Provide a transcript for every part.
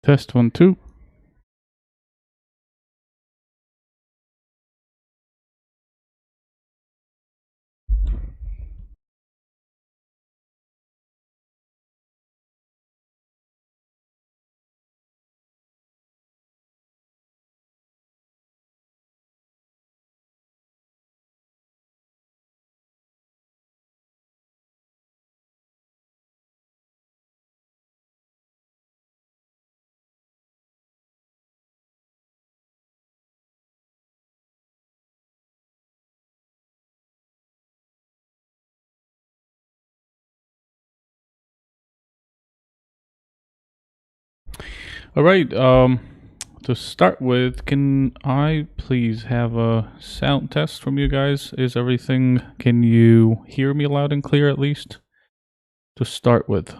Test 1, 2. All right. To start with, can I please have a sound test from you guys? Is everything? Can you hear me loud and clear at least? To start with.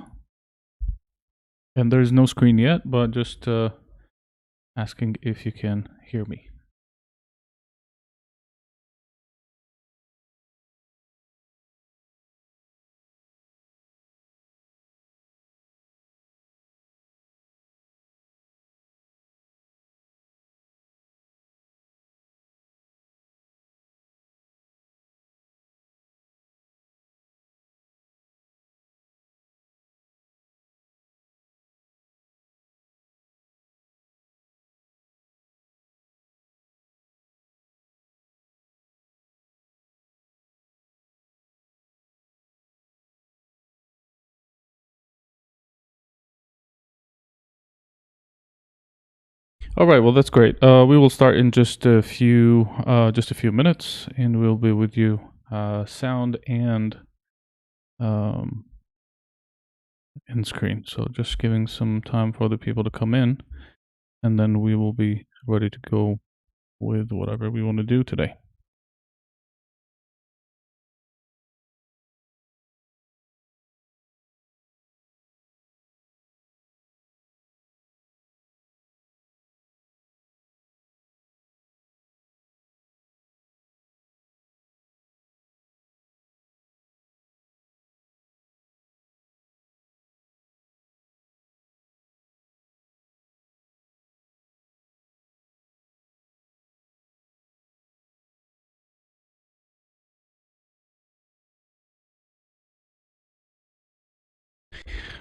And there's no screen yet, but just asking if you can hear me. All right. Well, that's great. We will start in just a few minutes, and we'll be with you, sound um, and screen. So just giving some time for the people to come in, and then we will be ready to go with whatever we want to do today.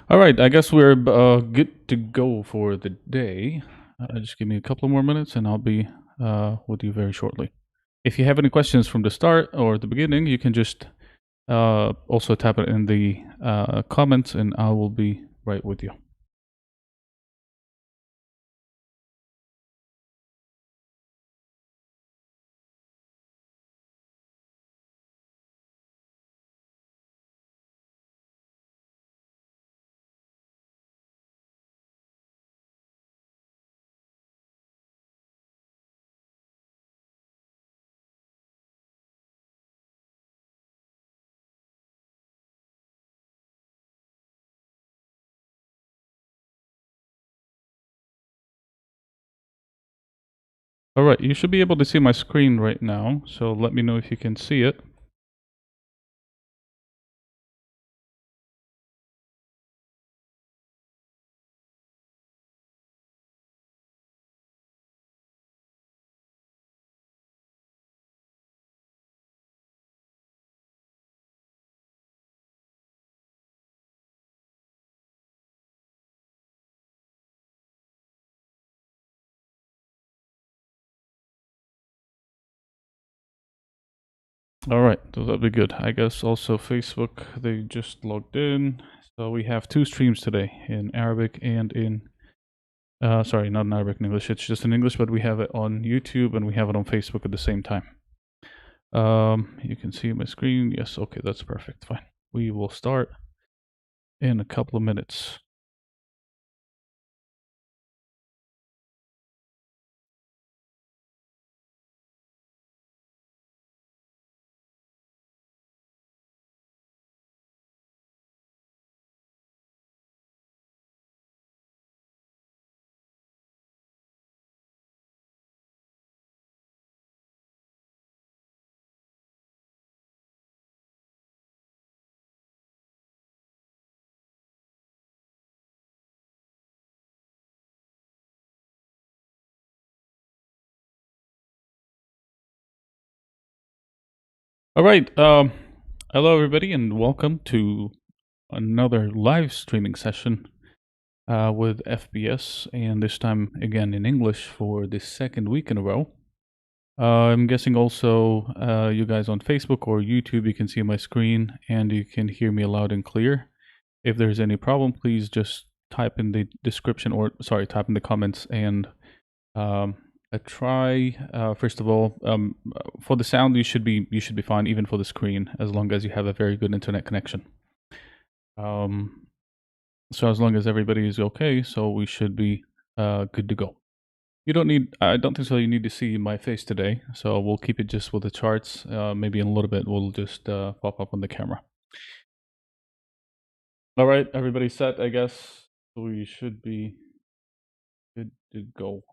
All right, I guess we're good to go for the day. Just give me a couple more minutes and I'll be with you very shortly. If you have any questions from the start or the beginning, you can just also tap it in the comments and I will be right with you. All right, you should be able to see my screen right now, so let me know if you can see it. All right, so that'll be good. I guess also Facebook, they just logged in. So we have two streams today in Arabic and in, sorry, not in Arabic and English. It's just in English, but we have it on YouTube and we have it on Facebook at the same time. You can see my screen. Yes, okay, that's perfect. Fine. We will start in a couple of minutes. All right. Hello, everybody, and welcome to another live streaming session with FBS, and this time again in English for the second week in a row. I'm guessing also you guys on Facebook or YouTube, you can see my screen and you can hear me loud and clear. If there's any problem, please just type in the description type in the comments and try first of all for the sound you should be fine even for the screen as long as you have a very good internet connection. So as long as everybody is okay, so we should be good to go. I don't think so you need to see my face today, so we'll keep it just with the charts. Maybe in a little bit we'll just pop up on the camera. All right, everybody set, I guess we should be good to go.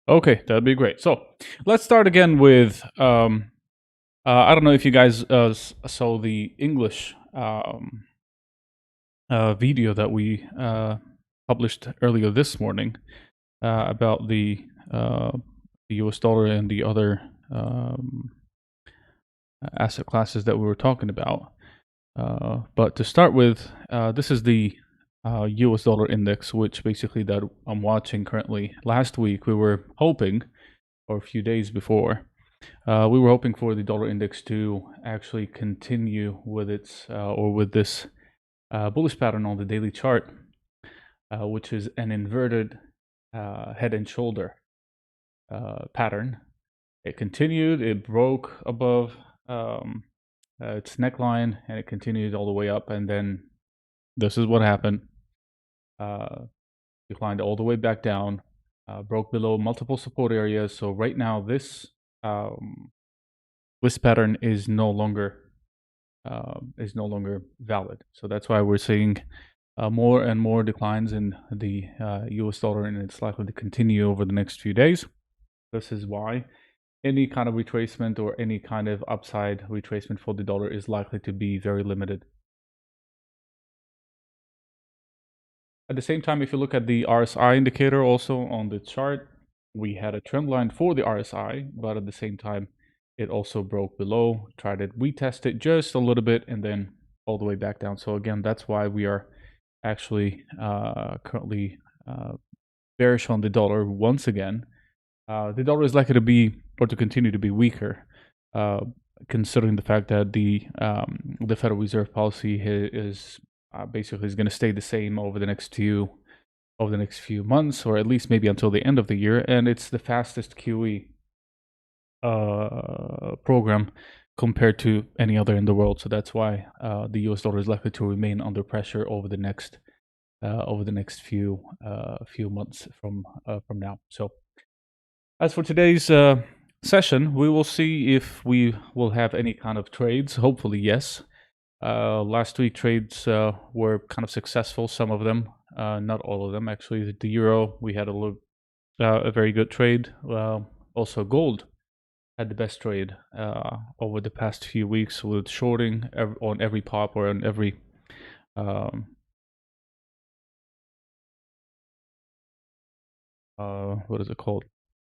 Okay, that'd be great. So let's start again with I don't know if you guys saw the English video that we published earlier this morning about the US dollar and the other asset classes that we were talking about. But to start with, this is the US dollar index, which basically that I'm watching currently. Last week we were hoping, or a few days before, we were hoping for the dollar index to actually continue with its or with this bullish pattern on the daily chart, which is an inverted head and shoulder pattern. It continued, it broke above its neckline, and it continued all the way up, and then this is what happened. Declined all the way back down, broke below multiple support areas. So right now, this pattern is no longer valid. So that's why we're seeing more and more declines in the US dollar, and it's likely to continue over the next few days. This is why any kind of retracement or any kind of upside retracement for the dollar is likely to be very limited. At the same time, if you look at the RSI indicator also on the chart, we had a trend line for the RSI, but at the same time, it also broke below, tried to retest it just a little bit, and then all the way back down. So again, that's why we are actually currently bearish on the dollar once again. The dollar is likely to be or to continue to be weaker, considering the fact that the Federal Reserve policy is basically is going to stay the same over the next few months, or at least maybe until the end of the year, and it's the fastest QE program compared to any other in the world. So that's why the US dollar is likely to remain under pressure over the next few months from now. So as for today's session, we will see if we will have any kind of trades. Hopefully, yes. Last week trades were kind of successful. Some of them, not all of them actually. The euro, we had a very good trade. Also, gold had the best trade over the past few weeks, with shorting on every pop or on every what is it called?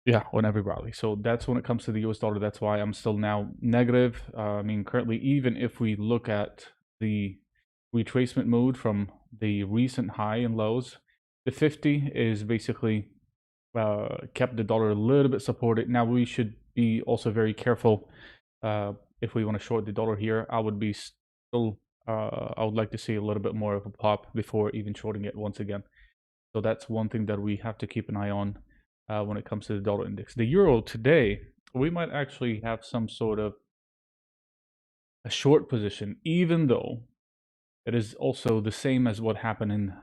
Yeah, on every rally. So that's when it comes to the US dollar. That's why I'm still now negative. I mean, currently, even if we look at the retracement mode from the recent high and lows, the 50 is basically kept the dollar a little bit supported. Now we should be also very careful if we want to short the dollar here. I would be still I would like to see a little bit more of a pop before even shorting it once again. So that's one thing that we have to keep an eye on when it comes to the dollar index. The euro today, we might actually have some sort of a short position, even though it is also the same as what happened in,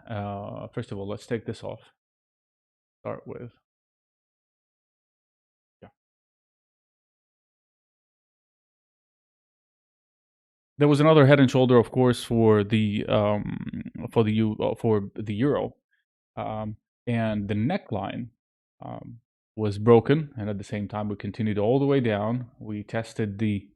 first of all, let's take this off. Start with, yeah. There was another head and shoulder, of course, for the euro, and the neckline. was broken, and at the same time we continued all the way down. We tested the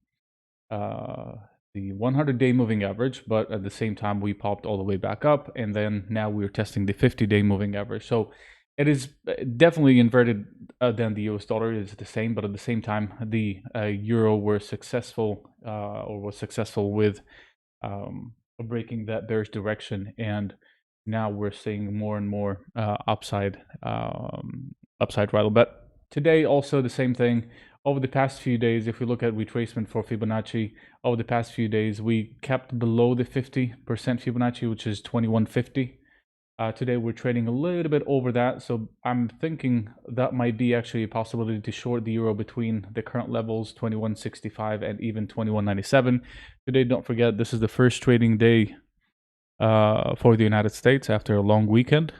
100-day moving average, but at the same time we popped all the way back up, and then now we're testing the 50-day moving average. So it is definitely inverted than the US dollar. Is the same, but at the same time the euro were successful or was successful with breaking that bearish direction, and now we're seeing more and more upside rather. But today also the same thing. Over the past few days, if we look at retracement for Fibonacci, over the past few days we kept below the 50% Fibonacci, which is 2150. Today we're trading a little bit over that, so I'm thinking that might be actually a possibility to short the euro between the current levels 2165 and even 2197. Today, don't forget, this is the first trading day for the United States after a long weekend,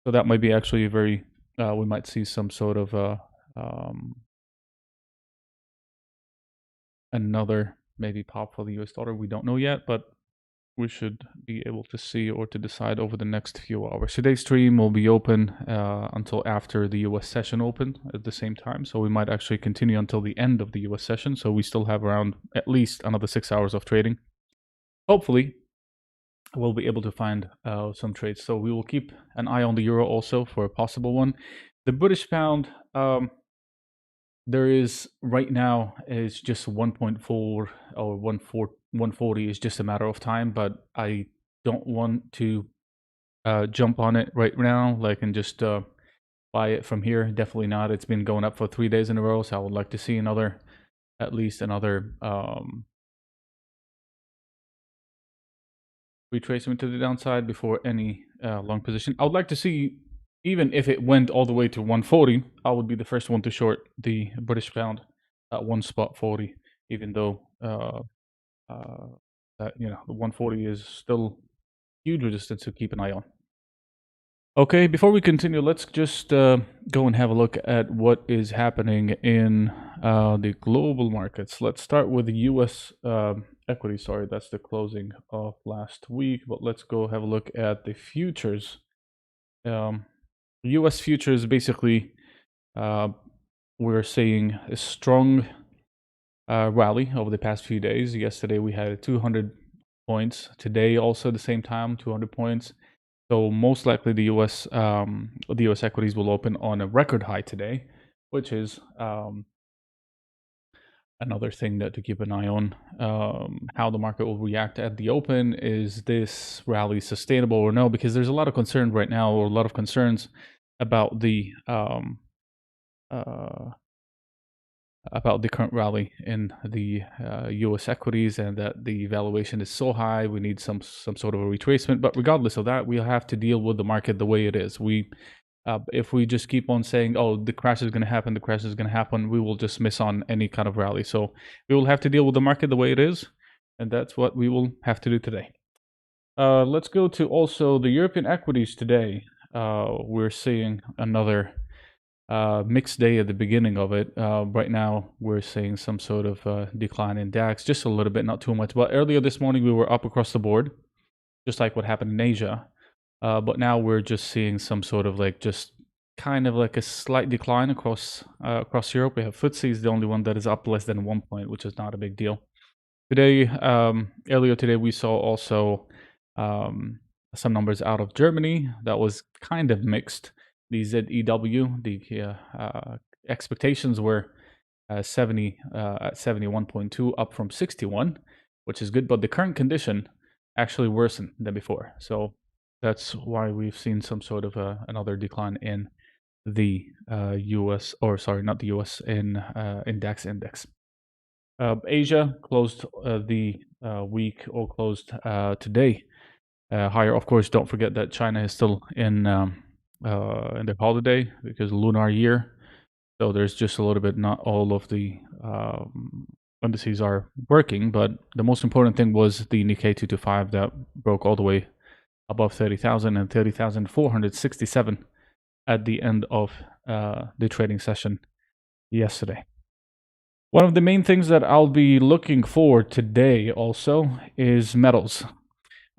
so that might be actually a very we might see some sort of another maybe pop for the US dollar. We don't know yet, but we should be able to see or to decide over the next few hours. Today's stream will be open until after the US session open at the same time. So we might actually continue until the end of the US session. So we still have around at least another 6 hours of trading. Hopefully, we'll be able to find some trades. So we will keep an eye on the euro also for a possible one. The British pound, there is right now is just 1.4 or 140 is just a matter of time, but I don't want to jump on it right now, like, and just buy it from here. Definitely not. It's been going up for 3 days in a row, so I would like to see at least another retracement to the downside before any long position. I would like to see, even if it went all the way to 140, I would be the first one to short the British pound at 1.40, even though that, the 140 is still huge resistance to keep an eye on. Okay, before we continue, let's just go and have a look at what is happening in the global markets. Let's start with the U.S. Equity. Sorry, that's the closing of last week, but let's go have a look at the futures. U.S. futures, basically, we're seeing a strong rally over the past few days. Yesterday we had 200 points. Today also the same time, 200 points. So most likely the U.S. equities will open on a record high today, which is another thing to keep an eye on. How the market will react at the open. Is this rally sustainable or no? Because there's a lot of concern right now, or a lot of concerns about the current rally in the U.S. equities, and that the valuation is so high, we need some sort of a retracement. But regardless of that, we'll have to deal with the market the way it is. If we just keep on saying, oh, the crash is going to happen, the crash is going to happen, we will just miss on any kind of rally. So we will have to deal with the market the way it is, and that's what we will have to do today. Let's go to also the European equities today. We're seeing another mixed day at the beginning of it. Right now, we're seeing some sort of decline in DAX, just a little bit, not too much. But earlier this morning, we were up across the board, just like what happened in Asia. But now we're just seeing some sort of just kind of like a slight decline across Europe. We have FTSE is the only one that is up less than 1 point, which is not a big deal. Today, earlier today, we saw also some numbers out of Germany that was kind of mixed. The ZEW, the expectations were 70 at 71.2, up from 61, which is good. But the current condition actually worsened than before. So that's why we've seen some sort of another decline in the US, or sorry, not the US, in DAX index. Asia closed the week, or closed today higher. Of course, don't forget that China is still in their holiday, because lunar year. So there's just a little bit, not all of the indices are working, but the most important thing was the Nikkei 225 that broke all the way above 30,000 and 30,467 at the end of the trading session yesterday. One of the main things that I'll be looking for today also is metals.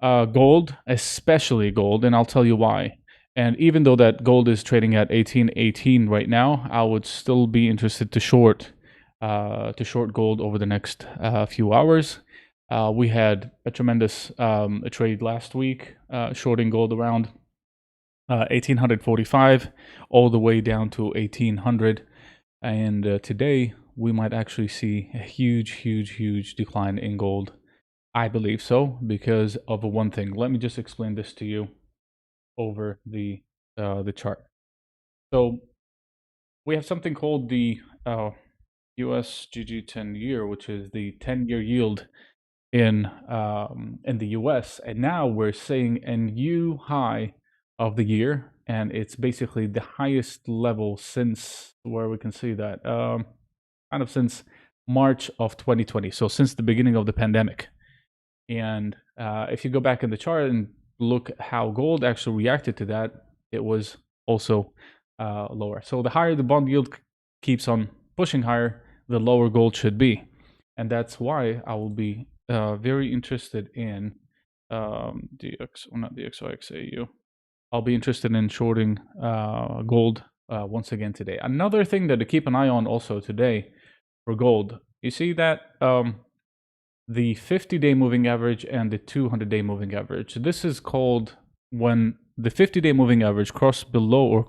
Gold, especially gold, and I'll tell you why. And even though that gold is trading at 1818 right now, I would still be interested to short gold over the next few hours. We had a tremendous a trade last week, shorting gold around 1845 all the way down to 1800. And today we might actually see a huge decline in gold. I believe so because of one thing. Let me just explain this to you over the chart. So we have something called the USGG 10-year, which is the 10-year yield in the US, and now we're seeing a new high of the year, and it's basically the highest level since where we can see that kind of since March of 2020, so since the beginning of the pandemic. And if you go back in the chart and look how gold actually reacted to that, it was also lower. So the higher the bond yield keeps on pushing higher, the lower gold should be. And that's why I will be very interested in not DXYXAU. I'll be interested in shorting gold once again today. Another thing that to keep an eye on also today for gold, you see that the 50-day moving average and the 200-day moving average. This is called when the 50-day moving average cross below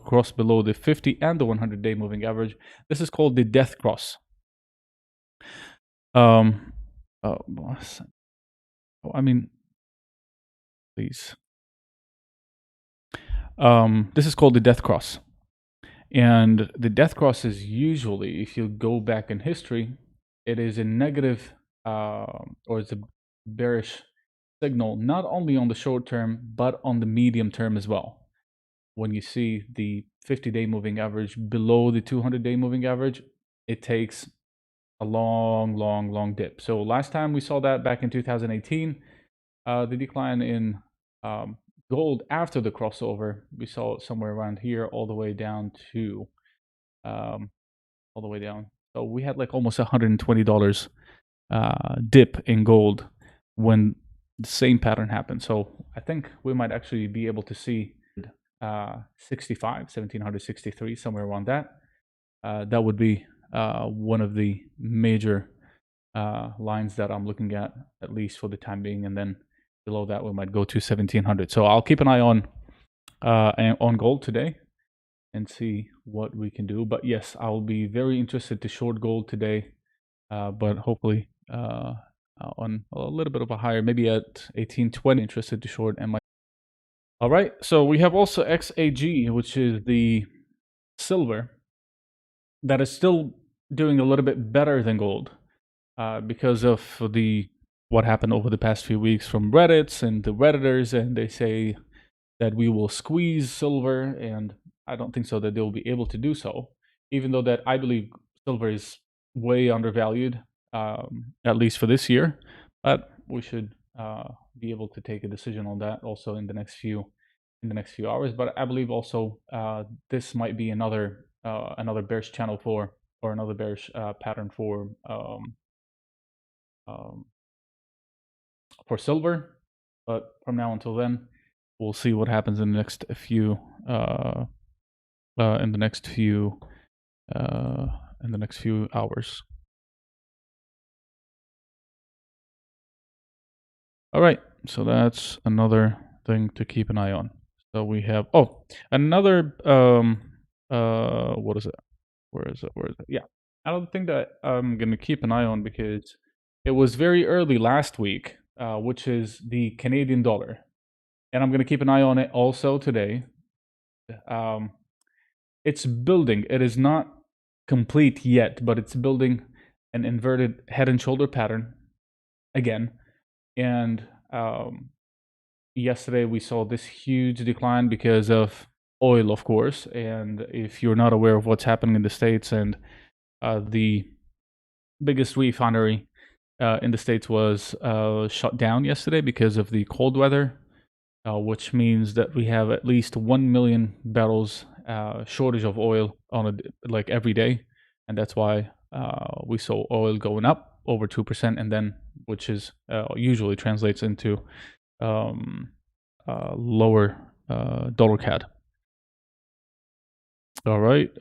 the 50 and the 100-day moving average. This is called the death cross. I mean, please. This is called the death cross. And the death cross is usually, if you go back in history, it is a negative or it's a bearish signal, not only on the short term, but on the medium term as well. When you see the 50-day moving average below the 200-day moving average, it takes a long dip. So last time we saw that back in 2018, the decline in gold after the crossover, we saw it somewhere around here, all the way down to, all the way down. So we had like almost $120 dip in gold when the same pattern happened. So I think we might actually be able to see 1763, somewhere around that. That would be one of the major lines that I'm looking at least for the time being. And then below that, we might go to 1700. So I'll keep an eye on gold today and see what we can do. But yes, I'll be very interested to short gold today, but hopefully on a little bit of a higher, maybe at 1820, interested to short. All right, so we have also XAG, which is the silver that is still doing a little bit better than gold because of what happened over the past few weeks from Reddits and the Redditors, and they say that we will squeeze silver, and I don't think so that they'll be able to do so, even though that I believe silver is way undervalued, at least for this year. But we should be able to take a decision on that also in the next few hours. But I believe also this might be another bearish channel or another bearish pattern for silver. But from now until then, we'll see what happens in the next few hours. All right, so that's another thing to keep an eye on. So we have another what is it? Where is it? Yeah, another thing that I'm gonna keep an eye on because it was very early last week, which is the Canadian dollar, and I'm gonna keep an eye on it also today. It's building. It is not complete yet, but it's building an inverted head and shoulder pattern again. And yesterday we saw this huge decline because of oil, of course. And if you're not aware of what's happening in the States, and the biggest refinery in the States was shut down yesterday because of the cold weather, which means that we have at least 1 million barrels shortage of oil on like every day, and that's why we saw oil going up over 2%, and then which is usually translates into lower dollar CAD. All right.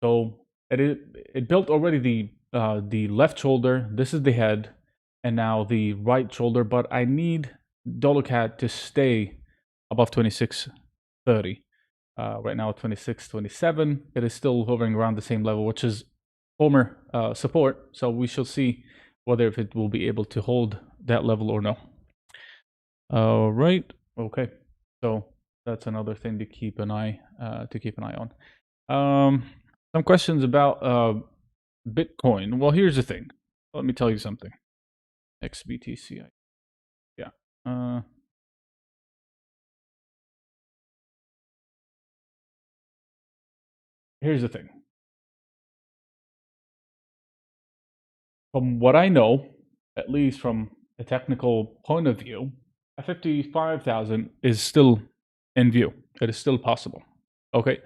So it built already the left shoulder. This is the head, and now the right shoulder. But I need dollar CAD to stay above 26.30. Right now, 26.27. It is still hovering around the same level, which is former support. So we shall see whether if it will be able to hold that level or no. All right. Okay. So that's another thing to keep an eye on. Some questions about Bitcoin. Well, here's the thing. Let me tell you something. XBTC. Yeah. Uh, Here's the thing. From what I know, at least from a technical point of view, a 55,000 is still in view. It is still possible. Okay.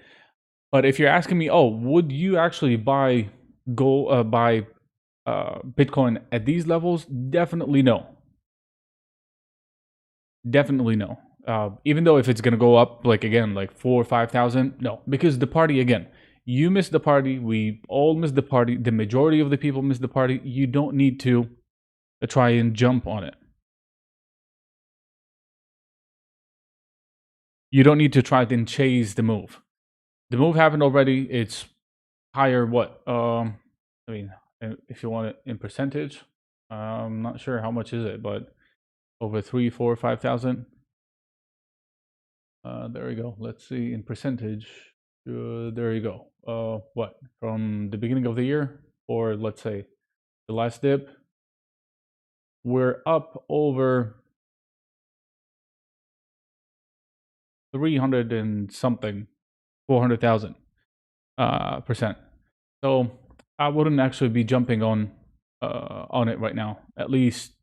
But if you're asking me, oh, would you actually buy Bitcoin at these levels? Definitely no. Definitely no. Even though if it's gonna go up like again like 4 or 5,000, no, because the party again, you miss the party. We all miss the party. The majority of the people miss the party. You don't need to try and jump on it. You don't need to try and chase the move. The move happened already. It's higher. What? I mean, if you want it in percentage, I'm not sure how much is it, but over 3, 4, 5,000. There we go. Let's see in percentage. There you go. What from the beginning of the year, or let's say the last dip, we're up over 300 and something, 400,000 percent. So I wouldn't actually be jumping on it right now. At least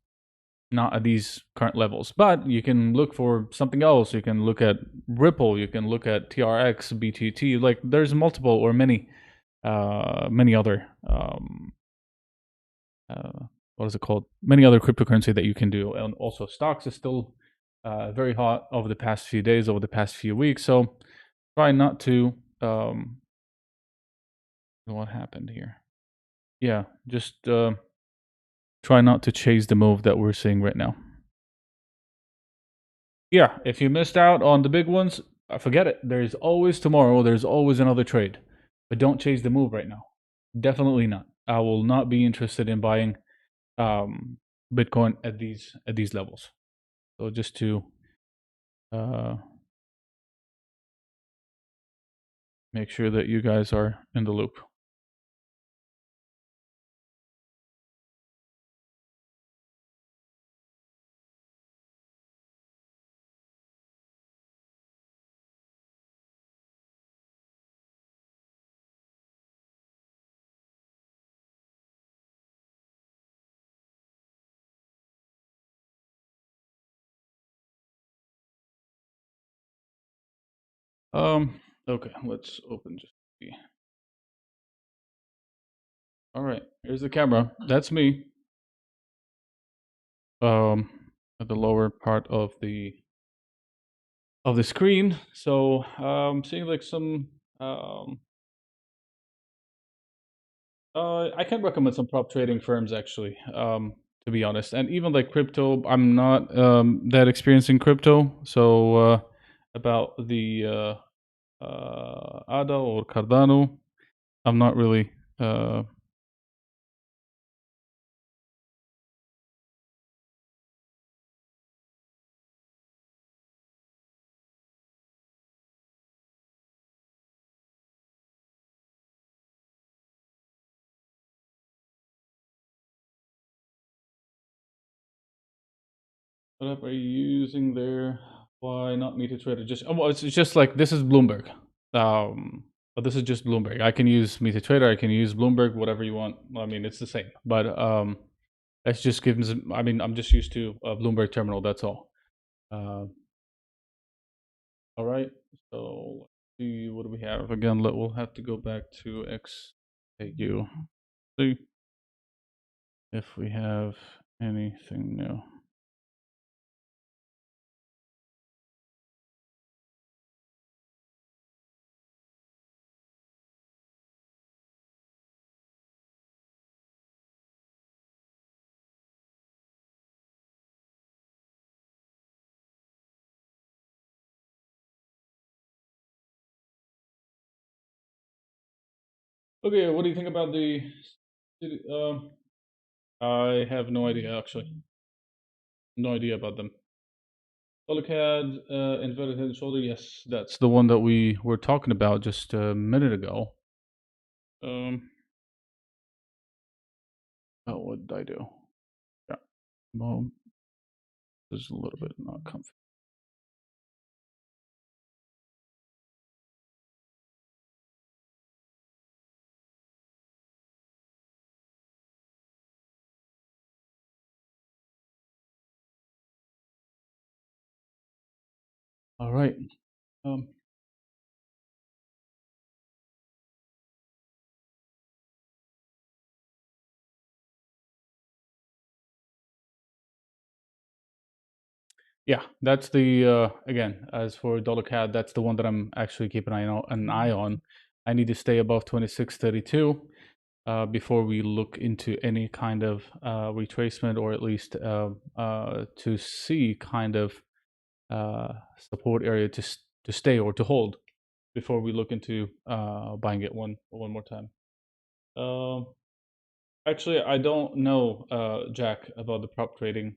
not at these current levels. But you can look for something else. You can look at Ripple. You can look at TRX, BTT. Like there's multiple or many other what is it called? Many other cryptocurrency that you can do, and also stocks is still very hot over the past few days, over the past few weeks. So try not to. What happened here? Yeah, just try not to chase the move that we're seeing right now. Yeah, if you missed out on the big ones, forget it. There's always tomorrow. There's always another trade, but don't chase the move right now. Definitely not. I will not be interested in buying um, Bitcoin at these levels. So just to uh, make sure that you guys are in the loop. Okay, let's open just see. All right, here's the camera. That's me. Um, at the lower part of the screen. So seeing like some I can recommend some prop trading firms actually, to be honest. And even like crypto, I'm not that experienced in crypto. So about the ADA or Cardano, I'm not really what app are you using there? Why not MetaTrader? Just well, it's just like this is Bloomberg. But this is just Bloomberg. I can use MetaTrader. I can use Bloomberg. Whatever you want. I mean, it's the same. But that just gives. I mean, I'm just used to a Bloomberg terminal. That's all. Uh, all right. So let's see what do we have again. We'll have to go back to XAU. See if we have anything new. Okay, what do you think about the? I have no idea actually. No idea about them. Polycad, inverted head and shoulder. Yes, that's the one that we were talking about just a minute ago. Oh, what did I do? Yeah, well, this is a little bit not comfy. All right. Um, yeah, that's the again. As for dollar CAD, that's the one that I'm actually keeping an eye on. I need to stay above 26.32 before we look into any kind of retracement, or at least to see kind of support area to stay or to hold before we look into buying it one more time. Um, Actually, I don't know, Jack, about the prop trading.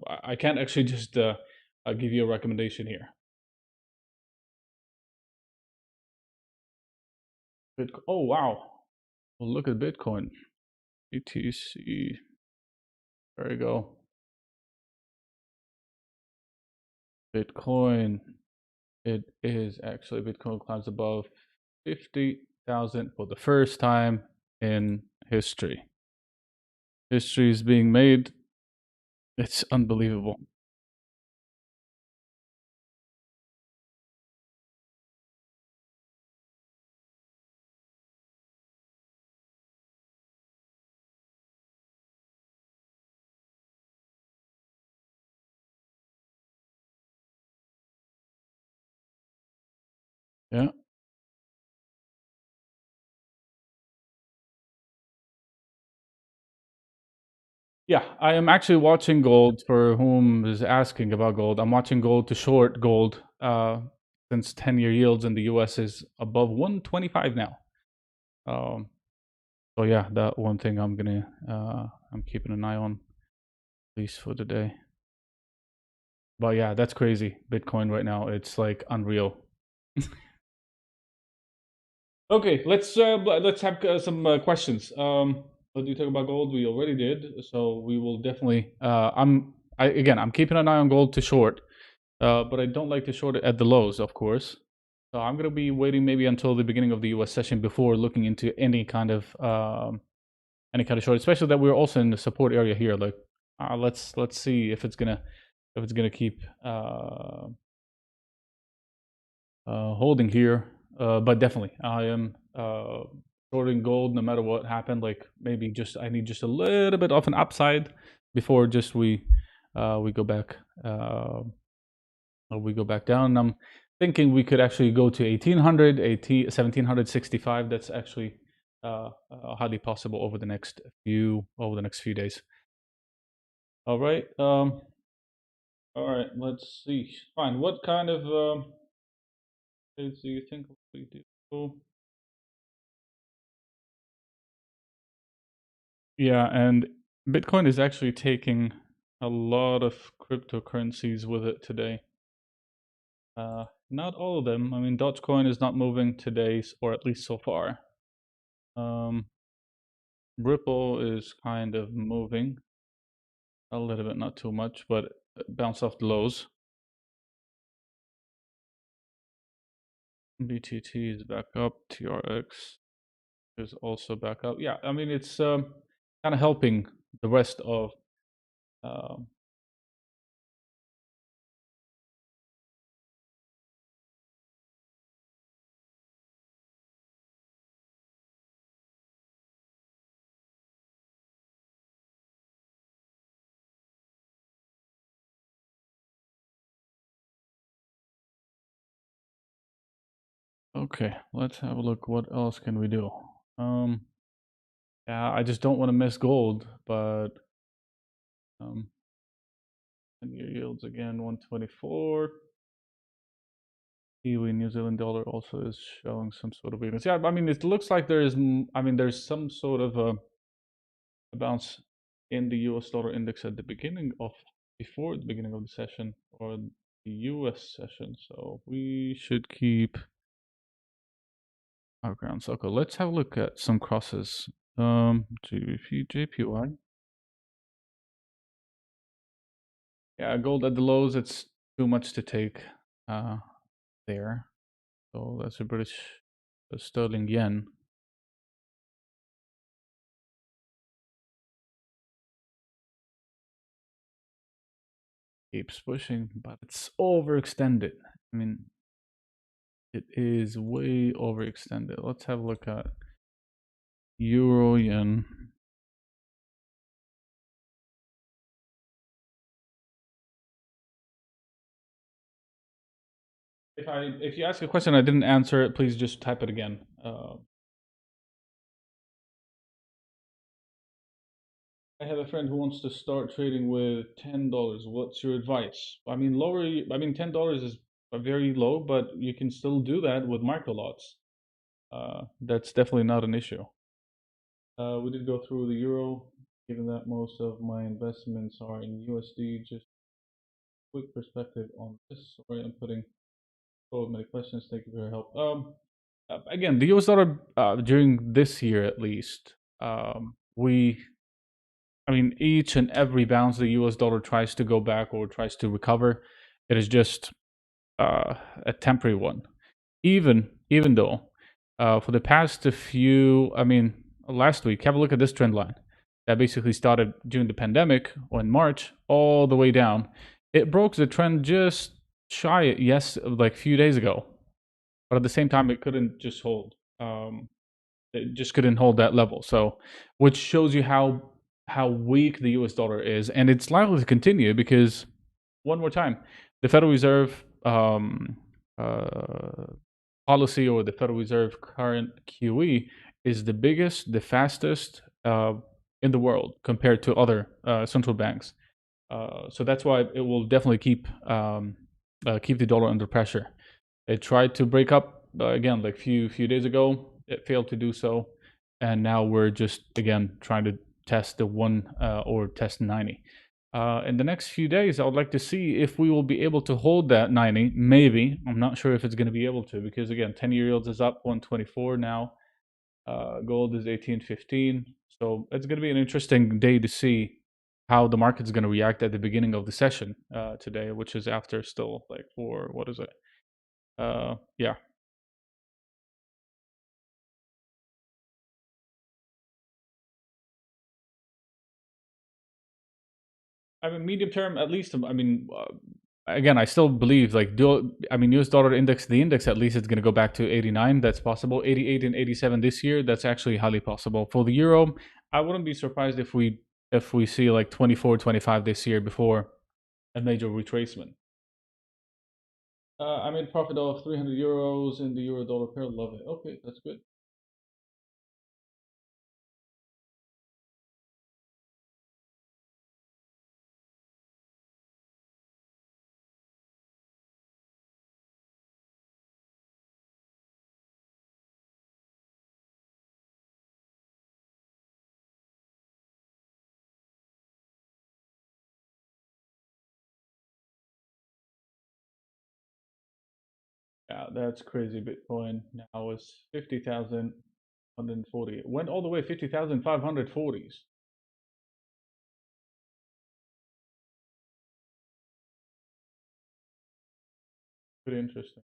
I can't actually just give you a recommendation here. Bitcoin. Oh wow! Well, look at Bitcoin. BTC. There you go. Bitcoin. It is actually Bitcoin climbs above 50,000 for the first time in history. History is being made. It's unbelievable. Yeah. Yeah, I am actually watching gold for whom is asking about gold. I'm watching gold to short gold since 10-year yields in the US is above 125 now. Um, so yeah, that one thing I'm keeping an eye on, at least for the day. But yeah, that's crazy. Bitcoin right now, it's like unreal. Okay, let's have some questions. What do you talk about gold? We already did, so we will definitely. I'm keeping an eye on gold to short, but I don't like to short it at the lows, of course. So I'm gonna be waiting maybe until the beginning of the U.S. session before looking into any kind of short, especially that we're also in the support area here. Like, let's see if it's gonna keep holding here. But definitely, I am shorting gold no matter what happened. Like maybe just I need just a little bit of an upside before just we go back we go back down. I'm thinking we could actually go to 1800, 1765. That's actually highly possible over the next few days. All right. All right. Let's see. Fine. What kind of trades do you think we do? Yeah, and Bitcoin is actually taking a lot of cryptocurrencies with it today. Not all of them. I mean, Dogecoin is not moving today, or at least so far. Um, Ripple is kind of moving a little bit, not too much, but it bounced off the lows. BTT is back up. TRX is also back up. Yeah, I mean, it's kind of helping the rest of um, okay, let's have a look. What else can we do? Um, yeah, I just don't want to miss gold, but 10-year yields again, 124. Kiwi New Zealand dollar also is showing some sort of weakness. Yeah, I mean, it looks like there is, I mean, there's some sort of a bounce in the US dollar index at the beginning of, before the beginning of the session or the US session. So we should keep our grounds. Okay, let's have a look at some crosses. GBP, JPY. Yeah, gold at the lows, it's too much to take there. So that's a British sterling yen. Keeps pushing, but it's overextended. I mean, it is way overextended. Let's have a look at euro yen. If you ask a question I didn't answer it, please just type it again. I have a friend who wants to start trading with $10. What's your advice? I mean, $10 is very low, but you can still do that with micro lots. That's definitely not an issue. We did go through the euro, given that most of my investments are in USD. Just quick perspective on this. Sorry, I'm putting so many questions. Thank you for your help. Again, the US dollar during this year at least, I mean, each and every bounce the US dollar tries to go back or tries to recover, it is just a temporary one. Even though for the past few, I mean, last week, have a look at this trend line that basically started during the pandemic or in March, all the way down. It broke the trend just shy, yes, like a few days ago, but at the same time, it couldn't just hold. It just couldn't hold that level. So, which shows you how weak the U.S. dollar is, and it's likely to continue because one more time, the Federal Reserve uh, policy or the Federal Reserve current QE is the biggest, the fastest in the world compared to other central banks. So that's why it will definitely keep the dollar under pressure. It tried to break up again, like few days ago. It failed to do so, and now we're just again trying to test the one or test 90. In the next few days, I would like to see if we will be able to hold that 90. Maybe I'm not sure if it's going to be able to because again, 10-year yields is up 124 now. Gold is 1815. So it's going to be an interesting day to see how the market's going to react at the beginning of the session today, which is after still like for what is it? Yeah. I mean, medium term, at least. I mean, again, I still believe like I mean, US dollar index, the index at least it's going to go back to 89. That's possible. 88 and 87 this year. That's actually highly possible. For the euro, I wouldn't be surprised if we see like 24, 25 this year before a major retracement. I made profit of 300 euros in the euro dollar pair. Love it. Okay, that's good. Yeah, that's crazy. Bitcoin now is 50,140. Went all the way 50,540s. Pretty interesting.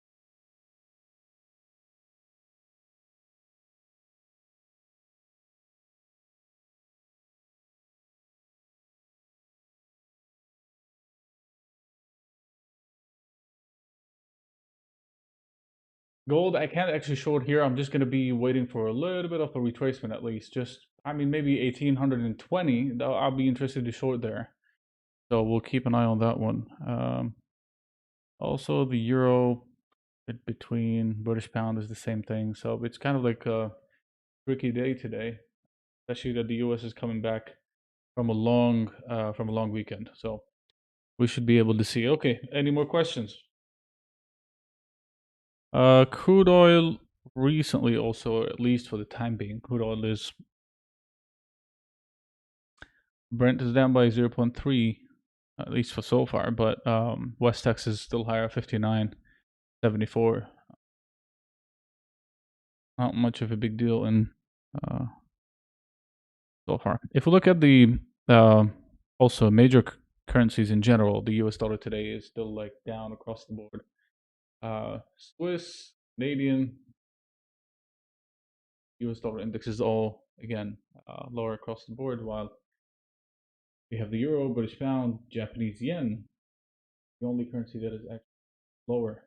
Gold, I can't actually short here. I'm just going to be waiting for a little bit of a retracement at least. Just, I mean, maybe 1820. I'll be interested to short there. So we'll keep an eye on that one. Also, the euro between British pound is the same thing. So it's kind of like a tricky day today, especially that the US is coming back from a long weekend. So we should be able to see. Okay, any more questions? Crude oil recently also, at least for the time being, crude oil is Brent is down by 0.3, at least for so far, but West Texas is still higher, 59.74. Not much of a big deal in so far. If we look at the also major currencies in general, the US dollar today is still like down across the board. Swiss, Canadian, US dollar index is all again lower across the board, while we have the euro, British pound, Japanese yen, the only currency that is actually lower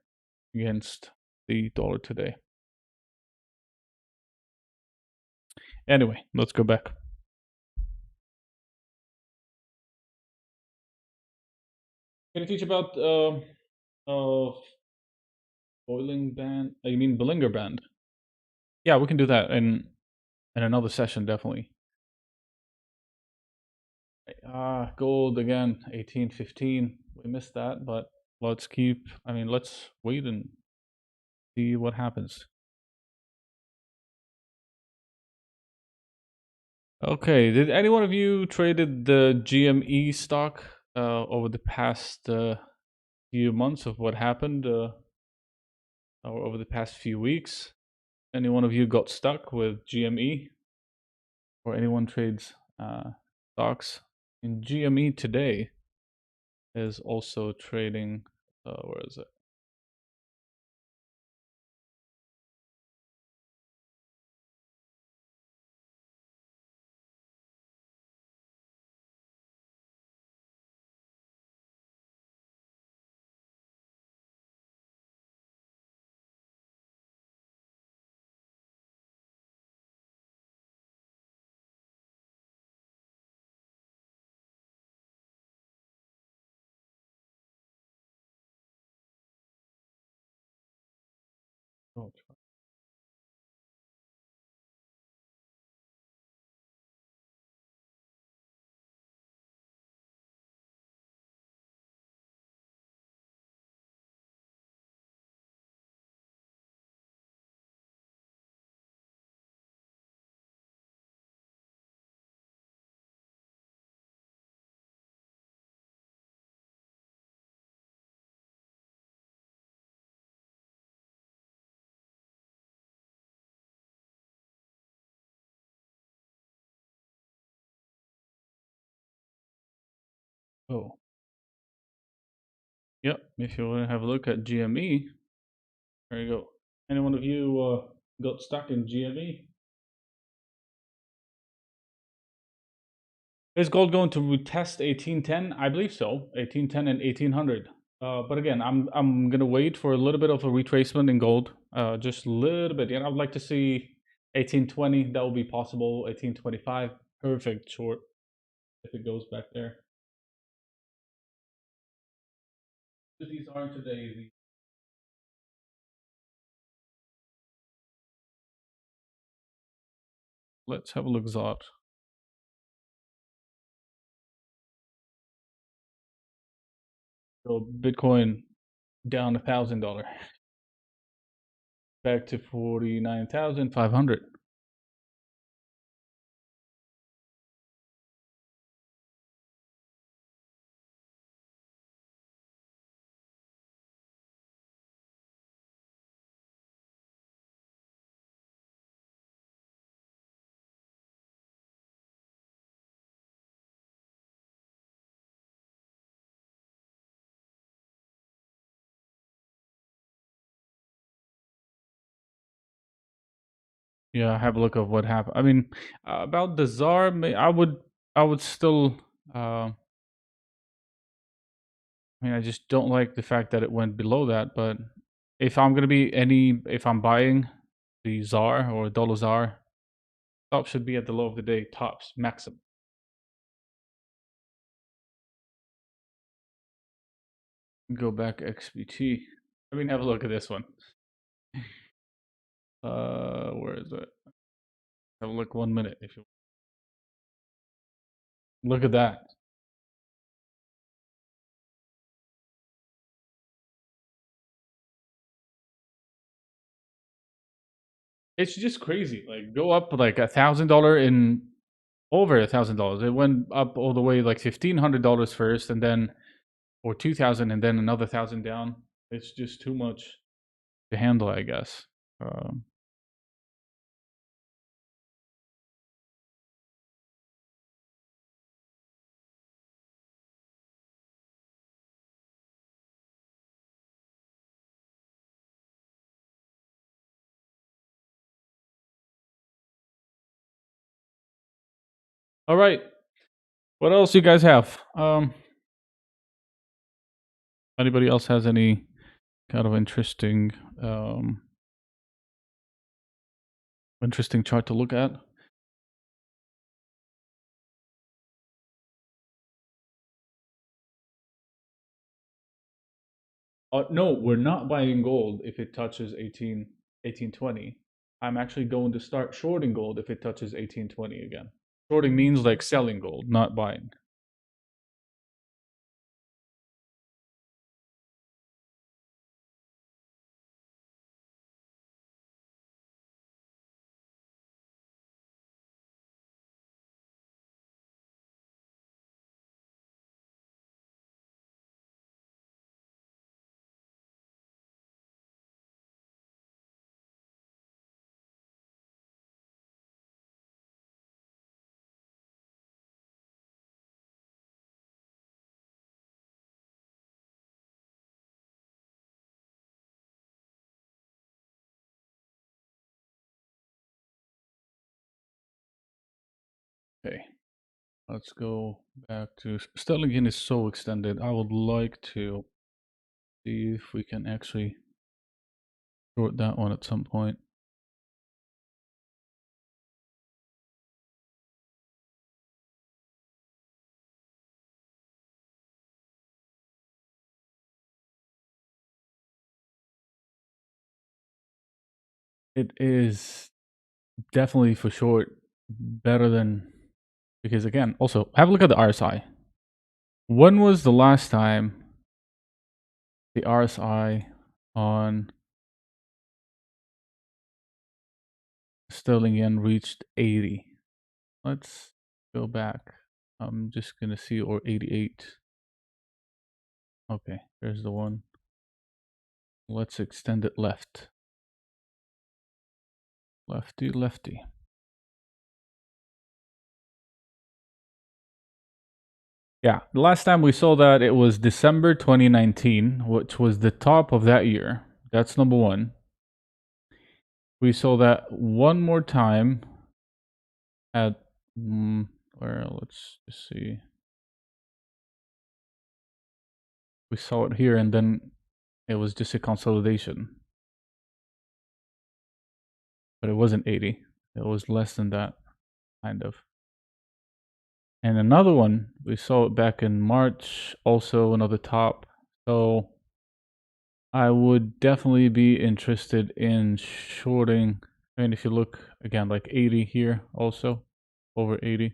against the dollar today. Anyway, let's go back. Can you teach about boiling band? You mean Bollinger Band? Yeah, we can do that in another session, definitely. Gold again, 1815. We missed that, but let's keep. I mean, let's wait and see what happens. Okay, did any one of you traded the GME stock over the past few months of what happened, or over the past few weeks? Any one of you got stuck with GME, or anyone trades stocks? And GME today is also trading. Where is it? Oh, oh. Yep. If you want to have a look at GME, there you go. Any one of you got stuck in GME? Is gold going to retest 1810? I believe so. 1810 and 1800. But again, I'm gonna wait for a little bit of a retracement in gold, just a little bit. And I'd like to see 1820. That will be possible. 1825, perfect short if it goes back there. These aren't today. Let's have a look, Zot. So Bitcoin down $1,000, back to 49,500. Yeah, have a look of what happened. I mean, about the czar, I would still. I mean, I just don't like the fact that it went below that. But if I'm buying the czar or dollar czar, top should be at the low of the day, tops maximum. Go back XBT. I mean, have a look at this one. Where is it? Have a look 1 minute if you look at that. It's just crazy. Like go up like $1,000 in over $1,000. It went up all the way like $1,500 first, and then or 2,000, and then another 1,000 down. It's just too much to handle, I guess. Um, all right, what else you guys have? Anybody else has any kind of um, interesting chart to look at? No, we're not buying gold if it touches 1820. I'm actually going to start shorting gold if it touches 1820 again. Shorting means like selling gold, not buying. Okay, let's go back to sterling yen is so extended. I would like to see if we can actually short that one at some point. It is definitely for short better than, because again, also have a look at the RSI. When was the last time the RSI on sterling yen reached 80? Let's go back. I'm just gonna see, or 88. Okay, there's the one. Let's extend it left. Lefty, lefty. Yeah, the last time we saw that it was December 2019, which was the top of that year. That's number one. We saw that one more time at where, let's just see. We saw it here, and then it was just a consolidation. But it wasn't 80. It was less than that, kind of. And another one, we saw it back in March, also another top. So I would definitely be interested in shorting. And if you look again, like 80 here, also over 80.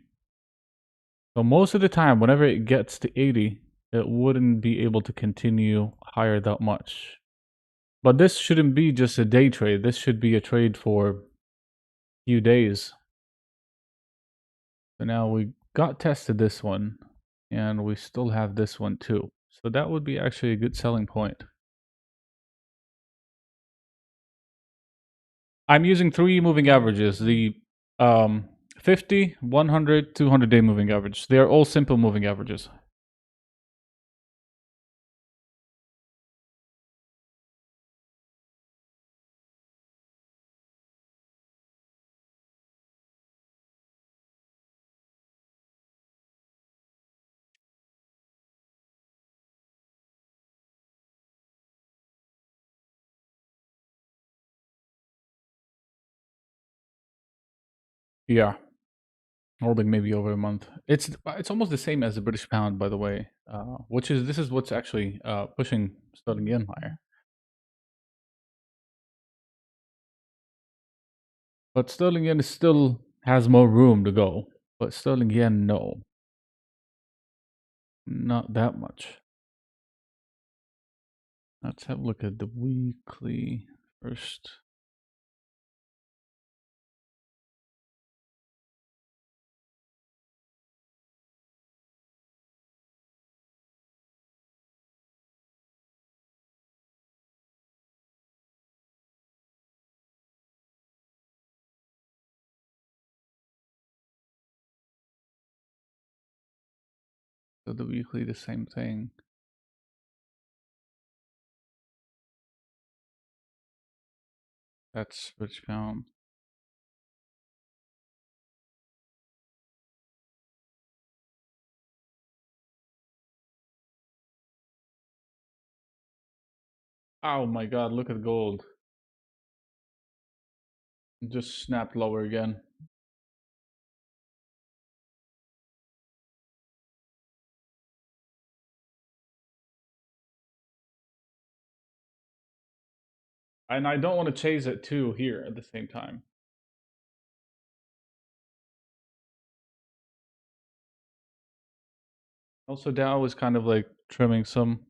So most of the time, whenever it gets to 80, it wouldn't be able to continue higher that much. But this shouldn't be just a day trade. This should be a trade for a few days. So now we got tested this one, and we still have this one too. So that would be actually a good selling point. I'm using 3 moving averages, the 50, 100, 200-day moving average. They are all simple moving averages. Yeah, holding maybe over a month. It's almost the same as the British pound, by the way, which is this is what's actually pushing sterling yen higher. But sterling yen still has more room to go. But sterling yen, no, not that much. Let's have a look at the weekly first. So the weekly, the same thing. That's switch count. Oh my god, look at gold. Just snapped lower again. And I don't want to chase it too here at the same time. Also, Dow is kind of like trimming some.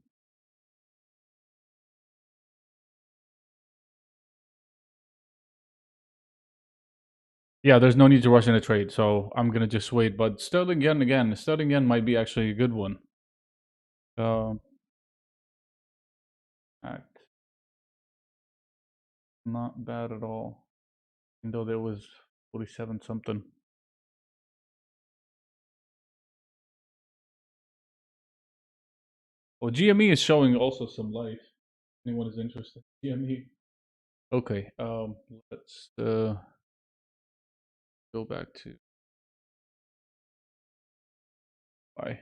Yeah, there's no need to rush in a trade, so I'm gonna just wait. But sterling yen again, sterling yen might be actually a good one. Act not bad at all. Even though there was 47 something. Well, GME is showing also some life. Anyone is interested? GME. Okay. Let's go back to why.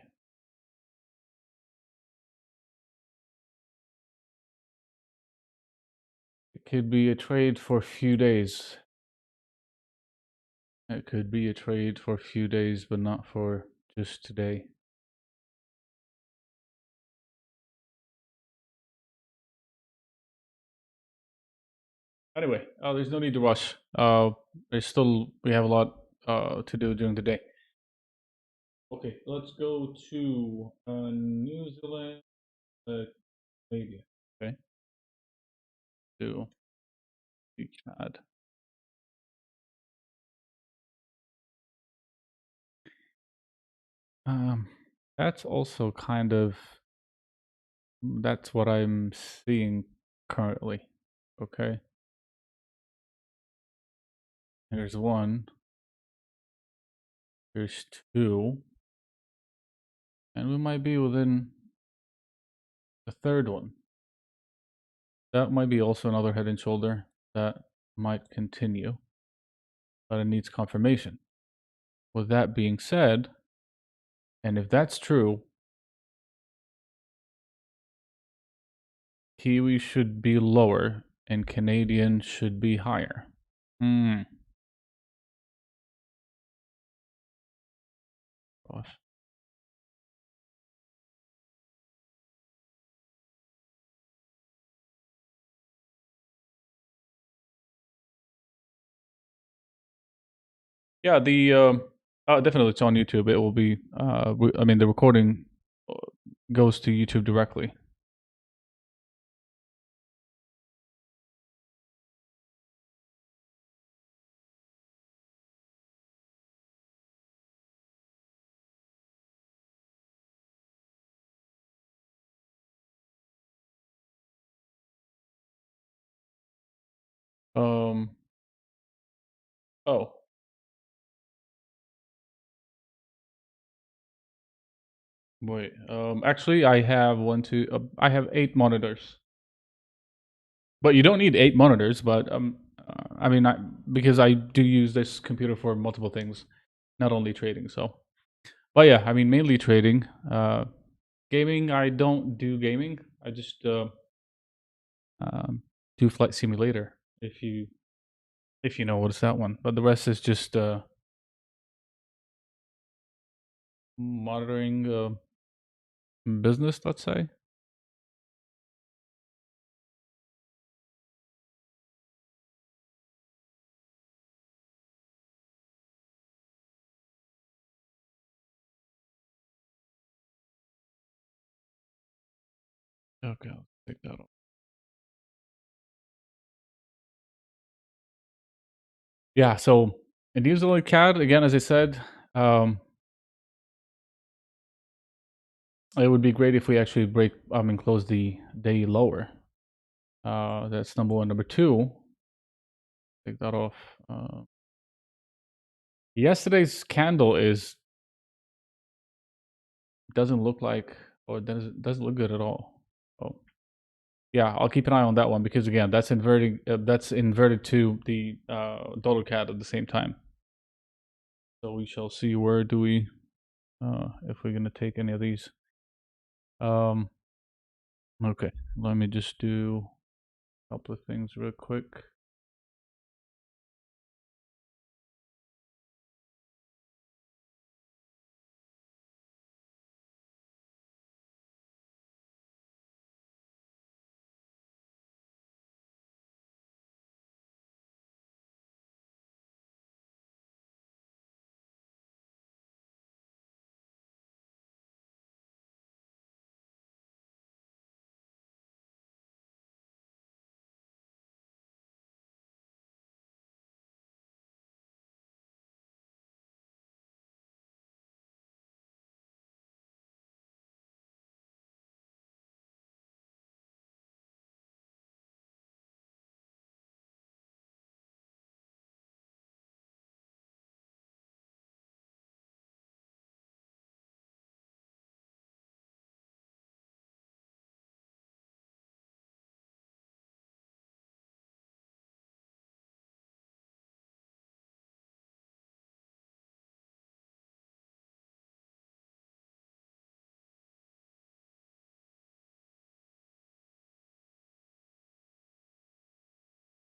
It could be a trade for a few days. It could be a trade for a few days, but not for just today. Anyway, there's no need to rush. We have a lot to do during the day. Okay, let's go to New Zealand, Canadian. Okay, to the CAD. Um, that's also kind of that's what I'm seeing currently. Okay, here's one, here's two, and we might be within the third one. That might be also another head and shoulder that might continue, but it needs confirmation. With that being said, and if that's true, Kiwi should be lower and Canadian should be higher. Hmm. Gosh. Yeah, the definitely it's on YouTube. It will be. I mean, the recording uh, goes to YouTube directly. Um. Oh. Wait. Actually, I have one, two. I have 8 monitors. But you don't need 8 monitors. But I mean, because I do use this computer for multiple things, not only trading. So, but yeah, I mean, mainly trading. Gaming, I don't do gaming. I just um, do Flight Simulator. If you know what is that one, but the rest is just monitoring business. Let's say. Okay, I'll take that off. Yeah. So in New Zealand CAD again, as I said, um, it would be great if we actually break. I mean, close the day lower. That's number one. Number two, take that off. Yesterday's candle is doesn't look like, or doesn't look good at all. Oh, yeah, I'll keep an eye on that one because again, that's inverting. That's inverted to the dollar CAD at the same time. So we shall see where do we, if we're gonna take any of these. Okay, let me just do a couple of things real quick.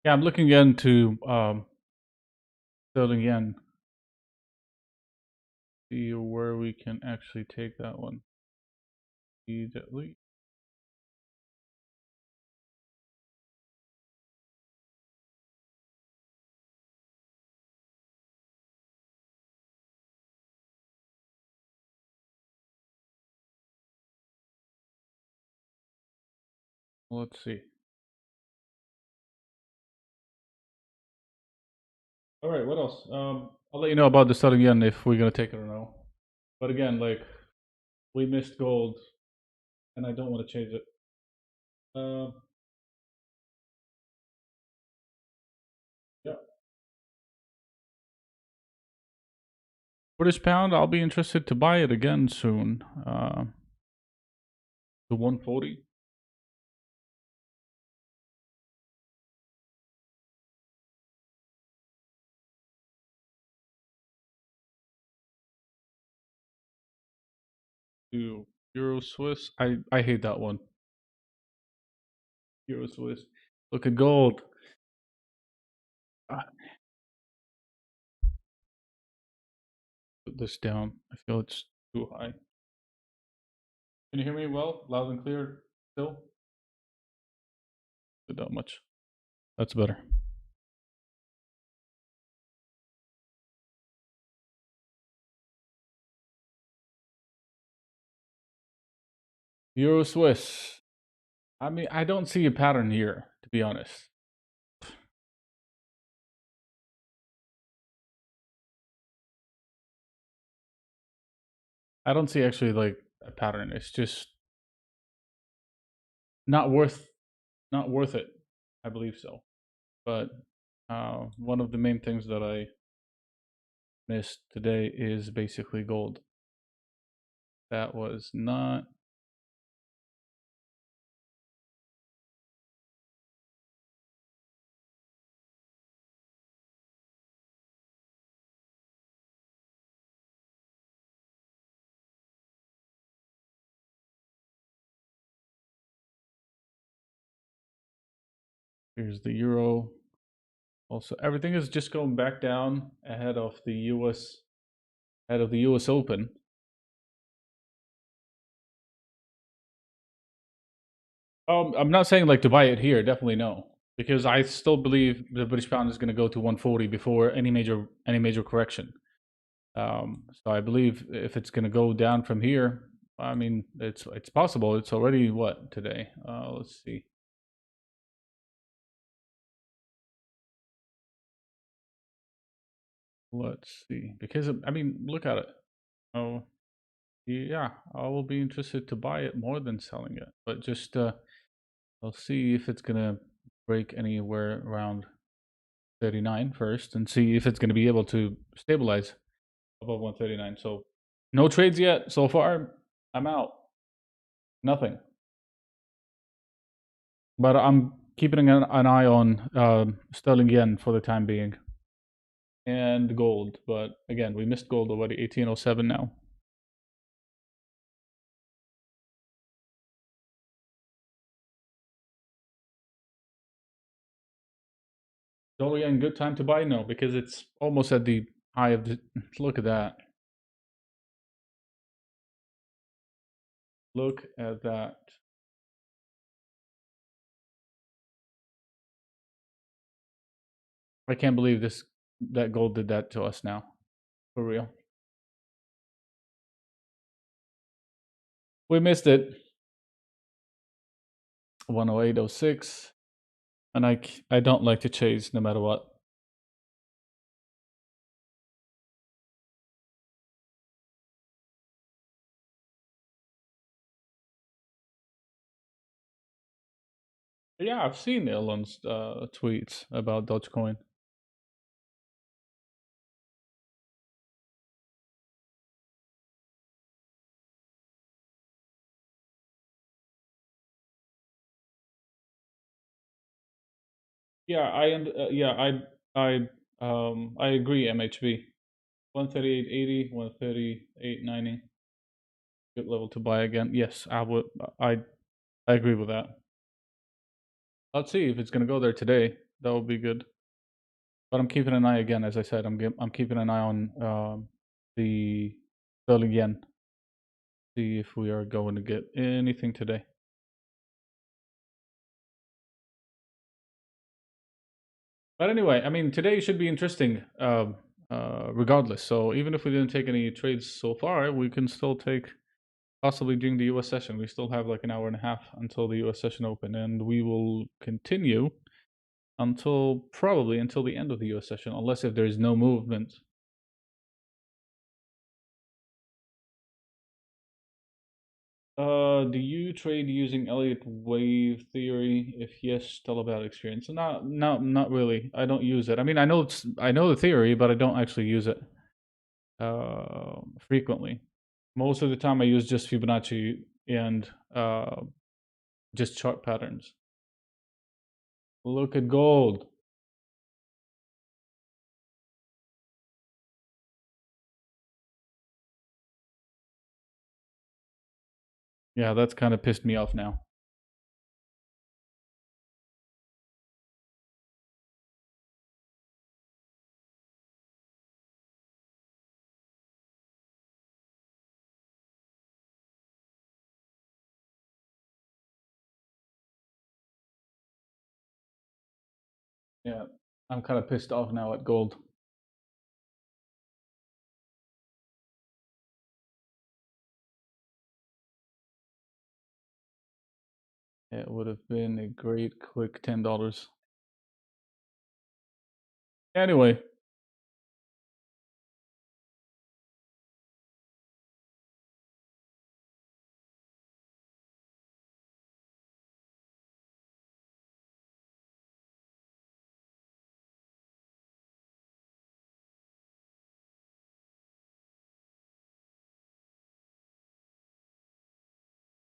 Yeah, I'm looking into sterling yen. See where we can actually take that one immediately. Let's see. All right, what else? I'll let you know about the sterling yen if we're gonna take it or no. But again, like we missed gold, and I don't want to change it. Uh, yeah, British pound. I'll be interested to buy it again soon. The 140. To Euro Swiss. I hate that one. Euro Swiss. Look at gold. Ah, put this down. I feel it's too high. Can you hear me well? Loud and clear still? Not much. That's better. Euro Swiss. I mean, I don't see a pattern here, to be honest. I don't see actually like a pattern. It's just not worth not worth it. I believe so. But one of the main things that I missed today is basically gold. That was not. Here's the euro. Also, everything is just going back down ahead of the U.S. Open. I'm not saying like to buy it here. Definitely no, because I still believe the British pound is going to go to 140 before any major correction. So I believe if it's going to go down from here, I mean it's possible. It's already what today? Let's see. Let's see. Because I mean, look at it. Oh, yeah. I will be interested to buy it more than selling it, but just I'll see if it's gonna break anywhere around 39 first, and see if it's gonna be able to stabilize above 139. So no trades yet so far. I'm out. Nothing. But I'm keeping an eye on sterling yen for the time being and gold. But again, we missed gold already. 1807 now. Dollar yen, good time to buy? No, because it's almost at the high of the. Look at that. Look at that. I can't believe this that gold did that to us now. For real. We missed it. 108.06. And I don't like to chase no matter what. Yeah, I've seen Elon's tweets about Dogecoin. Yeah, I agree. MHB 138.80, 138.90, good level to buy again. Yes, I would. I agree with that. Let's see if it's gonna go there today. That would be good. But I'm keeping an eye again, as I said. I'm keeping an eye on the sterling yen. See if we are going to get anything today. But anyway, I mean, today should be interesting, regardless. So even if we didn't take any trades so far, we can still take possibly during the U.S. session. We still have like an hour and a half until the U.S. session open, and we will continue until probably until the end of the U.S. session, unless if there is no movement. Do you trade using Elliott wave theory? If yes, tell about experience. Not really. I don't use it. I mean, I know the theory, but I don't actually use it frequently. Most of the time, I use just Fibonacci and just chart patterns. Look at gold. Yeah, that's kind of pissed me off now. Yeah, I'm kind of pissed off now at gold. It would have been a great quick $10. Anyway,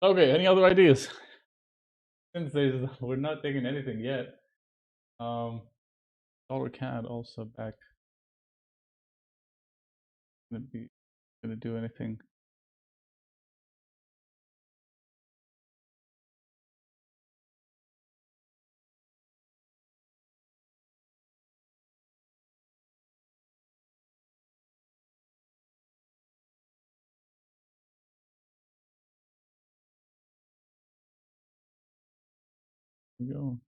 okay, any other ideas? Since we're not taking anything yet. Dollar CAD also back. Gonna do anything. Here we go.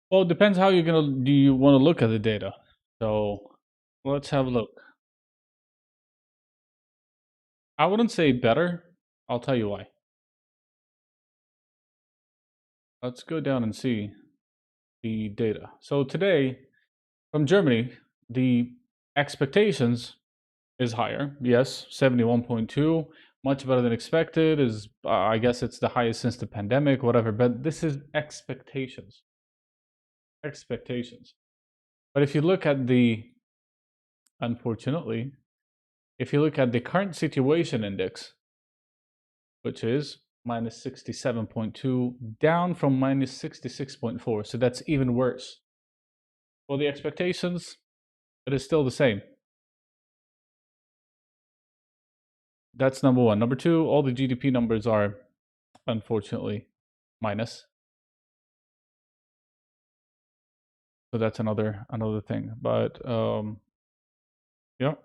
Well, it depends how you're gonna do you want to look at the data. So let's have a look. I wouldn't say better. I'll tell you why. Let's go down and see the data. So today from Germany, the expectations is higher. Yes, 71.2, much better than expected. Is I guess it's the highest since the pandemic, whatever. But this is expectations, expectations. But if you look at the, unfortunately, if you look at the current situation index, which is minus 67.2, down from minus 66.4, so that's even worse. For the expectations, it is still the same. That's number one. Number two, all the GDP numbers are unfortunately minus. So that's another thing. But yeah.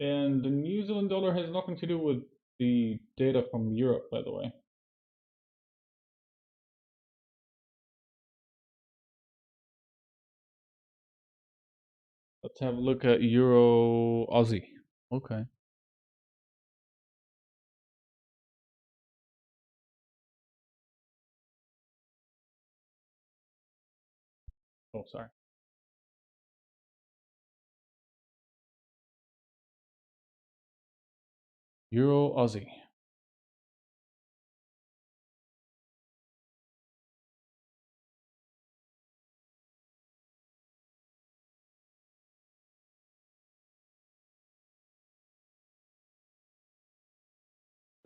And the New Zealand dollar has nothing to do with the data from Europe, by the way. Let's have a look at Euro Aussie. Okay. Oh, sorry. Euro Aussie.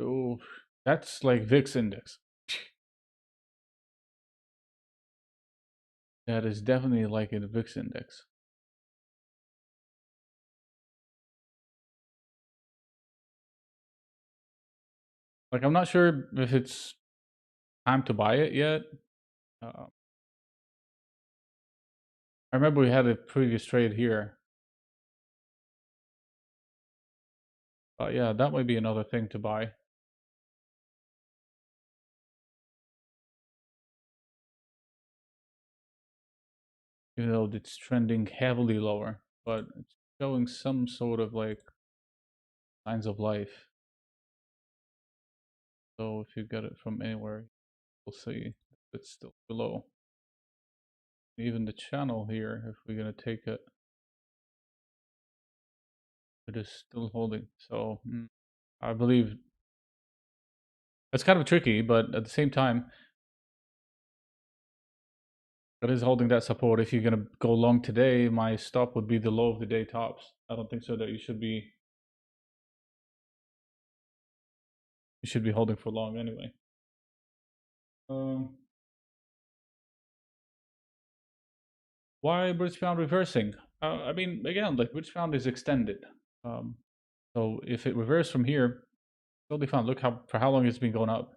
Oh, that's like VIX index. That is definitely like a VIX index. Like, I'm not sure if it's time to buy it yet. I remember we had a previous trade here. But yeah, that might be another thing to buy. Even though it's trending heavily lower, but it's showing some sort of like signs of life. So if you get it from anywhere, we'll see it's still below. Even the channel here, if we're gonna take it, it is still holding. So I believe it's kind of tricky, but at the same time, it is holding that support. If you're gonna go long today, my stop would be the low of the day tops. I don't think so that you should be holding for long anyway. Why British pound reversing? I mean, again, like British pound is extended. Um, so if it reversed from here, totally fine. Look how for how long it's been going up.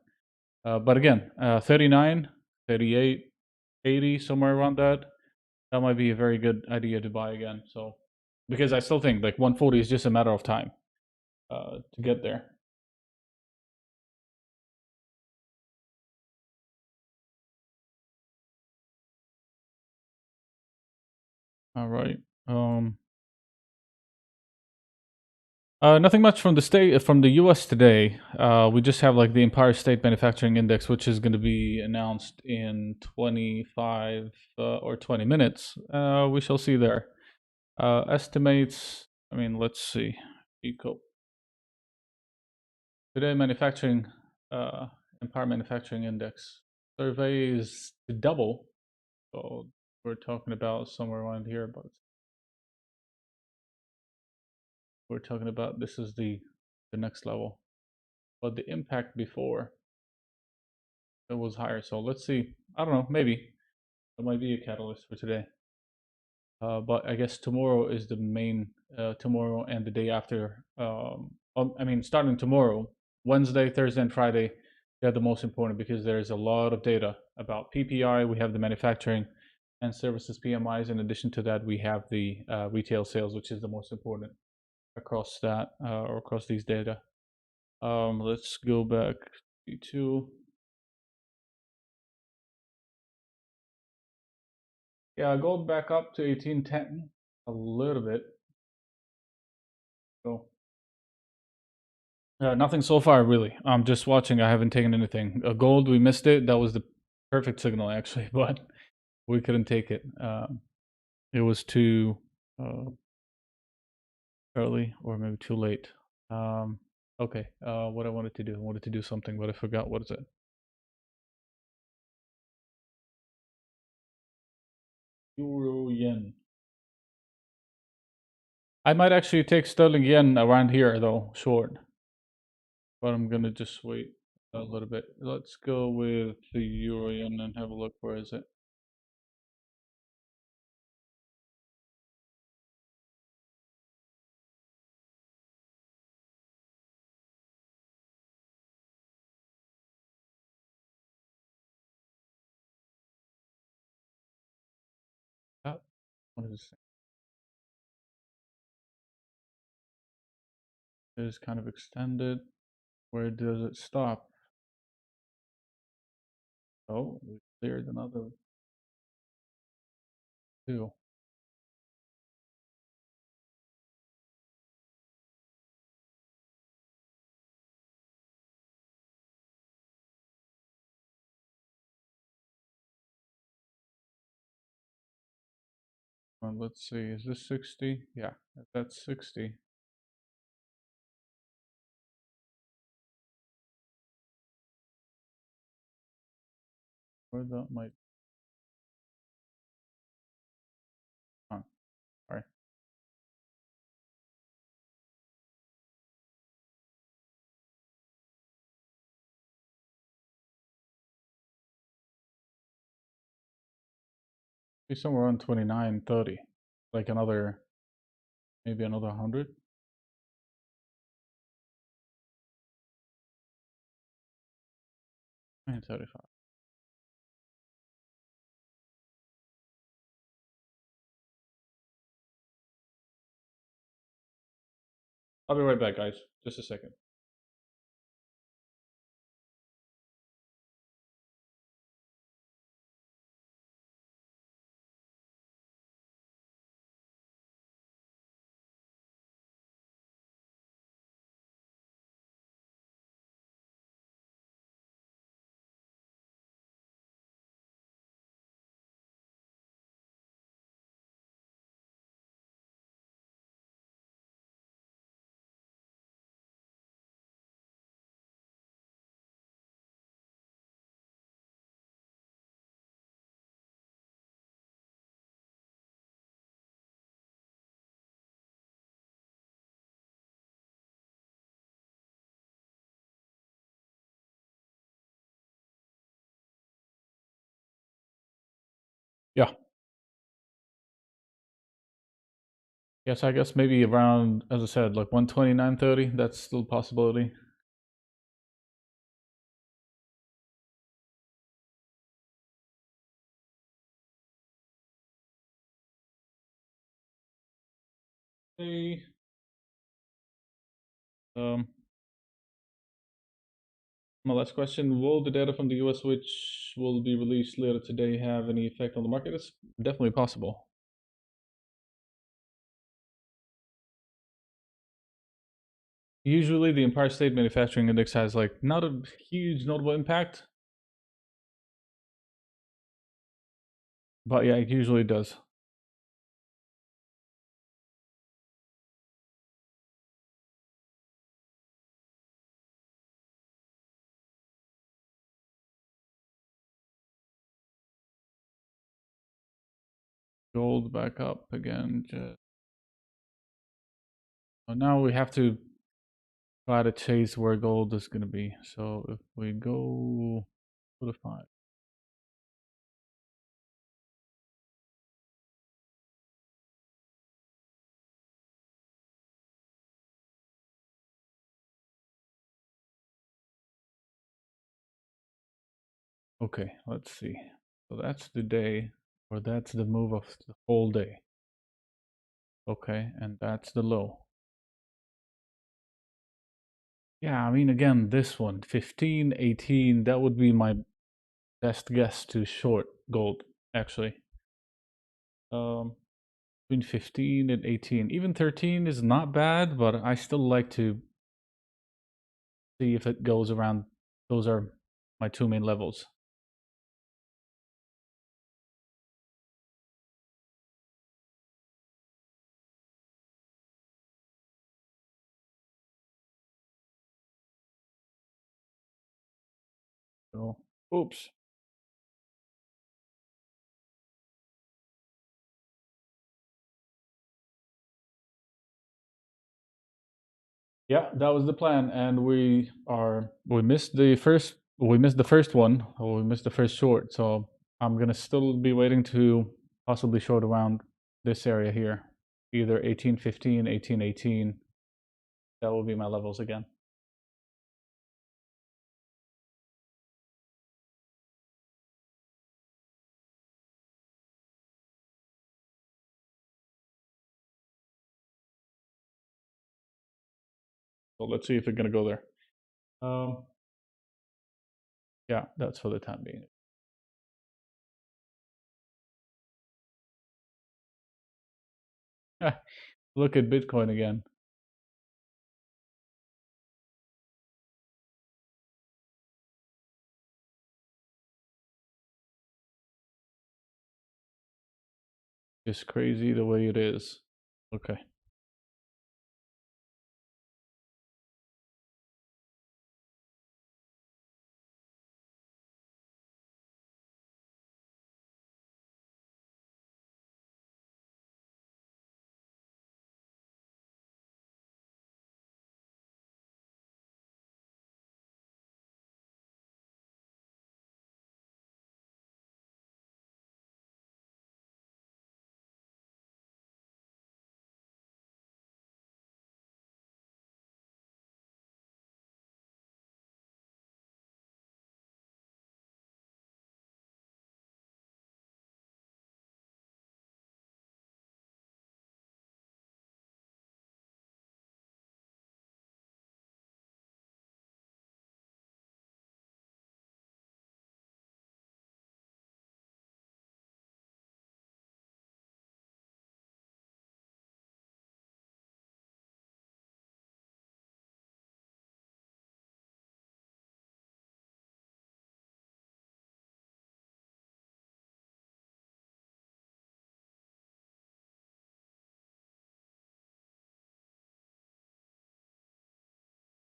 But again, 39, 38, 80, somewhere around that. That might be a very good idea to buy again. So because I still think like 140 is just a matter of time to get there. All right. Nothing much from the U.S. today. We just have like the Empire State Manufacturing Index, which is going to be announced in 25 or 20 minutes. We shall see there. Estimates. I mean, let's see. Eco today manufacturing. Empire Manufacturing Index survey is double. So we're talking about somewhere around here, but we're talking about this is the next level. But the impact before it was higher. So let's see. I don't know. Maybe it might be a catalyst for today. But I guess tomorrow is the main. Tomorrow and the day after. I mean, starting tomorrow, Wednesday, Thursday, and Friday, they're the most important because there's a lot of data about PPI. We have the manufacturing and services PMIs. In addition to that, we have the retail sales, which is the most important across that or across these data. Let's go back to yeah, gold back up to 1810 a little bit. So nothing so far really. I'm just watching. I haven't taken anything. Gold, we missed it. That was the perfect signal actually, but we couldn't take it. it was too uh, early or maybe too late. Okay, what I wanted to do, I wanted to do something, but I forgot what is it. Euro yen. I might actually take sterling yen around here though, short. But I'm gonna just wait a little bit. Let's go with the euro yen and have a look. Where is it? Ah, what is it? It is kind of extended. Where does it stop? Oh, we cleared another two. Well, let's see. Is this 60? Yeah, if that's 60. Where that might. Oh, sorry. Be somewhere around 29, 30. Like another, maybe another 100. 35. I'll be right back, guys. Just a second. Yeah. Yes, I guess maybe around, as I said, like 129, 30. That's still a possibility. Hey. Um, my last question, will the data from the US, which will be released later today, have any effect on the market? It's definitely possible. Usually the Empire State Manufacturing Index has like not a huge notable impact, but yeah, it usually does. Gold back up again. So now we have to try to chase where gold is going to be. So if we go to the 5. Okay, let's see. So that's the day, or that's the move of the whole day. Okay, and that's the low. Yeah, I mean, again, this one, 15, 18, that would be my best guess to short gold, actually. Um, between 15 and 18. Even 13 is not bad, but I still like to see if it goes around. Those are my two main levels. So, oops. Yeah, that was the plan, and we missed the first one, or we missed the first short. So I'm gonna still be waiting to possibly short around this area here, either 1815, 1818. That will be my levels again. So let's see if it's gonna go there. Um, yeah, that's for the time being. Look at Bitcoin again. It's crazy the way it is. Okay.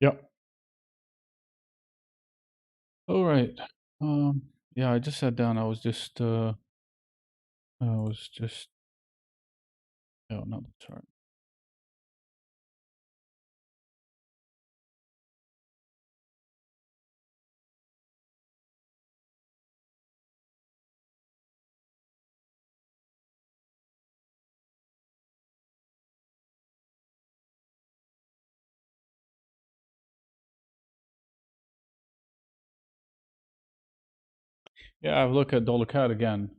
Yep. All right. Um, yeah, I just sat down. I was just oh no, sorry. Yeah, I've looked at dollar CAD again.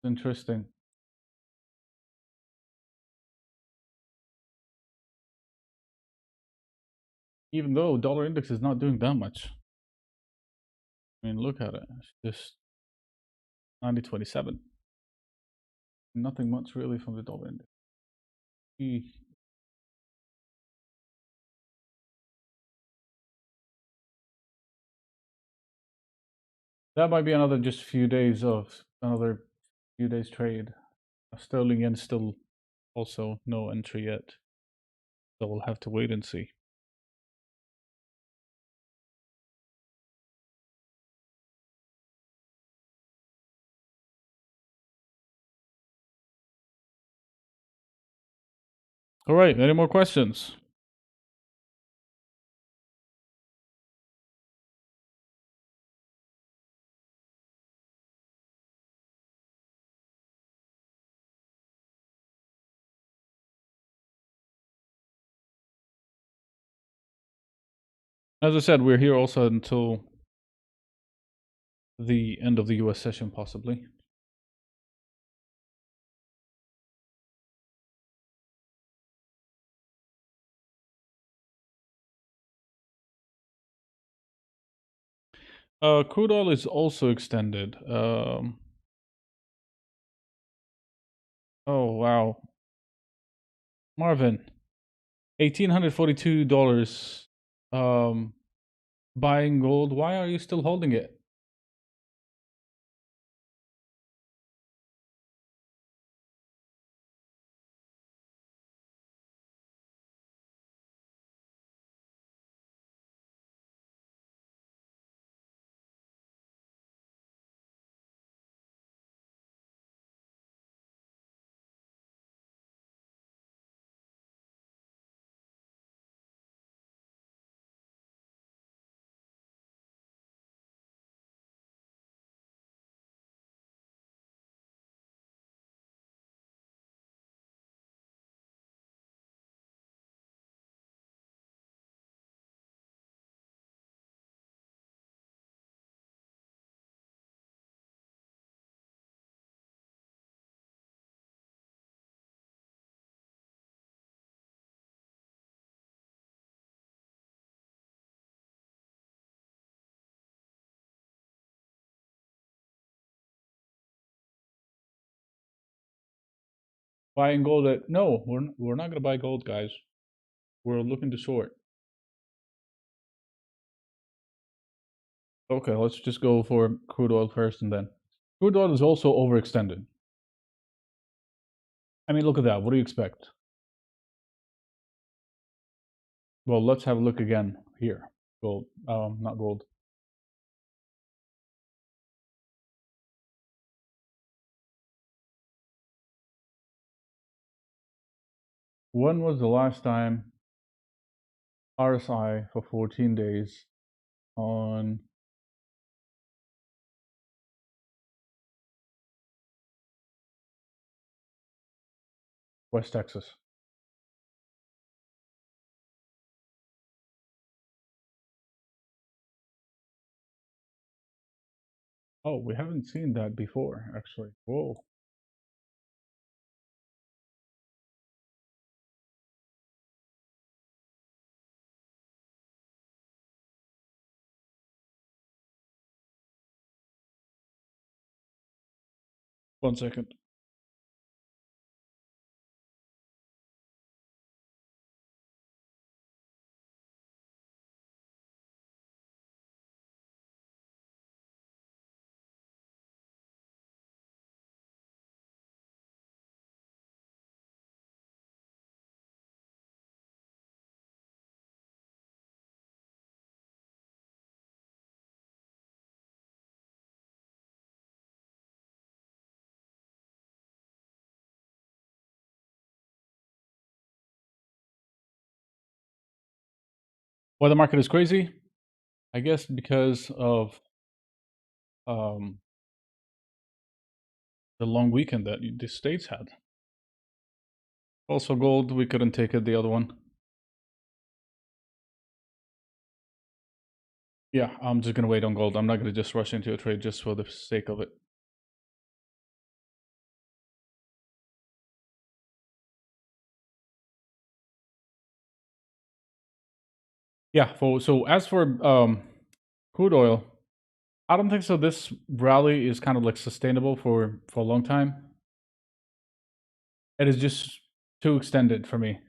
Interesting. Even though dollar index is not doing that much. I mean, look at it. It's just 90.27. Nothing much really from the dollar index. E- That might be another few days trade. Sterling yen still also no entry yet. So we'll have to wait and see. All right, any more questions? As I said, we're here also until the end of the US session, possibly. Crude oil is also extended. Oh, wow. Marvin, $1,842 buying gold. Why are you still holding it? Buying gold at no, we're not gonna buy gold, guys. We're looking to short. Okay, let's just go for crude oil first, and then crude oil is also overextended. I mean, look at that. What do you expect? Well, let's have a look again here. Gold, not gold. When was the last time RSI for 14 days on West Texas? Oh, we haven't seen that before, actually. Whoa. One second. Why the market is crazy? I guess because of um, the long weekend that the States had. Also, gold, we couldn't take it, the other one. Yeah, I'm just gonna wait on gold. I'm not gonna just rush into a trade just for the sake of it. Yeah, so as for crude oil, I don't think so. This rally is kind of like sustainable for a long time. It is just too extended for me.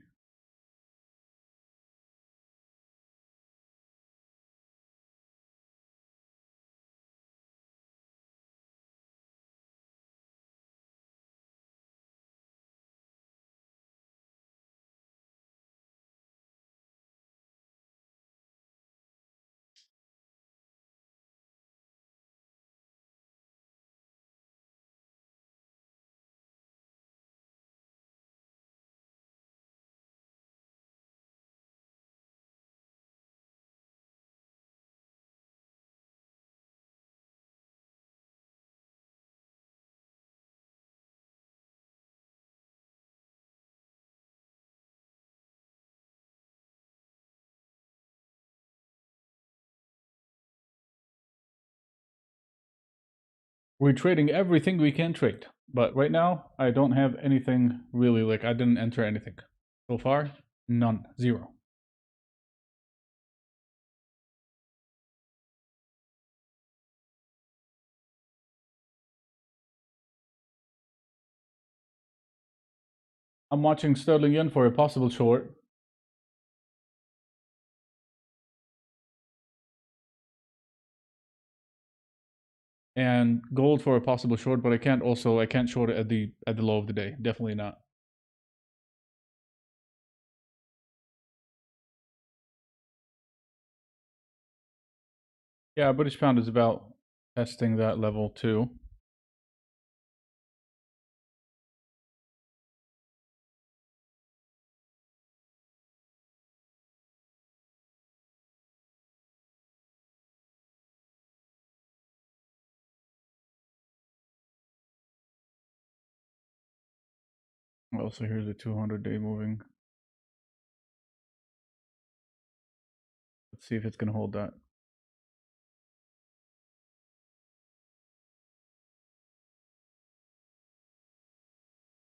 We're trading everything we can trade, but right now I don't have anything really. Like, I didn't enter anything so far. None, zero. I'm watching sterling yen for a possible short. And gold for a possible short, but I can't short it at the low of the day. Definitely not. Yeah, British pound is about testing that level too. Also, here's the 200-day moving. Let's see if it's gonna hold that.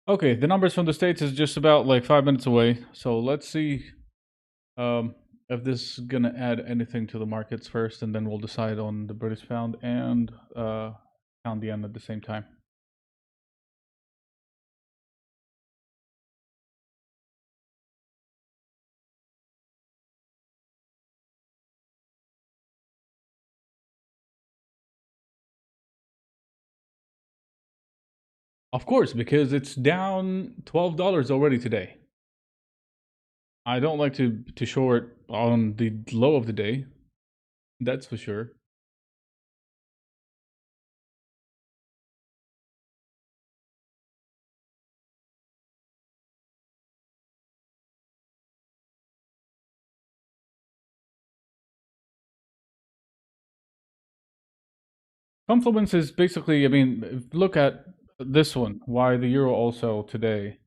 Okay, the numbers from the States is just about like 5 minutes away. So let's see if this is gonna add anything to the markets first, and then we'll decide on the British pound and pound yen at the same time. Of course, because it's down $12 already today. I don't like to short on the low of the day. That's for sure. Confluence is basically, I mean, look at this one. Why the euro also today?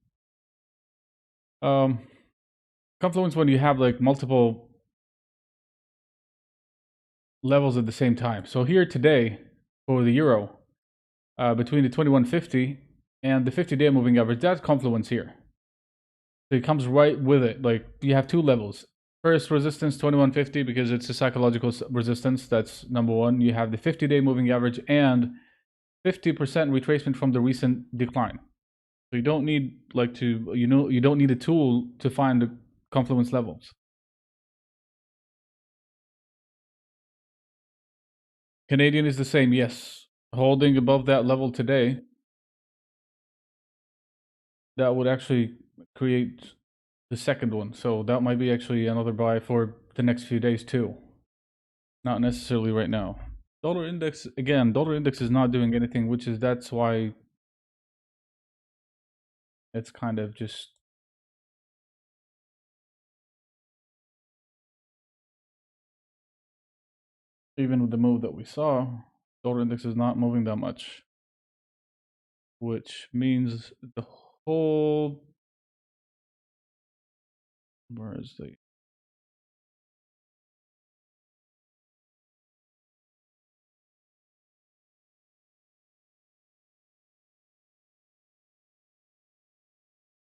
Um, Confluence when you have like multiple levels at the same time. So here today for the euro, between the 2150 and the 50-day moving average, that's confluence here. So it comes right with it. Like you have two levels. First resistance 2150 because it's a psychological resistance. That's number one. You have the 50-day moving average and 50% retracement from the recent decline. So you don't need like to you don't need a tool to find the confluence levels. Canadian is the same, yes. Holding above that level today, that would actually create the second one. So that might be actually another buy for the next few days too. Not necessarily right now. Dollar index again, dollar index is not doing anything, which is that's why it's kind of just even with the move that we saw, dollar index is not moving that much, which means the whole where is the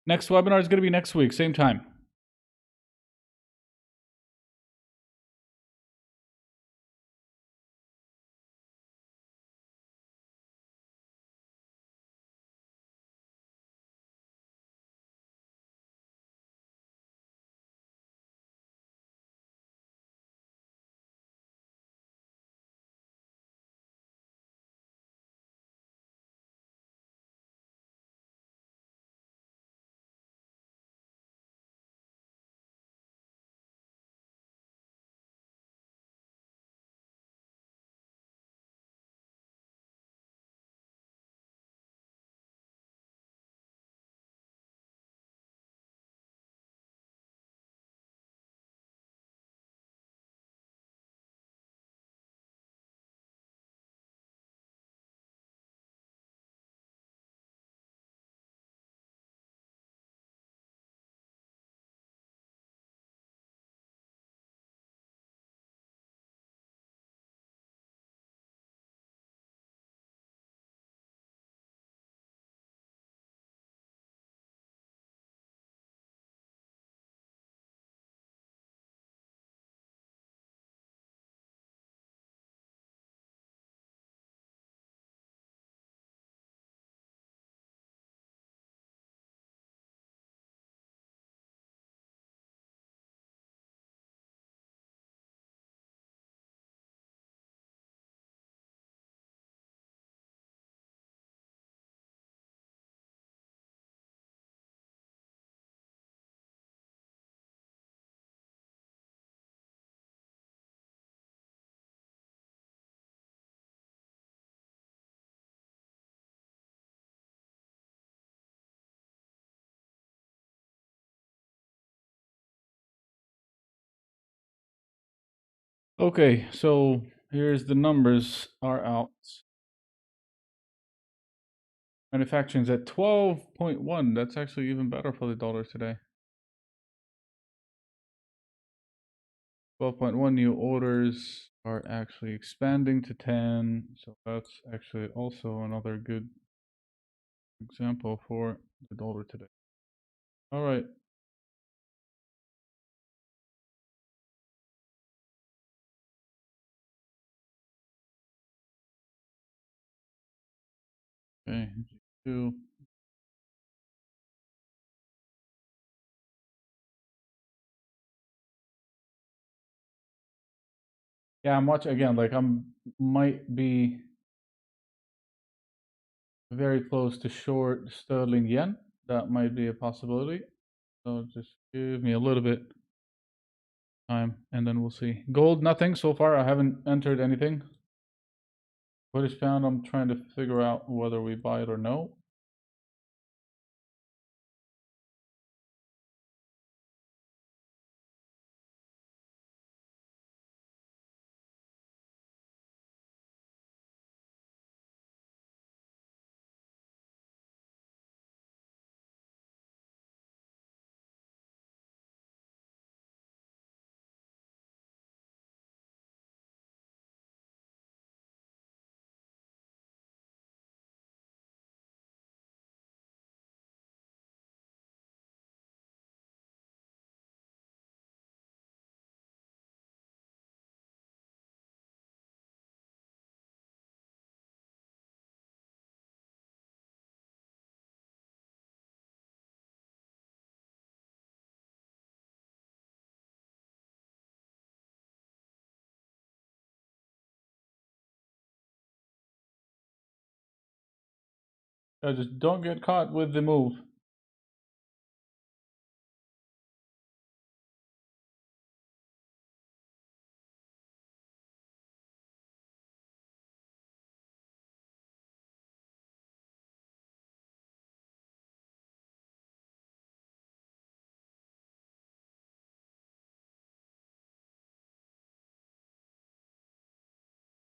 next webinar is going to be next week, same time. Okay, so here's the numbers are out. Manufacturing's at 12.1. That's actually even better for the dollar today. 12.1 new orders are actually expanding to 10. So that's actually also another good example for the dollar today. All right. Okay. Two. Yeah, I'm watching again. Like I'm might be very close to short sterling yen. That might be a possibility. So just give me a little bit time and then we'll see. Gold, nothing so far. I haven't entered anything. British pound, I'm trying to figure out whether we buy it or no. I just don't get caught with the move.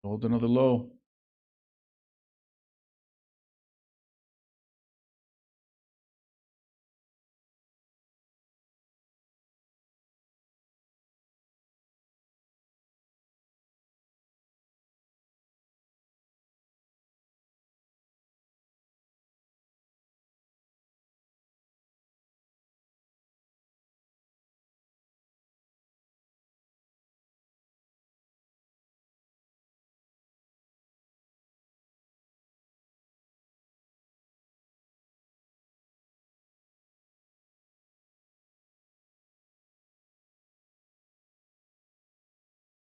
Hold another low.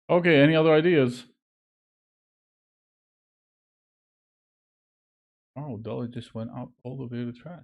Okay, any other ideas? Oh, dollar just went up all the way to the trash.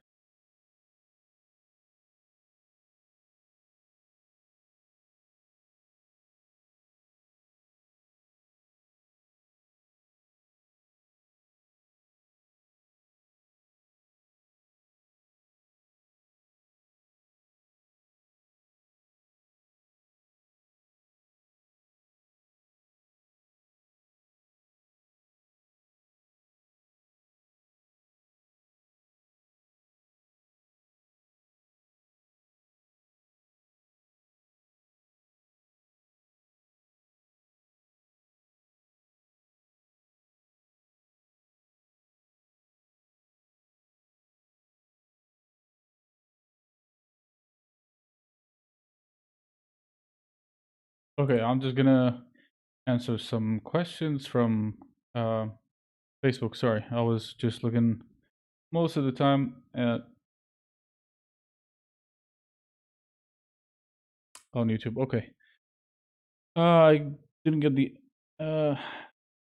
Okay, I'm just gonna answer some questions from uh, Facebook. Sorry, I was just looking most of the time at on YouTube. Okay, I didn't get the uh,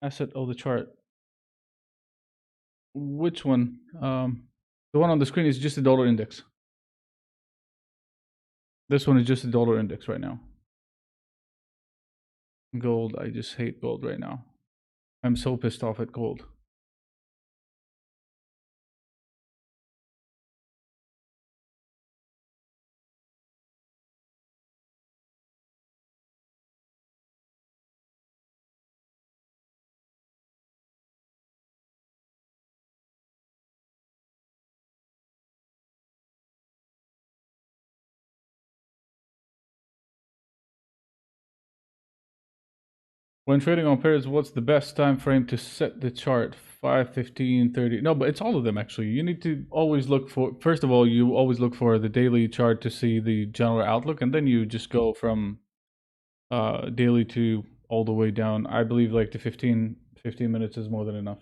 asset of the chart. Which one? The one on the screen is just the dollar index. This one is just the dollar index right now. Gold, I just hate gold right now. I'm so pissed off at gold. When trading on pairs, what's the best time frame to set the chart? 5, 15, 30. No, but it's all of them actually. You need to always look for, first of all, you always look for the daily chart to see the general outlook, and then you just go from daily to all the way down. I believe like the 15 minutes is more than enough.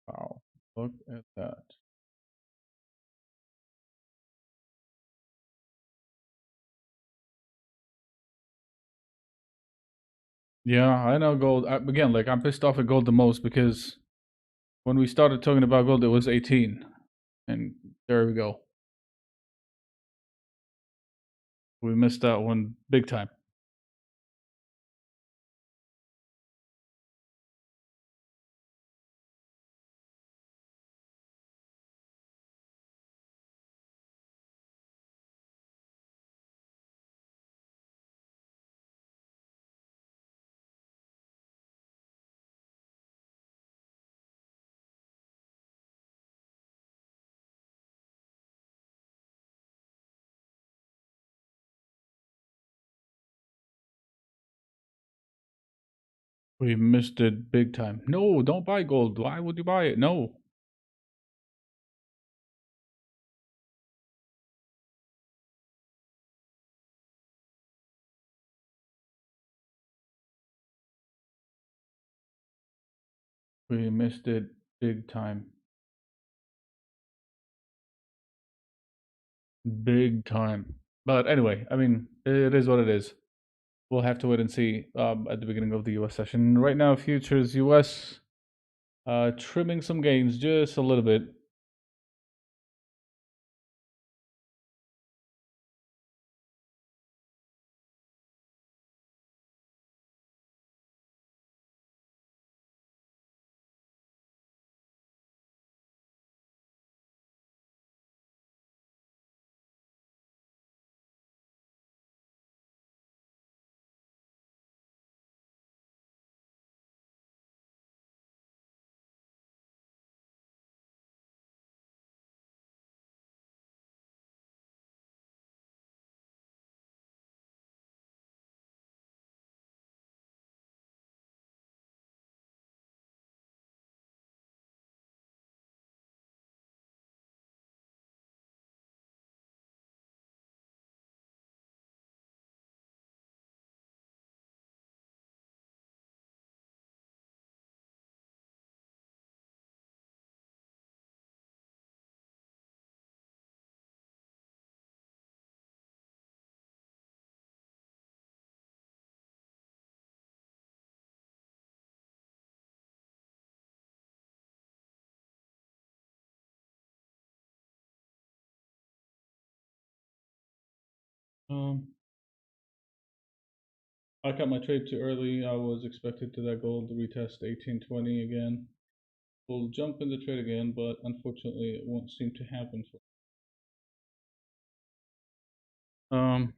Wow, look at that. Yeah, I know gold. Again, like I'm pissed off at gold the most because when we started talking about gold, it was 18, and there we go. We missed that one big time. We missed it big time. No, don't buy gold. Why would you buy it? No. We missed it big time. Big time. But anyway, I mean, it is what it is. We'll have to wait and see at the beginning of the US session. Right now, futures US trimming some gains just a little bit. Um, I cut my trade too early. I was expected to that gold retest 1820 again. We'll jump in the trade again, but unfortunately, it won't seem to happen. I'm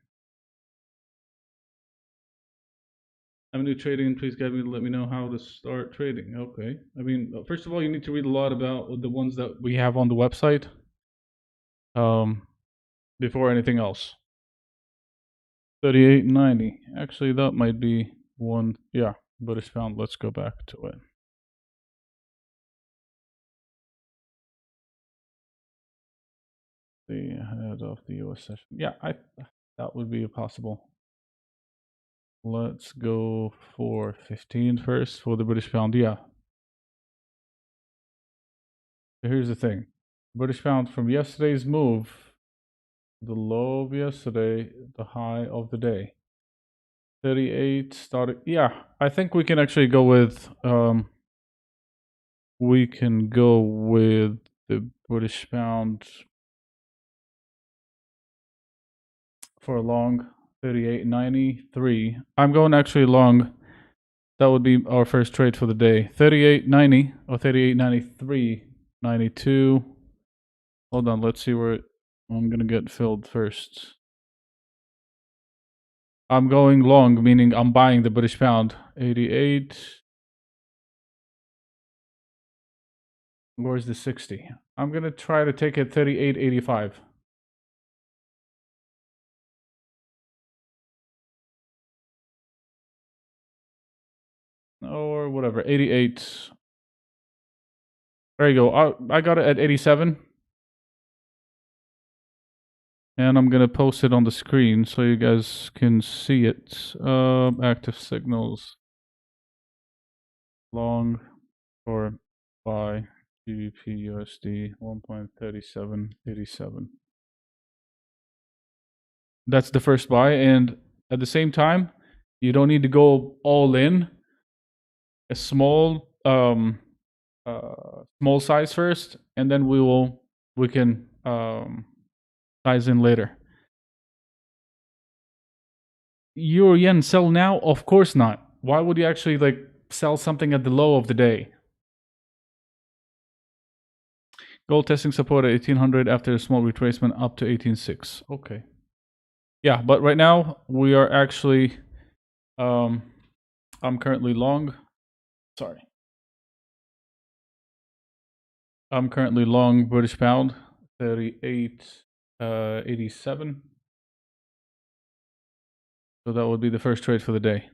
new trading. Please guide me to let me know how to start trading. Okay. I mean, first of all, you need to read a lot about the ones that we have on the website um, before anything else. 38.90. Actually, that might be one. Yeah, British pound. Let's go back to it. The head of the US session. Yeah, that would be possible. Let's go for 15 first for the British pound. Yeah. So here's the thing. British pound from yesterday's move, the low of yesterday, the high of the day. 38 started. Yeah, I think we can actually go with the British pound for a long 38.93. I'm going actually long. That would be our first trade for the day. 38.90 or 38.93, 92. Hold on, let's see where I'm going to get filled first. I'm going long, meaning I'm buying the British pound. 88. Where's the 60? I'm going to try to take it 38.85. Or whatever, 88. There you go. I got it at 87. And I'm going to post it on the screen so you guys can see it. Active signals. Long or buy GBP USD 1.3787. That's the first buy. And at the same time, You don't need to go all in. A small size first, and then we can size in later. Euro yen sell now? Of course not. Why would you actually like sell something at the low of the day? Gold testing support at 1800 after a small retracement up to 186. Okay. Yeah, but right now we are actually um I'm currently long. Sorry. I'm currently long British pound 38.87. So that would be the first trade for the day.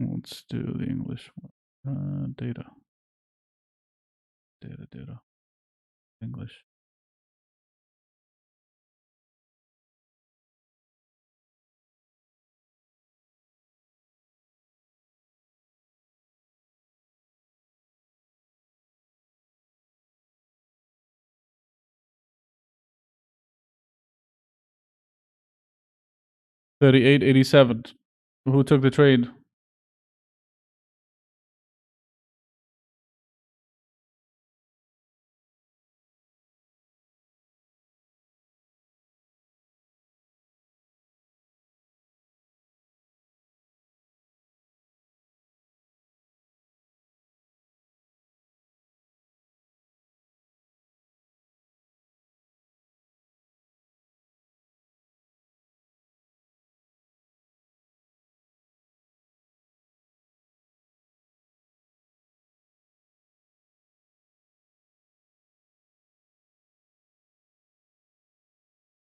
Let's do the English one. Data. Data. English. $38.87. Who took the trade?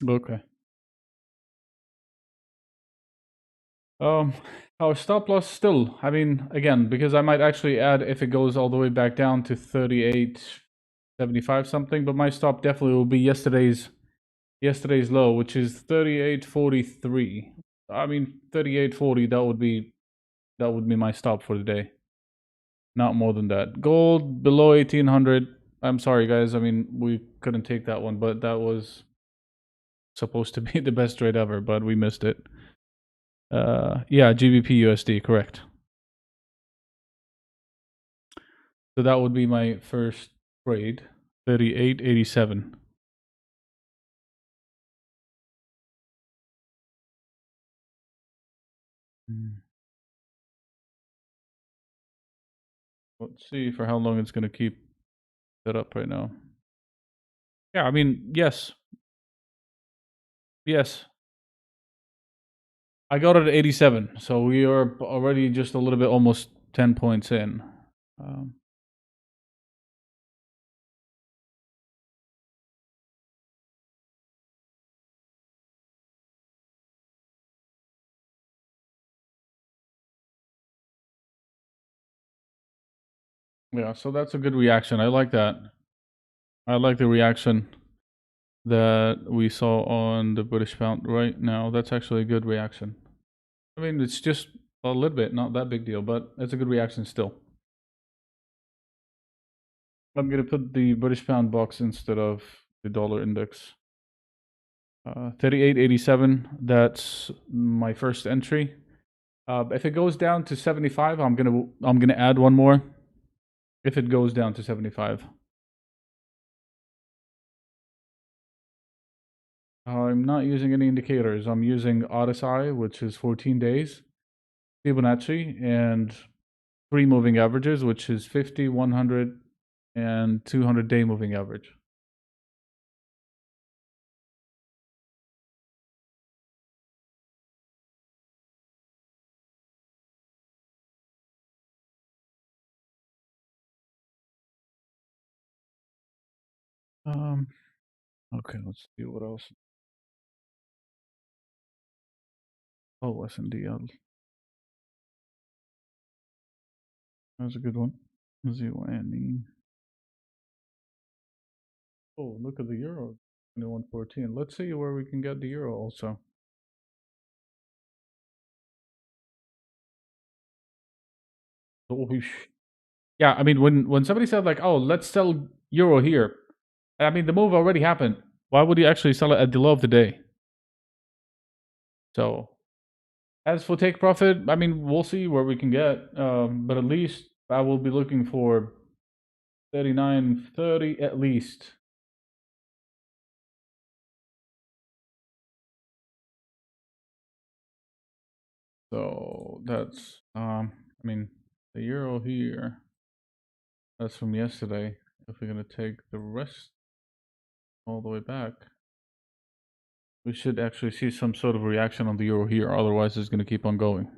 Okay. Um, our stop loss still. I mean, again, because I might actually add if it goes all the way back down to 38.75 something, but my stop definitely will be yesterday's low, which is 38.43. I mean, 38.40. That would be my stop for the day. Not more than that. Gold below 1800. I'm sorry, guys. I mean, we couldn't take that one, but that was supposed to be the best trade ever, but we missed it. Yeah, GBP USD, correct. So that would be my first trade. 38.87. Let's see for how long it's gonna keep that up right now. Yeah, I mean, yes. I got it at 87, so we are already just a little bit, almost 10 points in. Um, yeah, so that's a good reaction. I like that. I like the reaction that we saw on the British pound right now. That's actually a good reaction. I mean, it's just a little bit, not that big deal, but it's a good reaction still. I'm gonna put the British pound box instead of the dollar index. 38.87. That's my first entry. If it goes down to 75, I'm gonna add one more. If it goes down to 75, I'm not using any indicators. I'm using RSI, which is 14 days, Fibonacci, and three moving averages, which is 50, 100, and 200-day moving average. Okay, let's see what else. Oh, S&D. That's a good one. ZYNE. Oh, look at the euro. 21.14. Let's see where we can get the euro also. Oh, yeah, I mean, when somebody said like, "Oh, let's sell euro here," I mean, the move already happened. Why would you actually sell it at the low of the day? So, as for take profit, I mean, we'll see where we can get. But at least I will be looking for 39.30 at least. So that's I mean, the euro here, that's from yesterday. If we're gonna take the rest all the way back, we should actually see some sort of reaction on the euro here. Otherwise, it's gonna keep on going.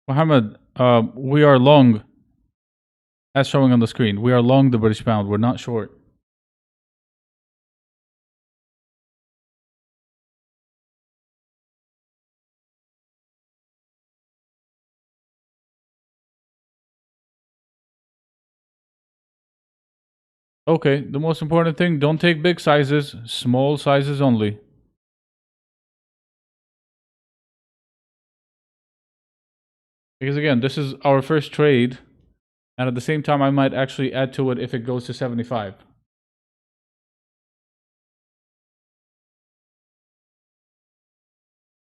Mohammed, we are long, as showing on the screen. We are long the British pound. We're not short. Okay, the most important thing, don't take big sizes, small sizes only. Because again, this is our first trade, and at the same time, I might actually add to it if it goes to 75.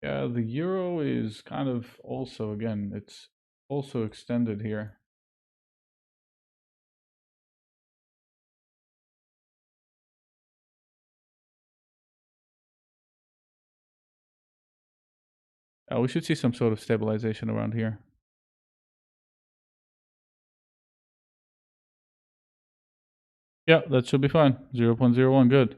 Yeah, the euro is kind of also, again, it's also extended here. We should see some sort of stabilization around here. Yeah, that should be fine. 0.01, good.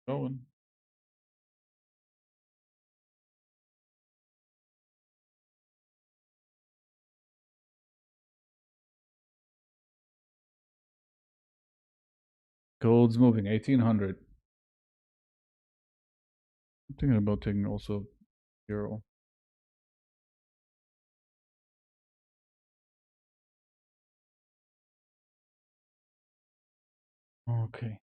Going. Gold's moving, 1800. I'm thinking about taking also euro. Okay.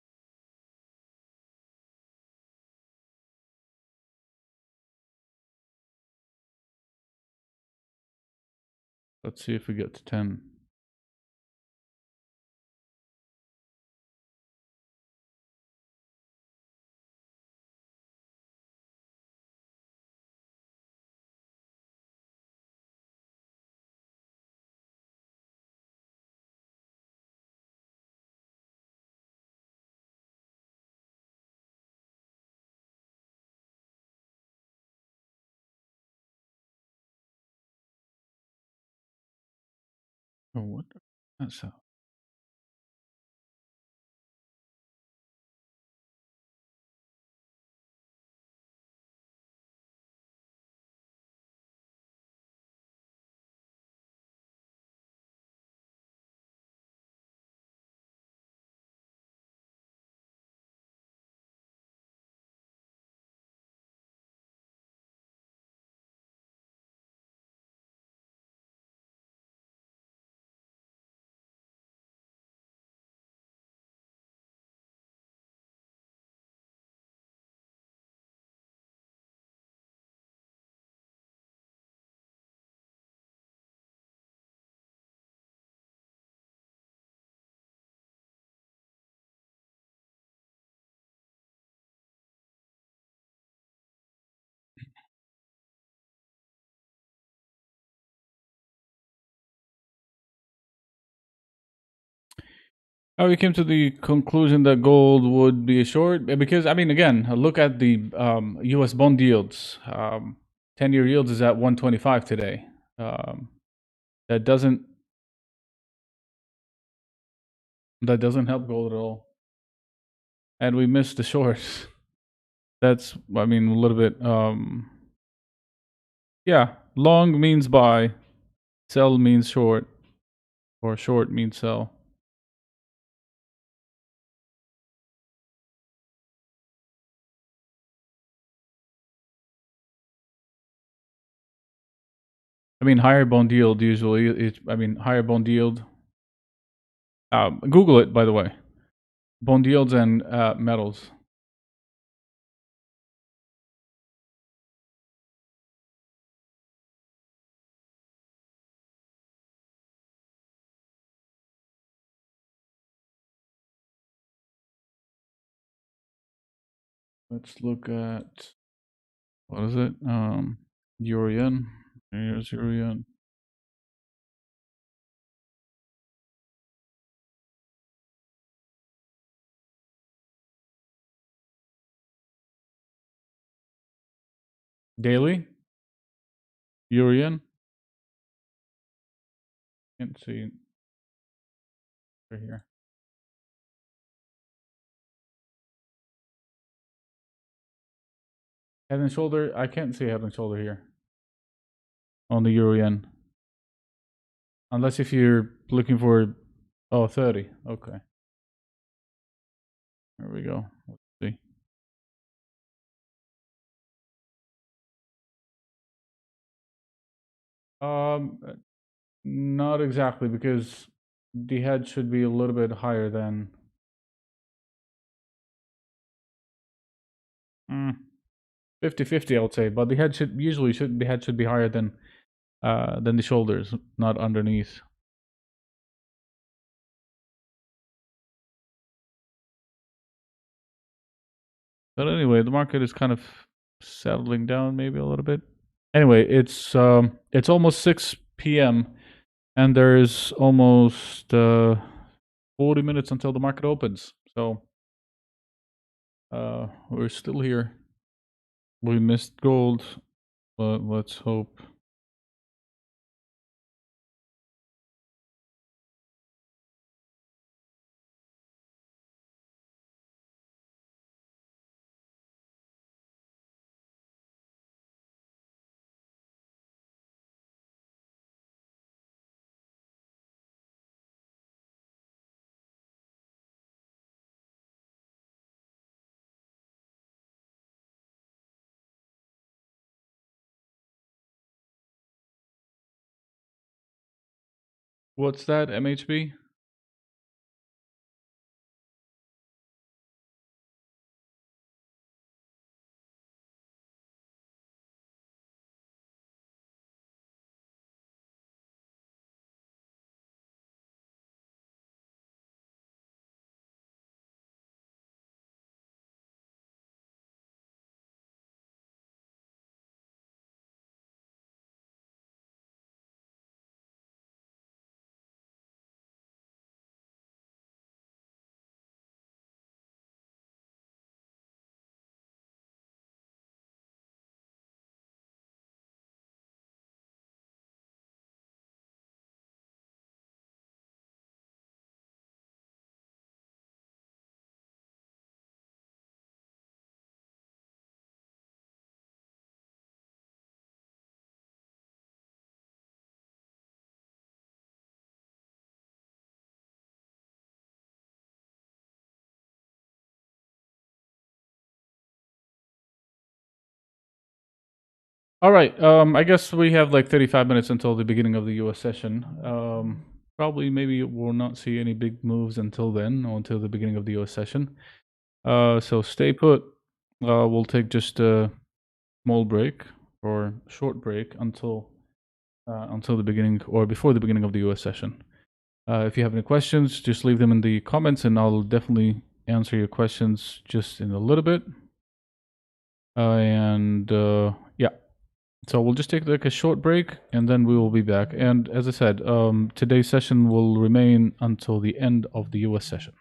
Let's see if we get to 10. Oh, what? That's how. We came to the conclusion that gold would be a short because, I mean, again, look at the U.S. bond yields. 10-year yields is at 125 today. That doesn't help gold at all. And we missed the shorts. That's, I mean, a little bit. Yeah, long means buy, sell means short. or short means sell. I mean, higher bond yield usually. Higher bond yield. Google it, by the way. Bond yields and metals. Let's look at, what is it? Euro yen. Here's euro yen. Daily. Euro yen. Can't see it right here. Head and shoulder. I can't see head and shoulder here on the euro yen. Unless if you're looking for, 30. Okay. There we go. Let's see. Um, Not exactly, because the head should be a little bit higher than 50-50, I would say. But the head should be higher than the shoulders, not underneath. But anyway, the market is kind of settling down maybe a little bit. Anyway, it's almost 6 p.m. and there's almost 40 minutes until the market opens. So we're still here. We missed gold, but let's hope. What's that, MHB? All right. I guess we have like 35 minutes until the beginning of the US session. Probably maybe we'll not see any big moves until then, or until the beginning of the US session. So stay put. We'll take just a small break or short break until the beginning or before the beginning of the US session. If you have any questions, just leave them in the comments and I'll definitely answer your questions just in a little bit. Yeah. So we'll just take like a short break and then we will be back. And as I said, today's session will remain until the end of the US session.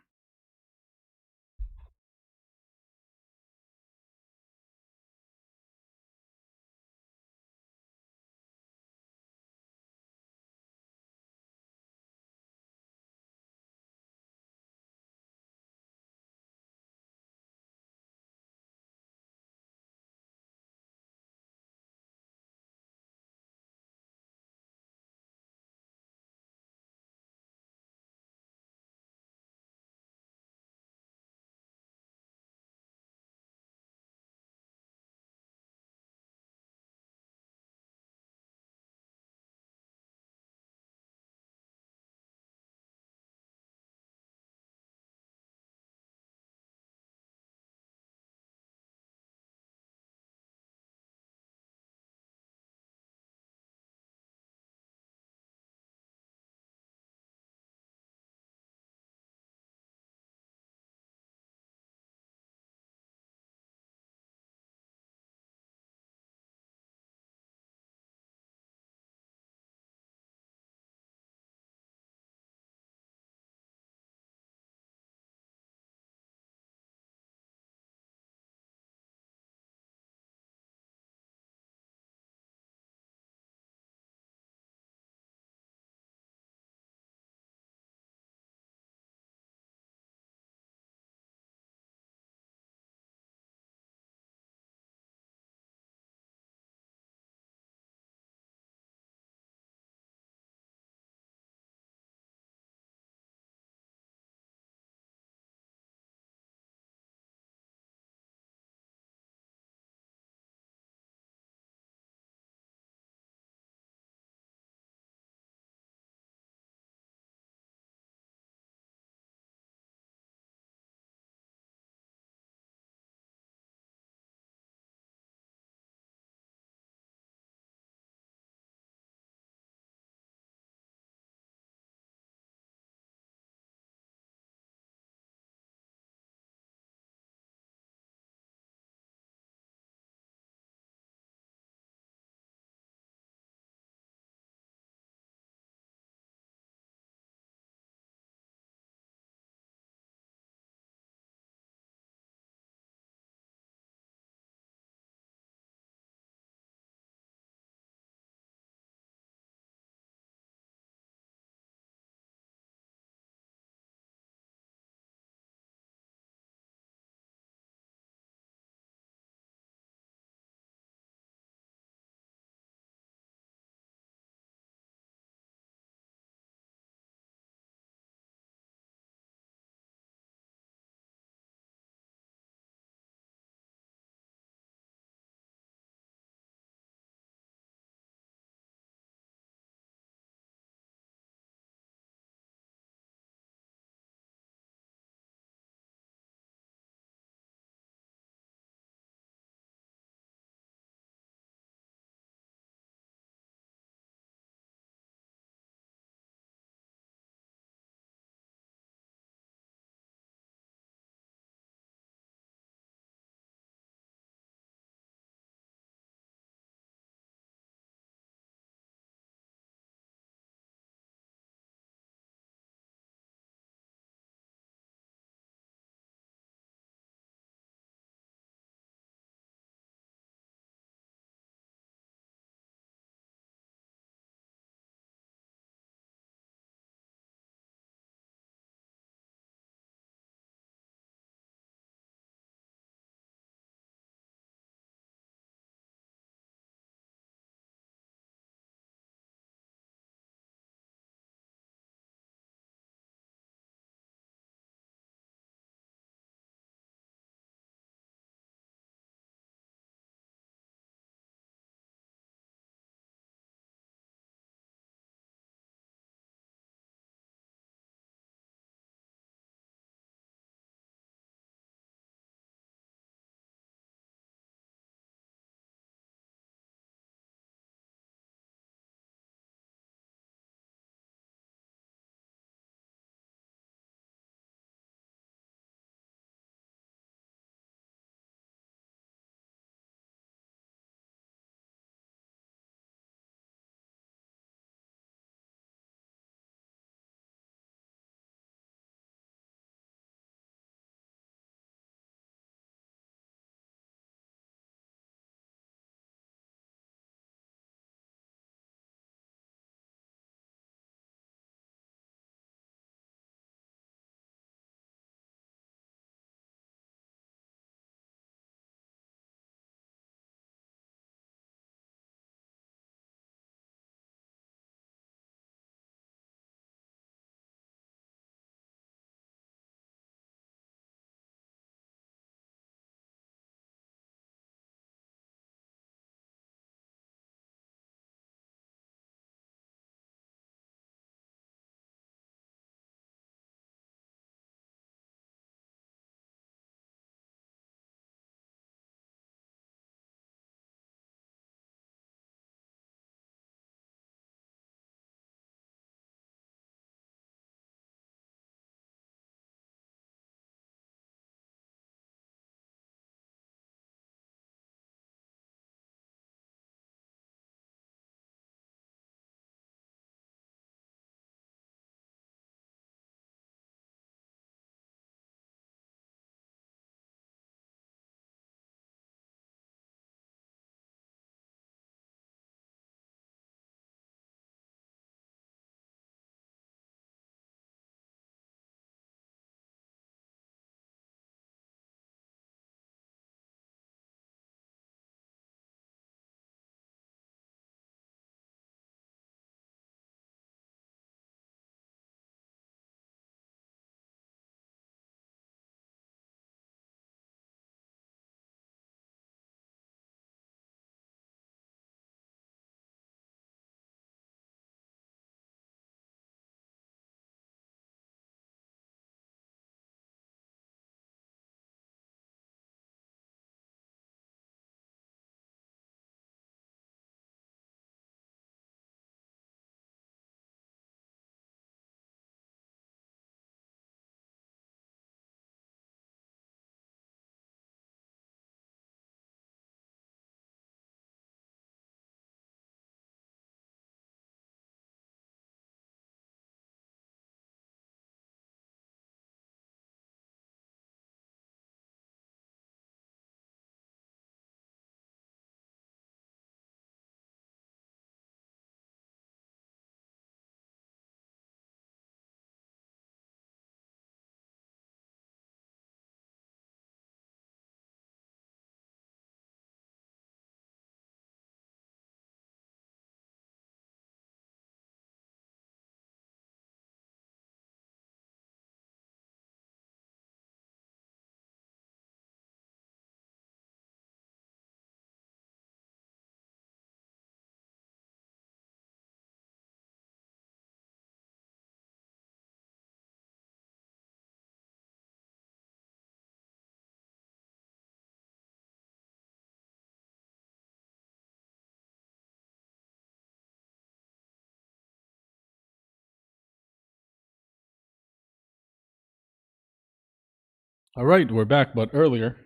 All right, we're back, but earlier.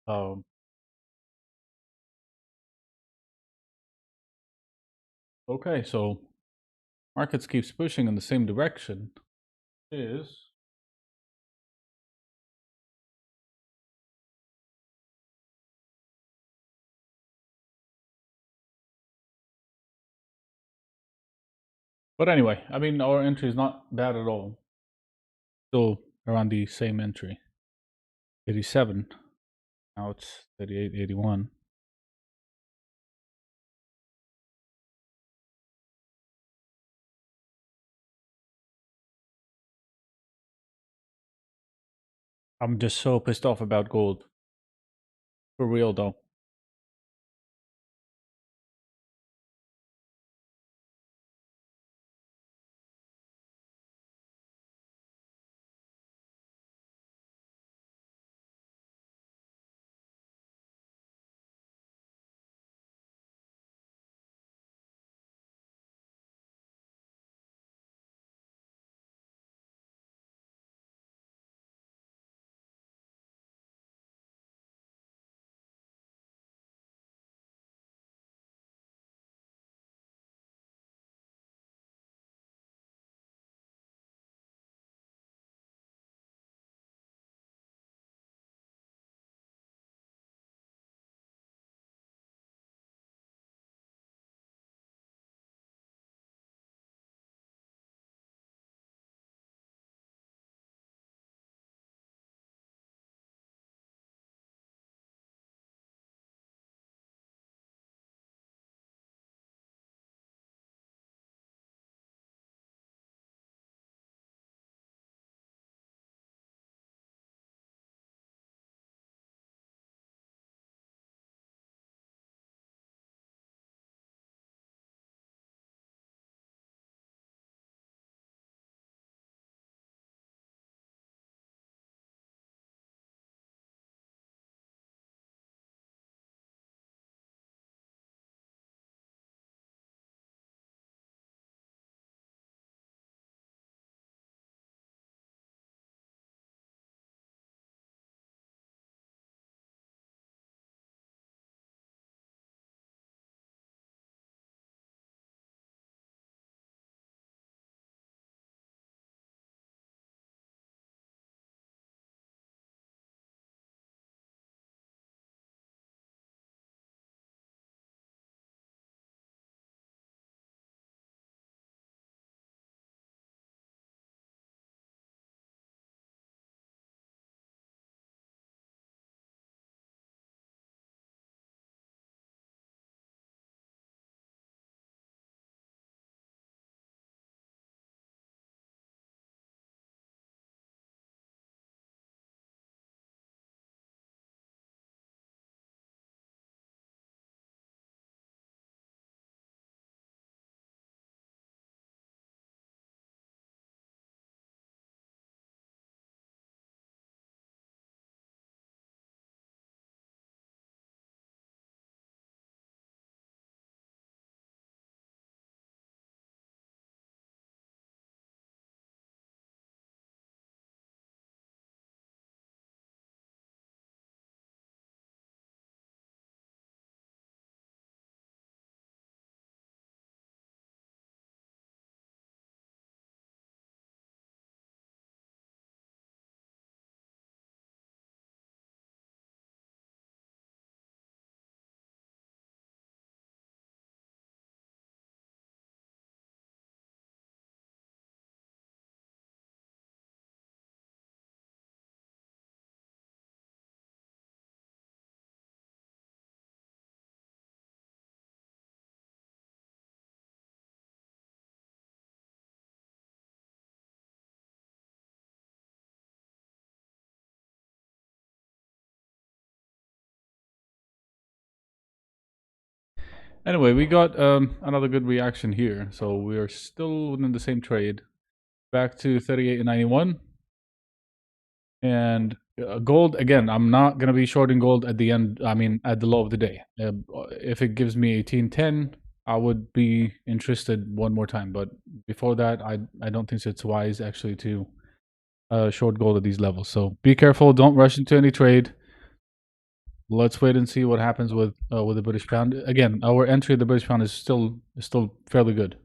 Um, okay, so markets keeps pushing in the same direction. Is but anyway, I mean our entry is not bad at all. Still around the same entry, 87. Now it's 38, 81. I'm just so pissed off about gold. For real though. Anyway, we got another good reaction here. So we are still within the same trade. Back to 38 and 91. And gold, again, I'm not going to be shorting gold at the end, I mean, at the low of the day. If it gives me 1810, I would be interested one more time. But before that, I don't think it's wise actually to short gold at these levels. So be careful. Don't rush into any trade. Let's wait and see what happens with the British pound. Again, our entry of the British pound is still fairly good.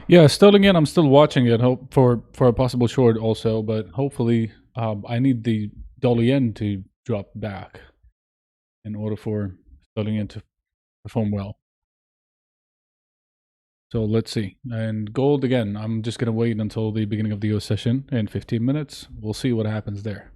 Yeah, still again, I'm still watching it. Hope for a possible short also, but hopefully, I need the dollar yen to drop back in order for sterling yen to perform well. So let's see. And gold again, I'm just gonna wait until the beginning of the US session in 15 minutes. We'll see what happens there.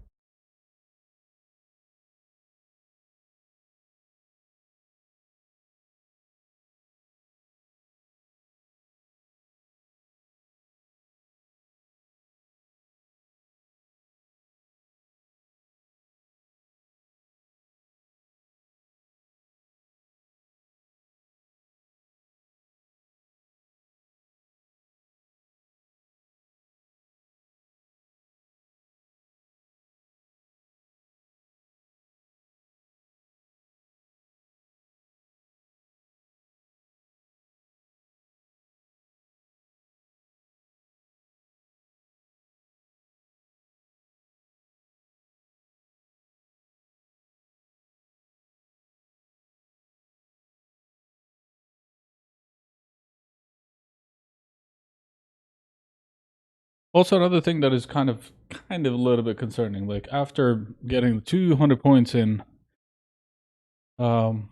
Also, another thing that is kind of a little bit concerning, like after getting 200 points in um,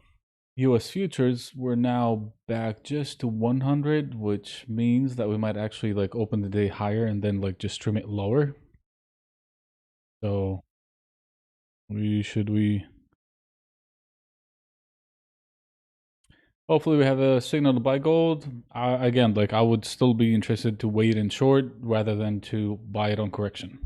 US futures, we're now back just to 100, which means that we might actually like open the day higher and then like just trim it lower. So we hopefully we have a signal to buy gold. Again, like I would still be interested to wait in short rather than to buy it on correction.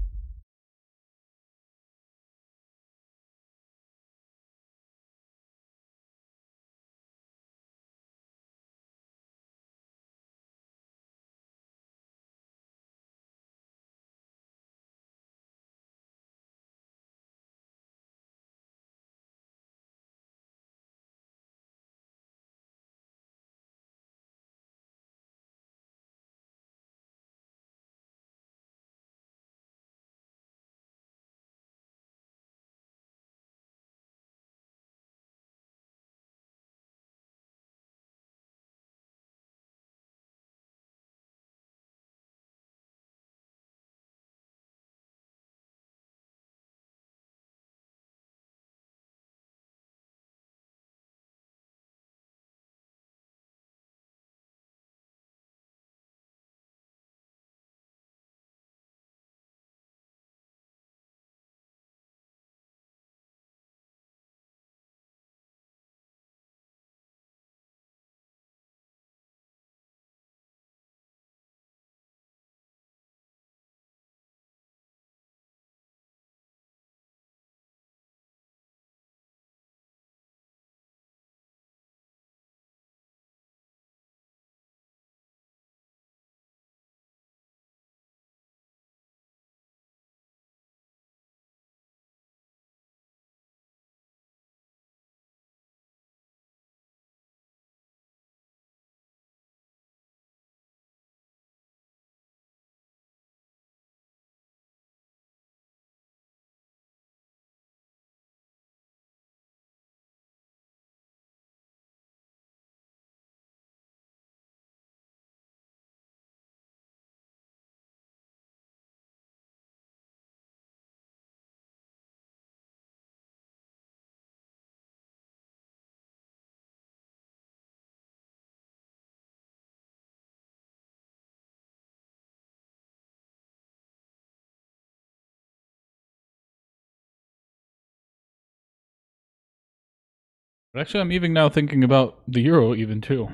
But actually, I'm even now thinking about the euro even too.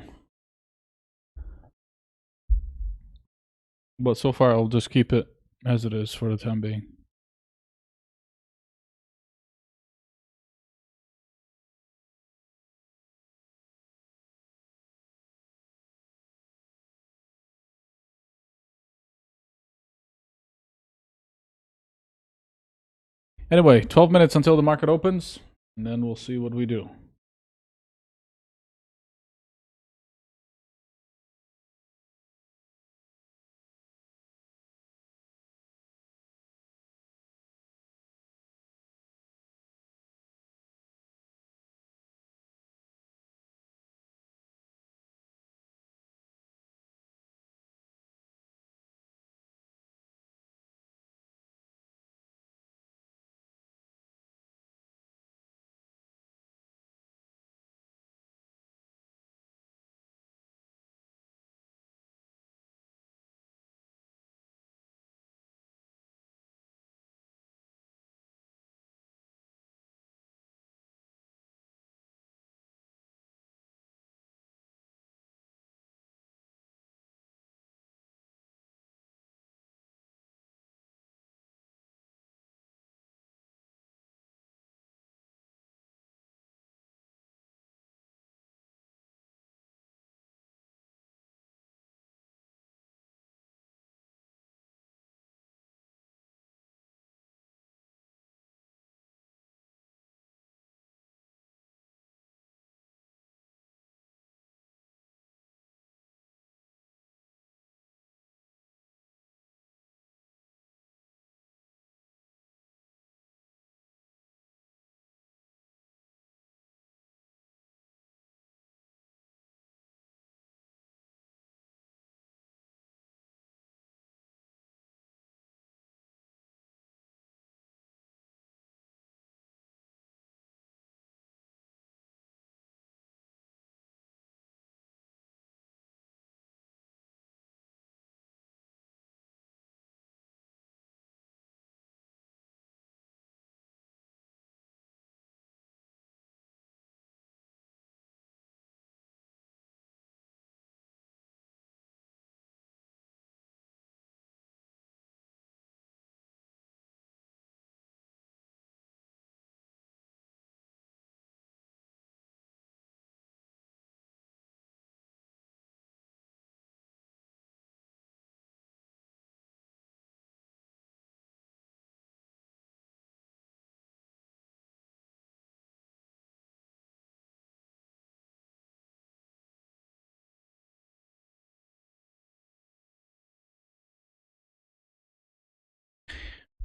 But so far, I'll just keep it as it is for the time being. Anyway, 12 minutes until the market opens, and then we'll see what we do.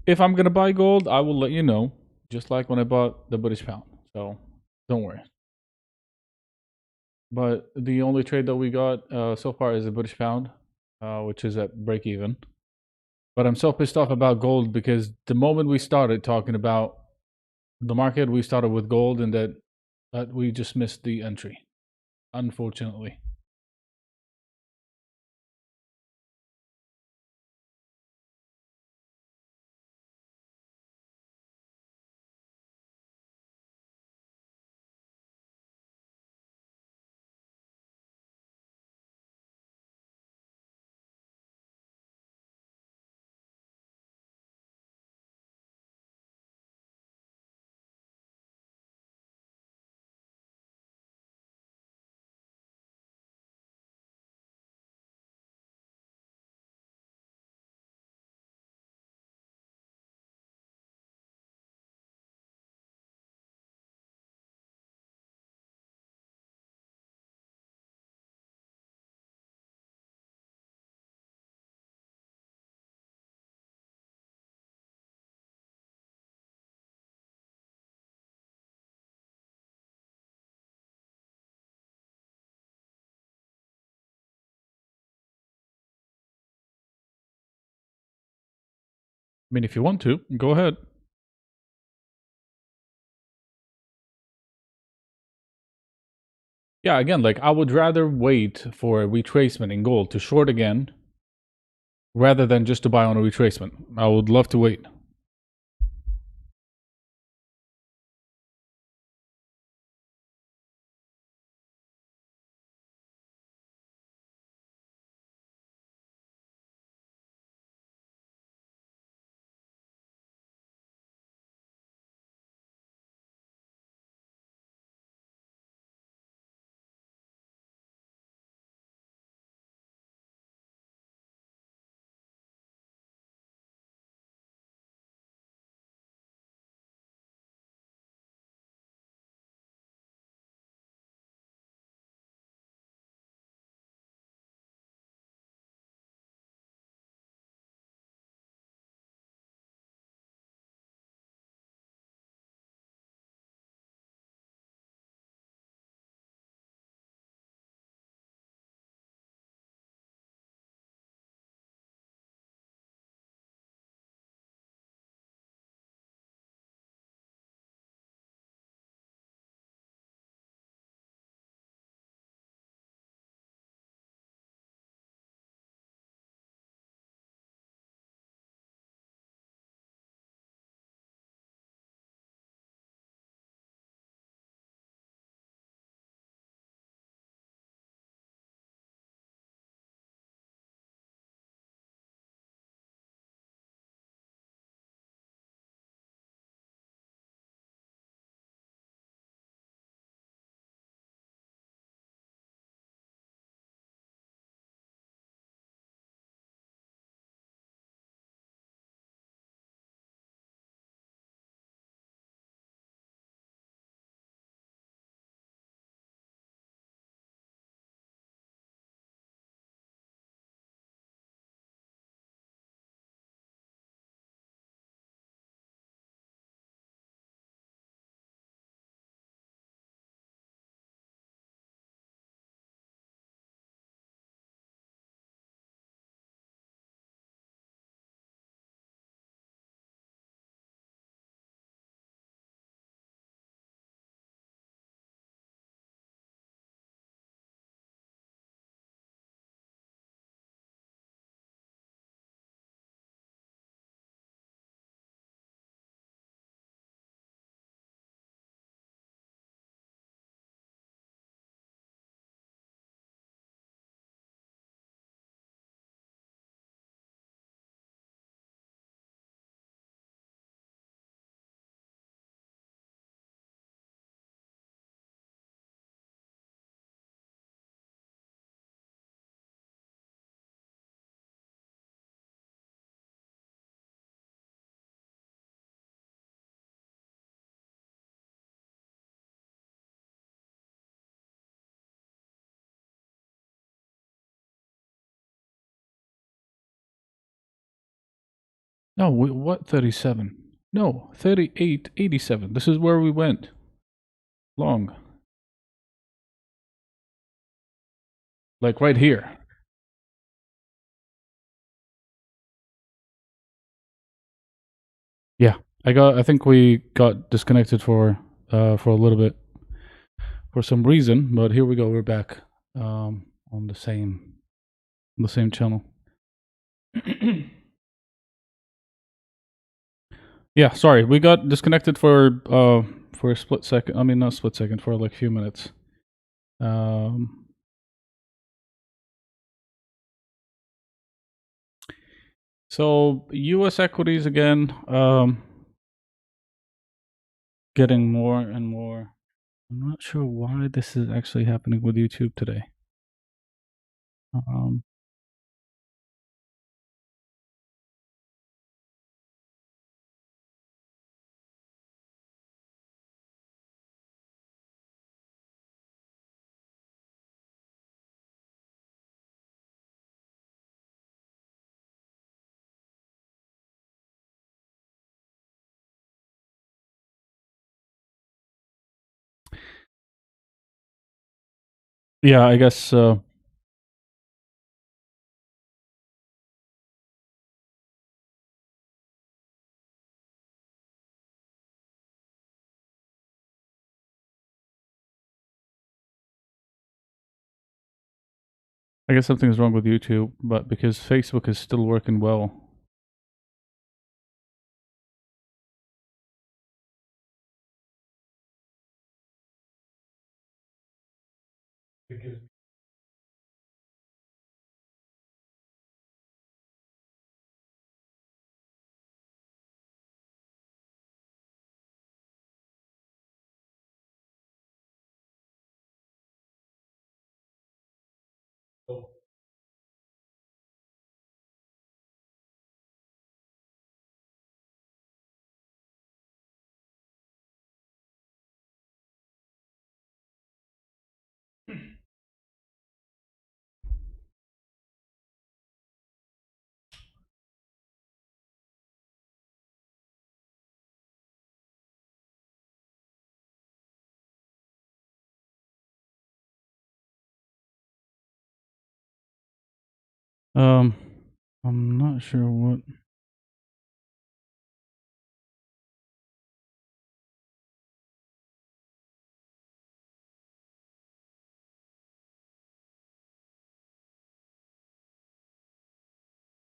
If I'm gonna buy gold, I will let you know, just like when I bought the British pound. So don't worry. But the only trade that we got so far is the British pound, which is at break even. But I'm so pissed off about gold because the moment we started talking about the market, we started with gold, and that we just missed the entry, unfortunately. I mean, if you want to, go ahead. Yeah, again, like I would rather wait for a retracement in gold to short again rather than just to buy on a retracement. I would love to wait. No, what 37? No, 38.87. This is where we went. Long. Like right here. Yeah. I think we got disconnected for a little bit for some reason, but here we go. We're back on the same channel. Yeah, sorry. We got disconnected for a split second. I mean, not split second, for like a few minutes. Um so US equities again, getting more and more. I'm not sure why this is actually happening with YouTube today. Um, yeah, I guess. I guess something's wrong with YouTube, but because Facebook is still working well. Um, I'm not sure what.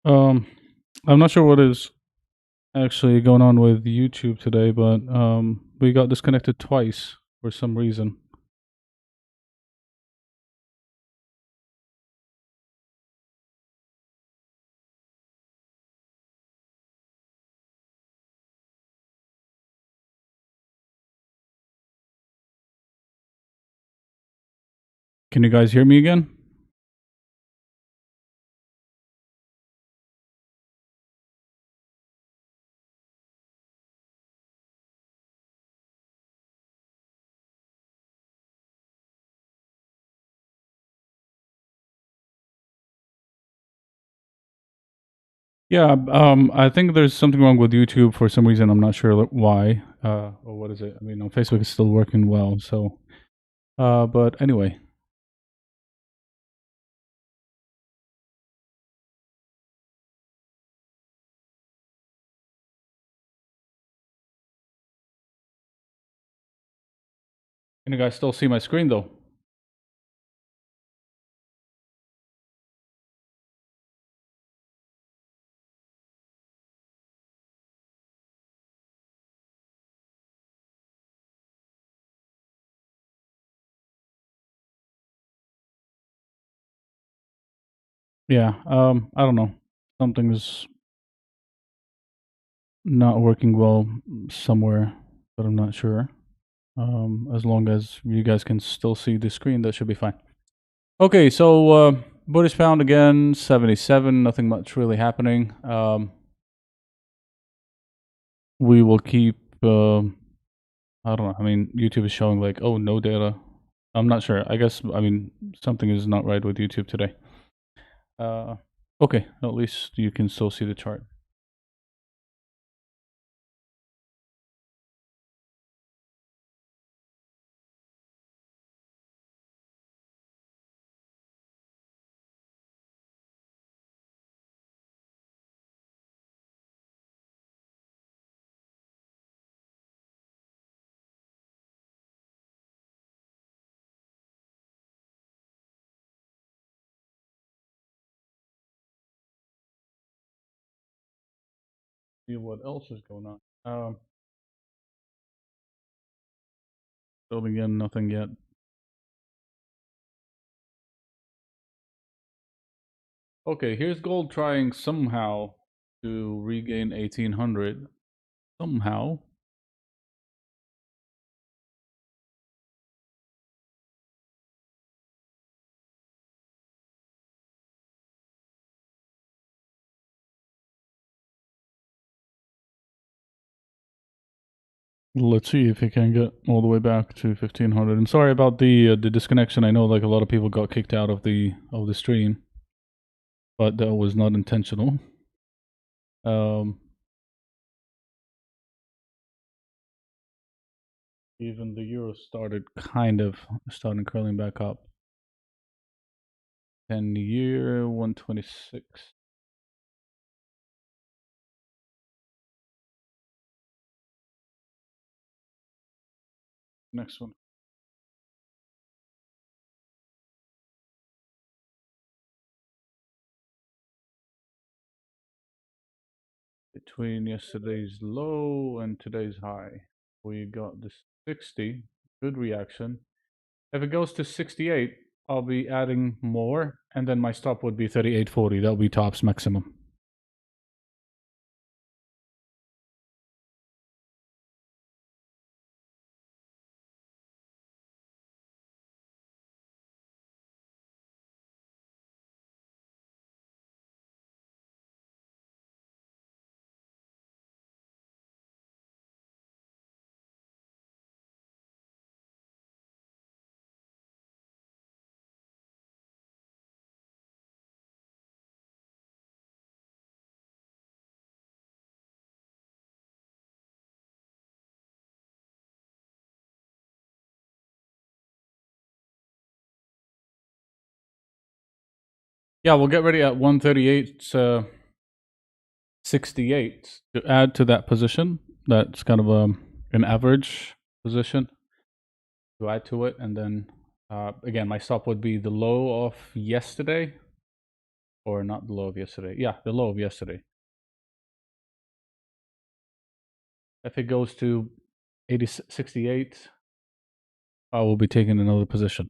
Um, I'm not sure what is actually going on with YouTube today, but we got disconnected twice for some reason. Can you guys hear me again? Yeah, I think there's something wrong with YouTube for some reason. I'm not sure why, or what is it. I mean, on Facebook it's still working well. So, but anyway, can you guys still see my screen though? Yeah. I don't know. Something's not working well somewhere, but I'm not sure. As long as you guys can still see the screen, that should be fine. Okay, so British pound again, 77. Nothing much really happening. We will keep. I don't know. I mean, YouTube is showing like, oh, no data. I'm not sure. I guess, I mean, something is not right with YouTube today. Uh, okay, at least you can still see the chart. See what else is going on. Building in, nothing yet. Okay, here's gold trying somehow to regain 1800. Somehow. Let's see if he can get all the way back to 1500. And sorry about the disconnection. I know like a lot of people got kicked out of the stream, but that was not intentional. Even the euro started curling back up. 10-year 126. Next one. Between yesterday's low and today's high, we got the 60. Good reaction. If it goes to 68, I'll be adding more, and then my stop would be 38.40. That'll be tops maximum. Yeah, we'll get ready at 138. 68 to add to that position. That's kind of an average position to add to it. And then again, my stop would be the low of yesterday, or not the low of yesterday. Yeah, the low of yesterday. If it goes to 68, I will be taking another position.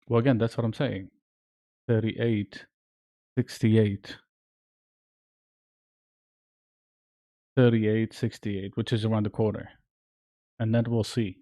Well, again, that's what I'm saying. 38, 68, 38, 68, which is around the corner. And then we'll see.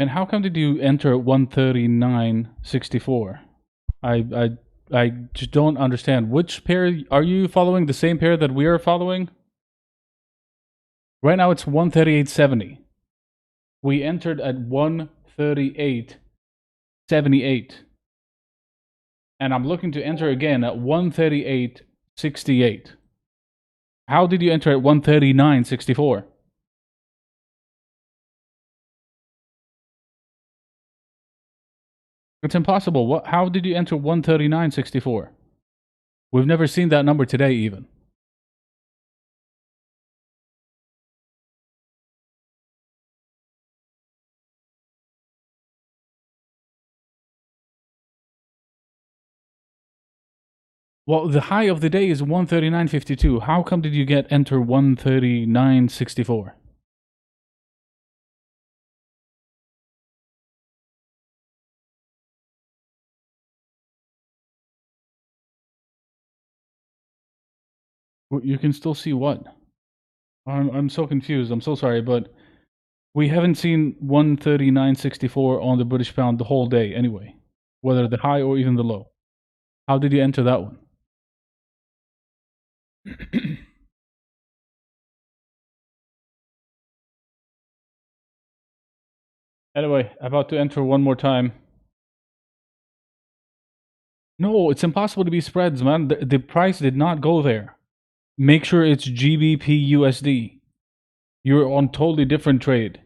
And how come did you enter at 139.64? I just don't understand. Which pair are you following? The same pair that we are following? Right now it's 138.70. We entered at 138.78. And I'm looking to enter again at 138.68. How did you enter at 139.64? It's impossible. How did you enter 139.64? We've never seen that number today even. Well, the high of the day is 139.52. How come did you get enter 139.64? You can still see what? I'm so confused. I'm so sorry, but we haven't seen 139.64 on the British pound the whole day anyway, whether the high or even the low. How did you enter that one? Anyway, about to enter one more time. No, it's impossible to be spreads, man. The price did not go there. Make sure it's GBP USD. You're on totally different trade.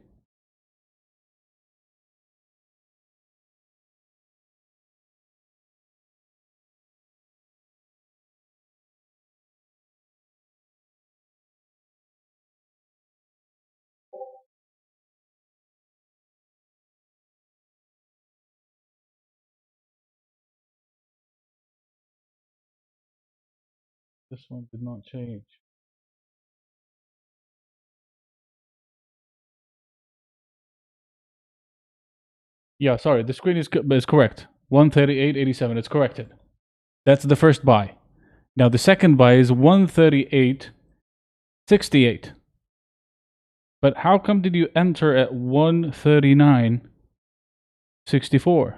This one did not change. Yeah, sorry. The screen is correct. 138.87. It's corrected. That's the first buy. Now the second buy is 138.68. But how come did you enter at 139.64?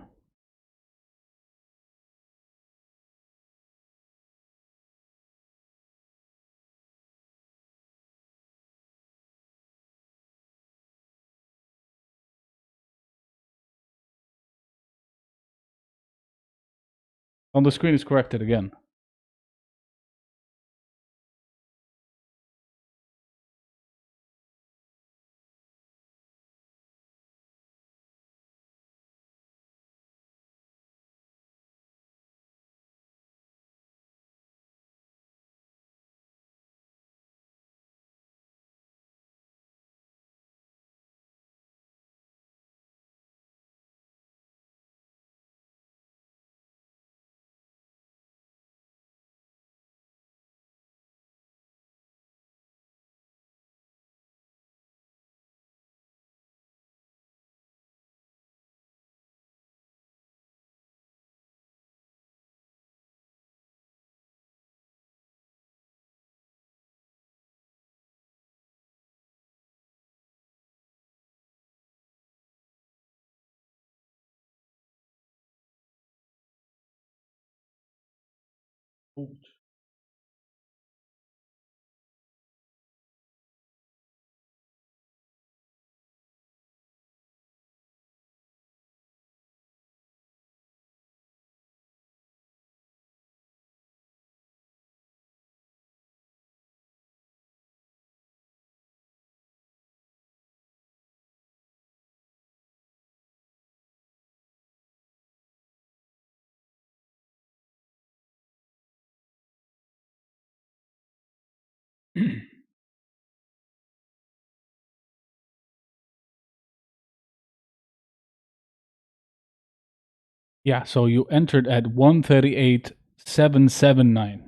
On the screen is corrected again. Oops. Yeah, so you entered at 138.779.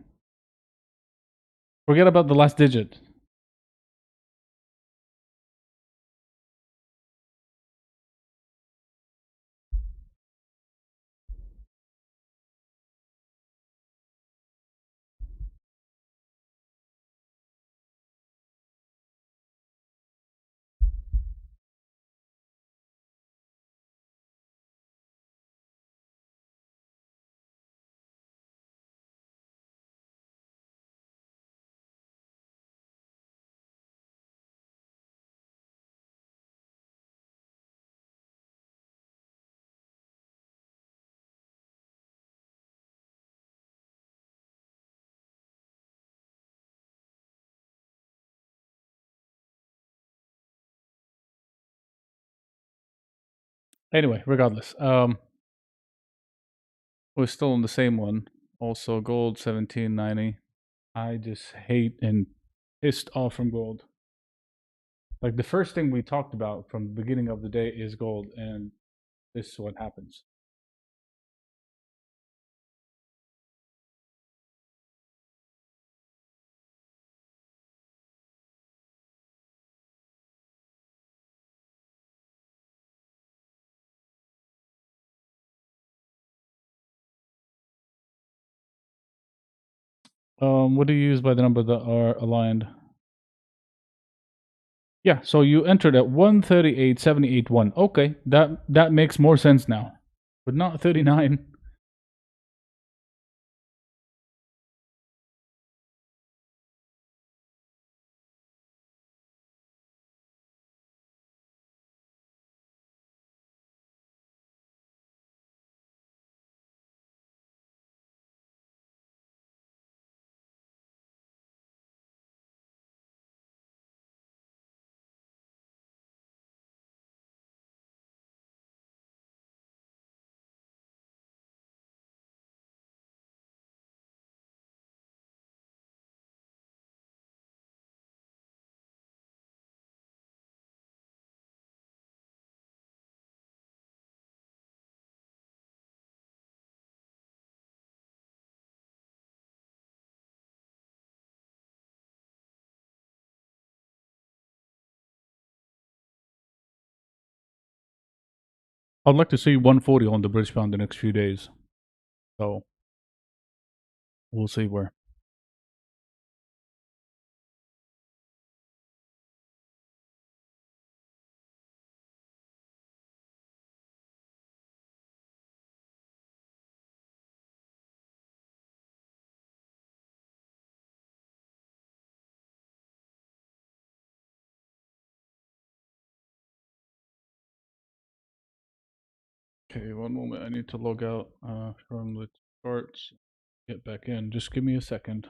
Forget about the last digit. Anyway, regardless, we're still on the same one. Also, gold 1790. I just hate and pissed off from gold. Like the first thing we talked about from the beginning of the day is gold, and this is what happens. What do you use by the number that are aligned? Yeah, so you entered at 138.781. Okay, that makes more sense now, but not 39. I'd like to see 140 on the British pound the next few days. So we'll see where. Okay, one moment. I need to log out from the charts. Get back in. Just give me a second.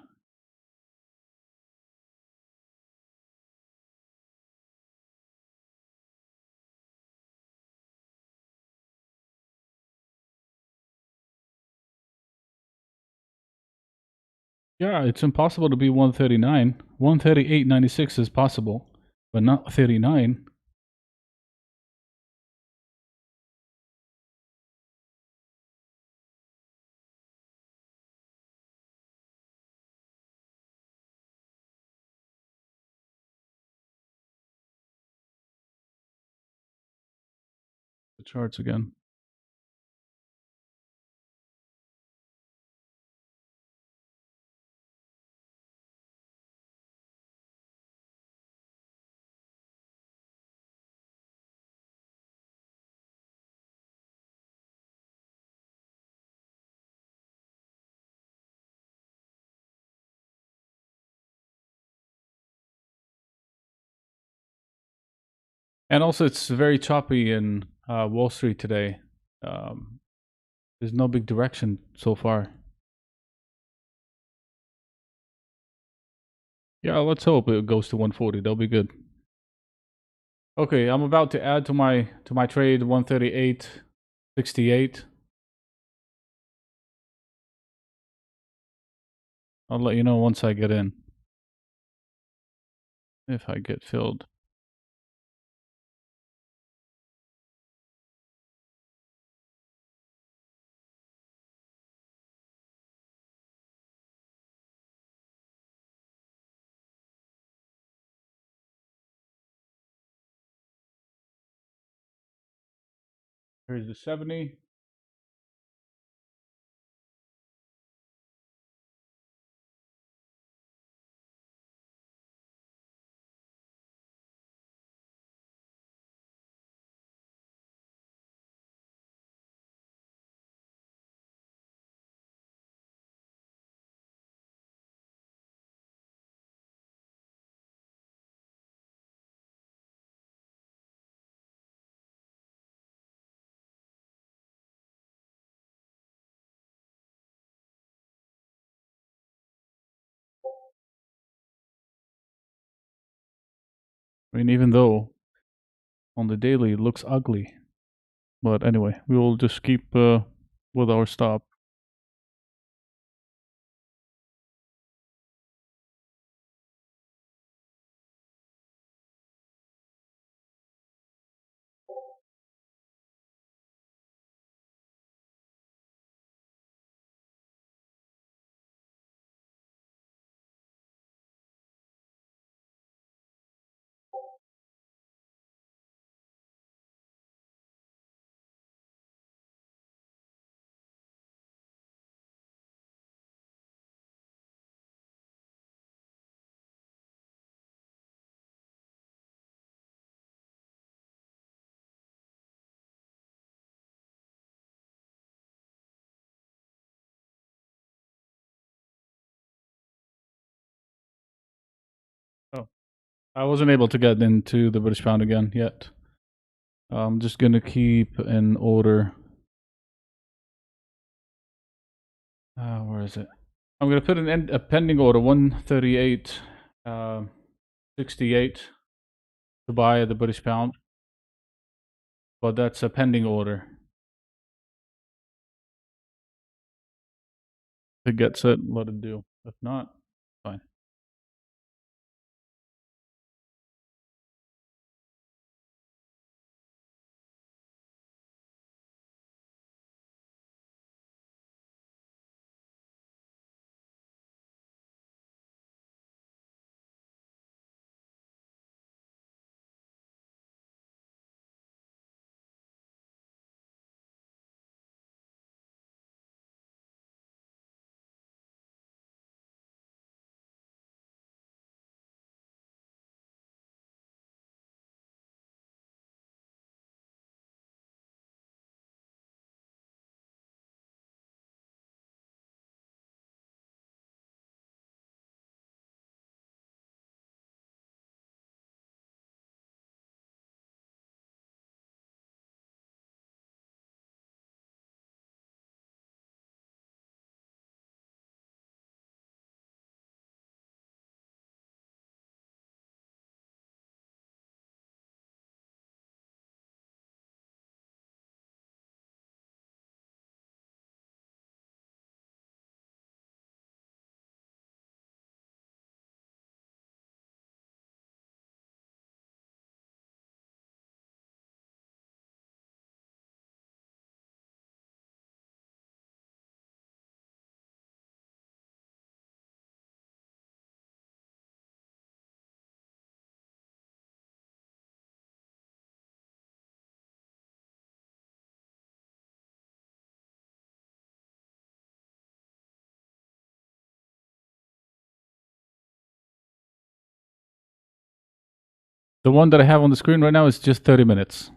Yeah, it's impossible to be 139. 138.96 is possible, but not 39. The charts again. And also, it's very choppy in Wall Street today. Um, there's no big direction so far. Yeah, let's hope it goes to 140. That'll be good. Okay, I'm about to add to my trade 138.68. I'll let you know once I get in. If I get filled. Here's the 70. I mean, even though on the daily it looks ugly, But anyway, we will just keep with our stop. Oh, I wasn't able to get into the British pound again yet. I'm just gonna keep an order. Where is it? I'm gonna put a pending order 138, 68 to buy the British pound, but that's a pending order. If it gets it, let it do. If not, fine. The one that I have on the screen right now is just 30 minutes.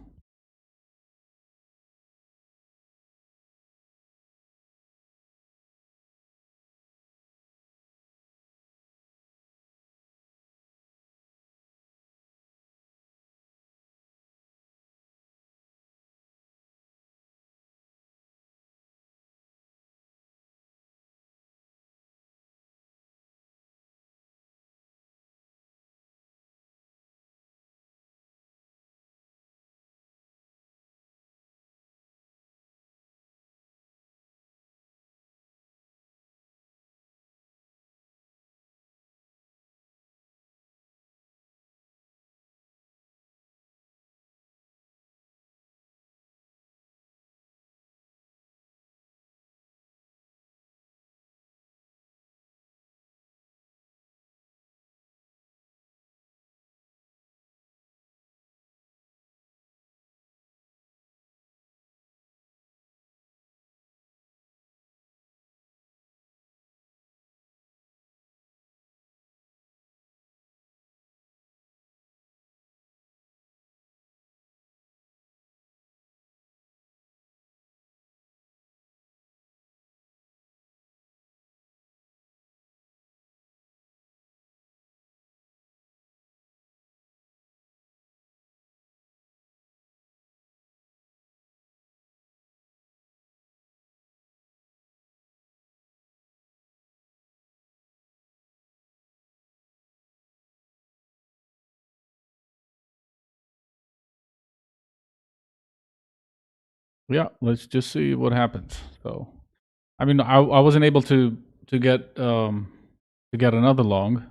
Yeah, let's just see what happens. So, I mean, I wasn't able to get to get another long,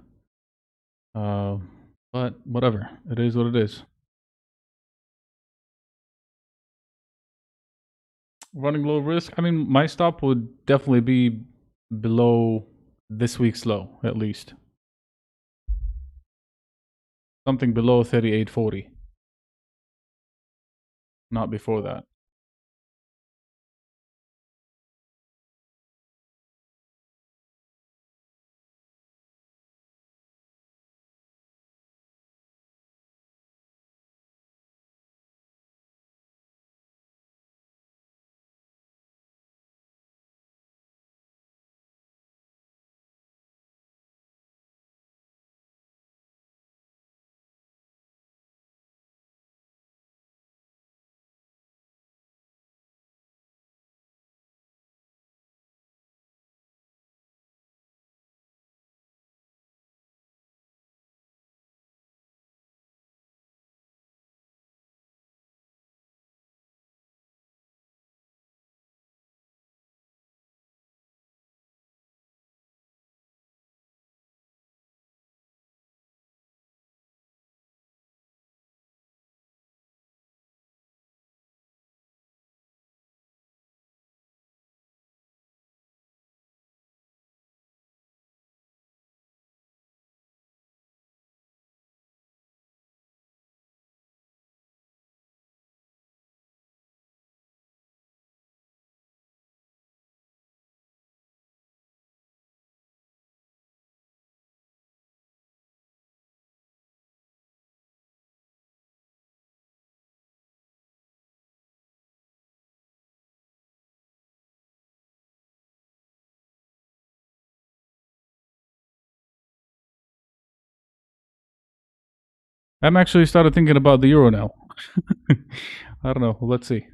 uh, but whatever. It is what it is. Running low risk. I mean, my stop would definitely be below this week's low, at least something below 38.40, not before that. I'm actually started thinking about the euro now. I don't know. Let's see.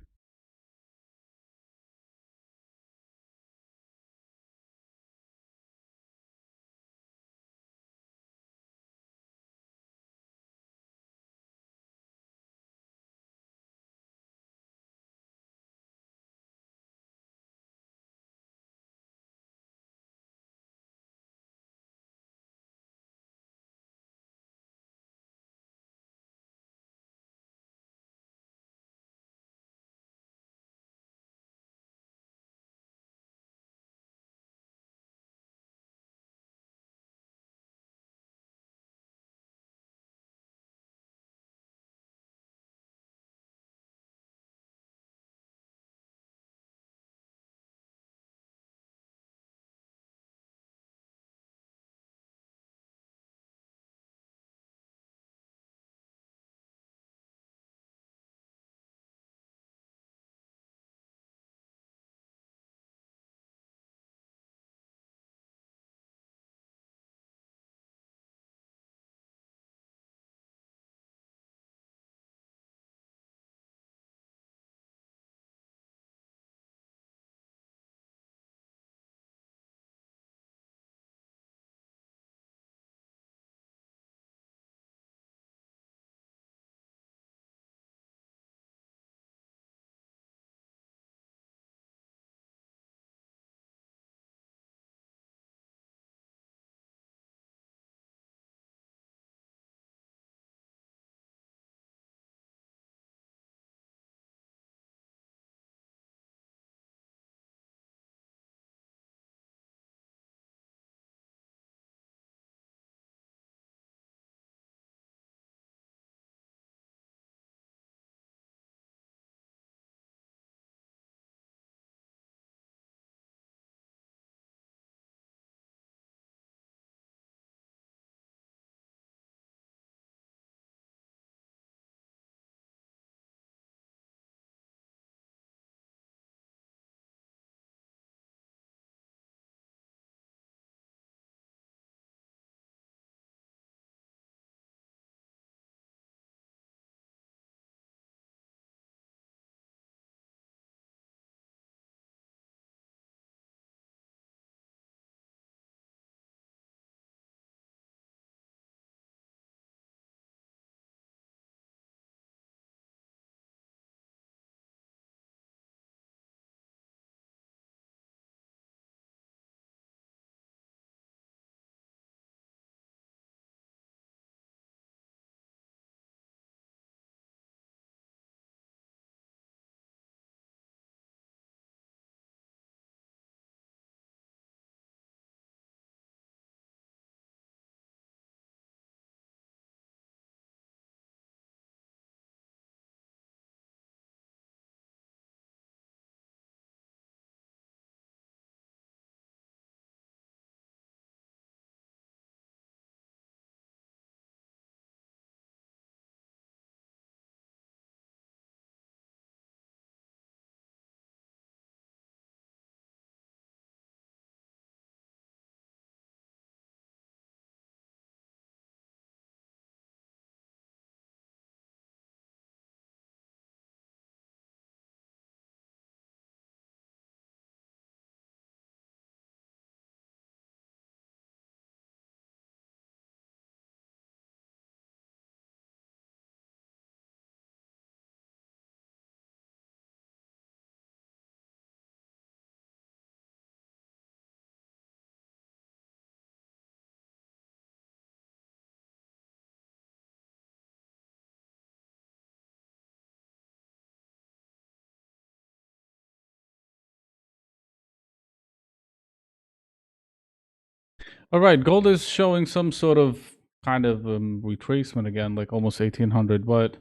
All right, gold is showing some sort of kind of retracement again, like almost 1800, but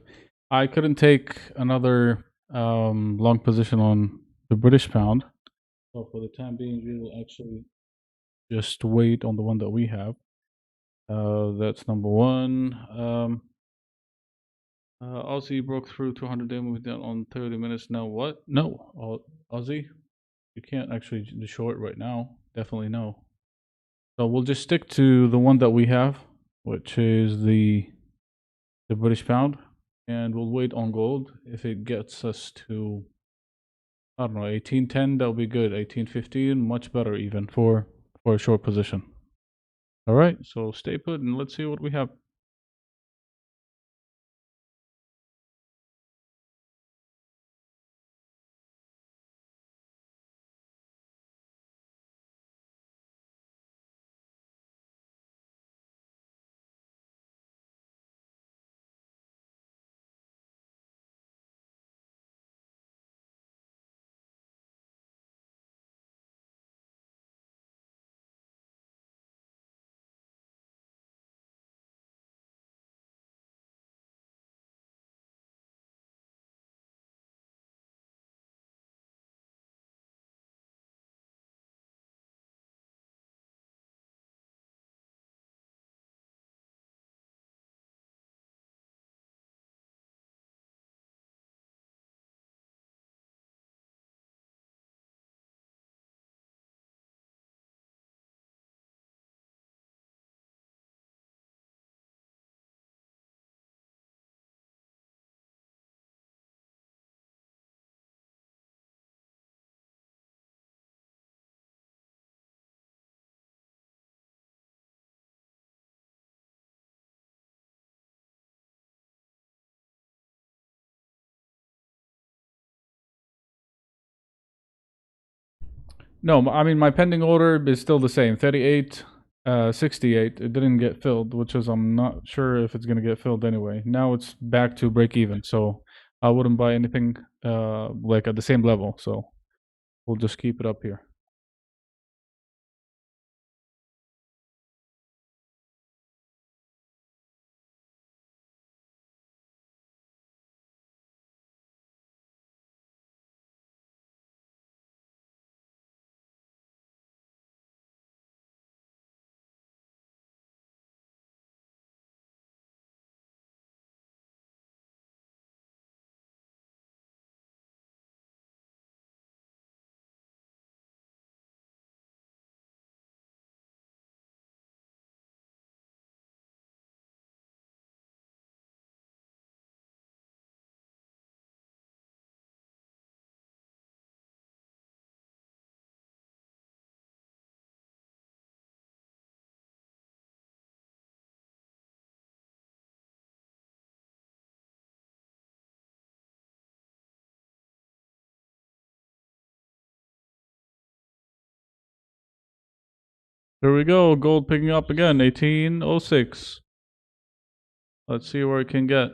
I couldn't take another long position on the British pound. So for the time being, we will actually just wait on the one that we have. That's number one. Aussie broke through 200 day moving down on 30 minutes. Now what? No, Aussie, you can't actually do short right now. Definitely no. So we'll just stick to the one that we have, which is the British pound, and we'll wait on gold. If it gets us to, I don't know, 1810, that'll be good. 1815, much better even for a short position. All right, so stay put and let's see what we have. No, I mean my pending order is still the same, 38, 68. It didn't get filled, which is I'm not sure if it's gonna get filled anyway. Now it's back to break even, so I wouldn't buy anything like at the same level. So we'll just keep it up here. Here we go, gold picking up again, 1806. Let's see where it can get.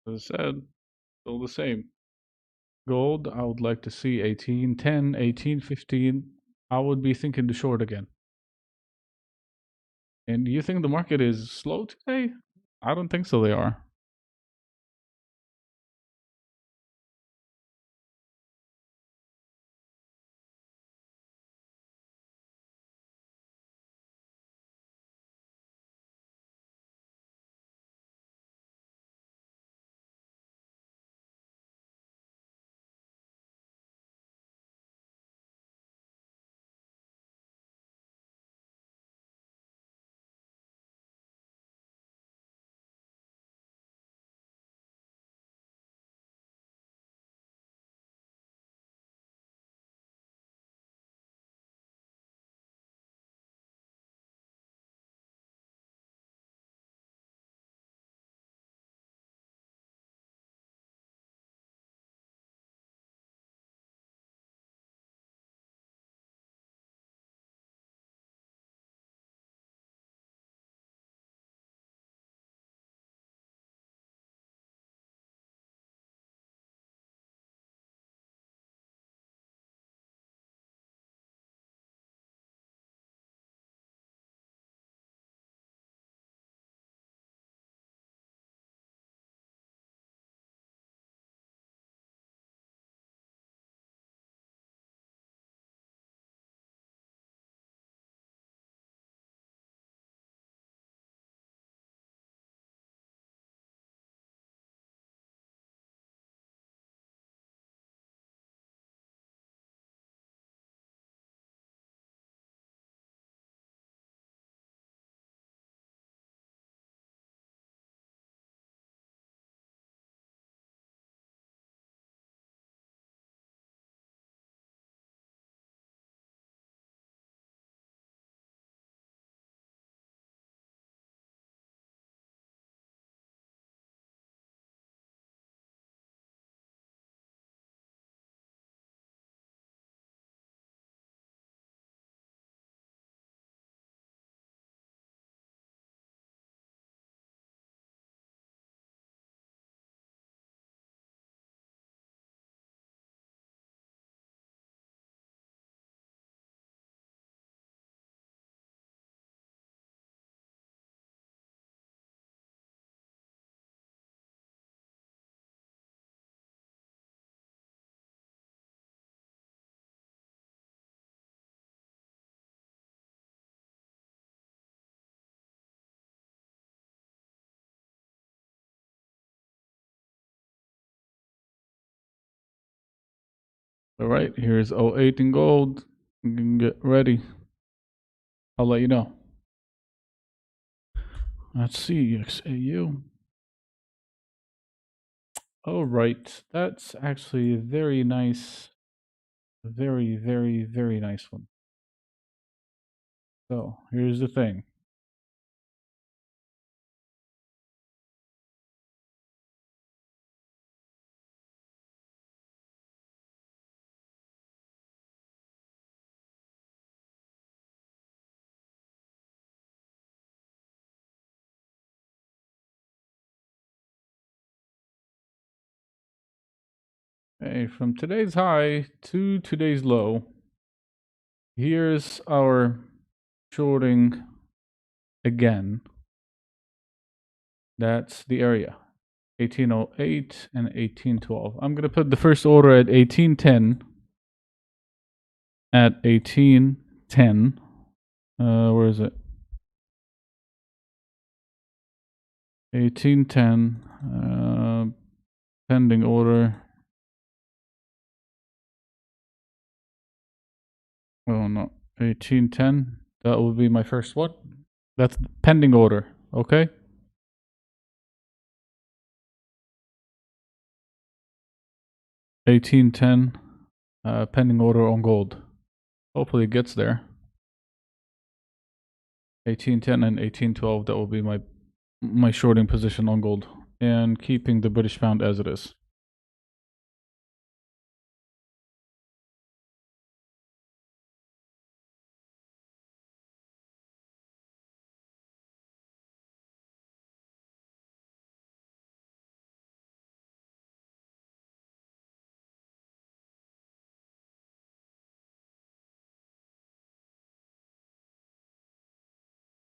As I said, still the same. Gold, I would like to see 1810, 1815. I would be thinking the short again. And do you think the market is slow today? I don't think so. They are. All right, here's '08 in gold. You can get ready. I'll let you know. Let's see, XAU. All right, that's actually a very nice, very nice one. So here's the thing. Hey, from today's high to today's low, here's our shorting again. That's the area. 1808 and 1812. I'm gonna put the first order at 1810. At 1810. Where is it? 1810. Pending order. Oh no. 1810. That will be my first one. That's pending order. Okay. 1810. Pending order on gold. Hopefully it gets there. 1810 and 1812. That will be my shorting position on gold, and keeping the British pound as it is.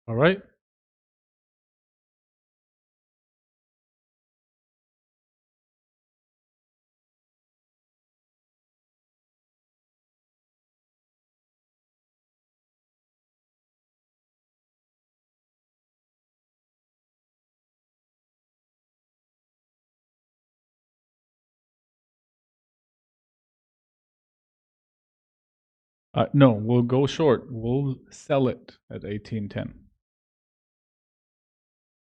All right. No, we'll go short. We'll sell it at 1810.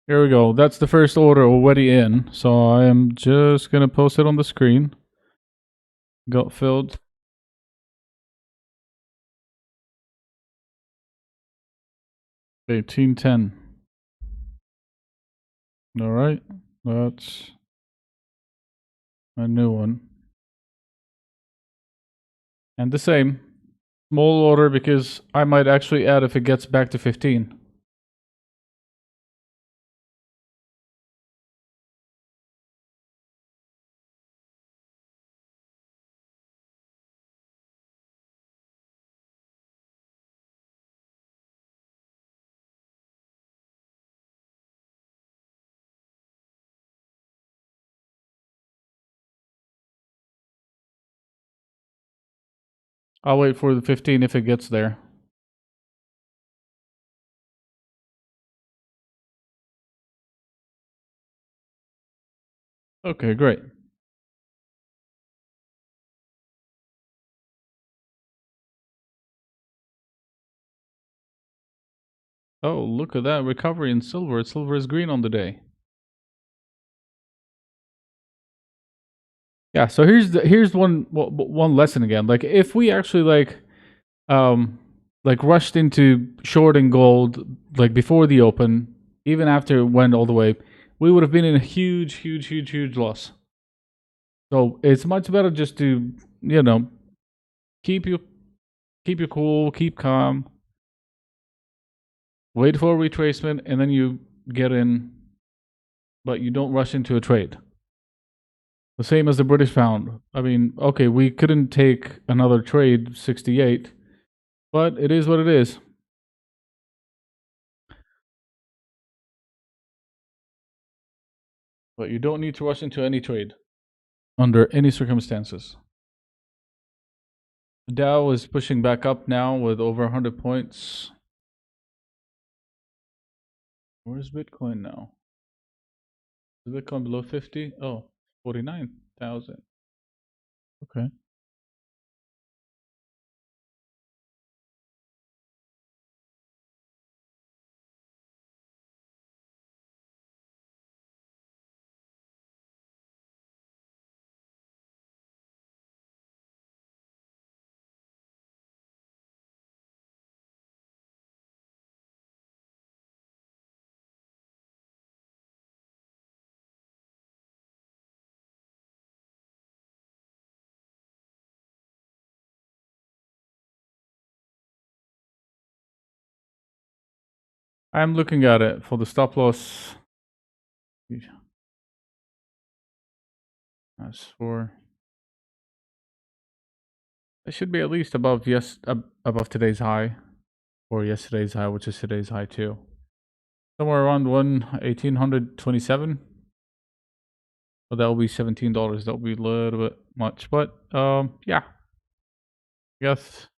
Here we go. That's the first order already in. So I am just going to post it on the screen. Got filled. 1810. All right. That's a new one. And the same. Small order because I might actually add if it gets back to 15. I'll wait for the 15 if it gets there. Okay, great. Oh, look at that recovery in silver. Silver is green on the day. Yeah, so here's one lesson again. Like if we actually like rushed into shorting gold like before the open, even after it went all the way, we would have been in a huge loss. So it's much better just to, you know, keep you keep you cool, keep calm, wait for a retracement, and then you get in, but you don't rush into a trade. The same as the British pound. I mean, okay, we couldn't take another trade 68, but it is what it is. But you don't need to rush into any trade under any circumstances. Dow is pushing back up now with over 100 points. Where's Bitcoin now? Is Bitcoin below 50? Oh, 49,000. Okay. I'm looking at it for the stop loss. As for it should be at least above above today's high or yesterday's high, which is today's high too. Somewhere around 1827. But that will be $17. That will be a little bit much, but yeah. I guess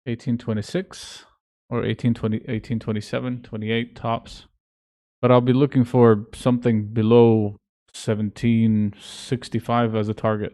1826 or 1827, 28 tops. But I'll be looking for something below 1765 as a target.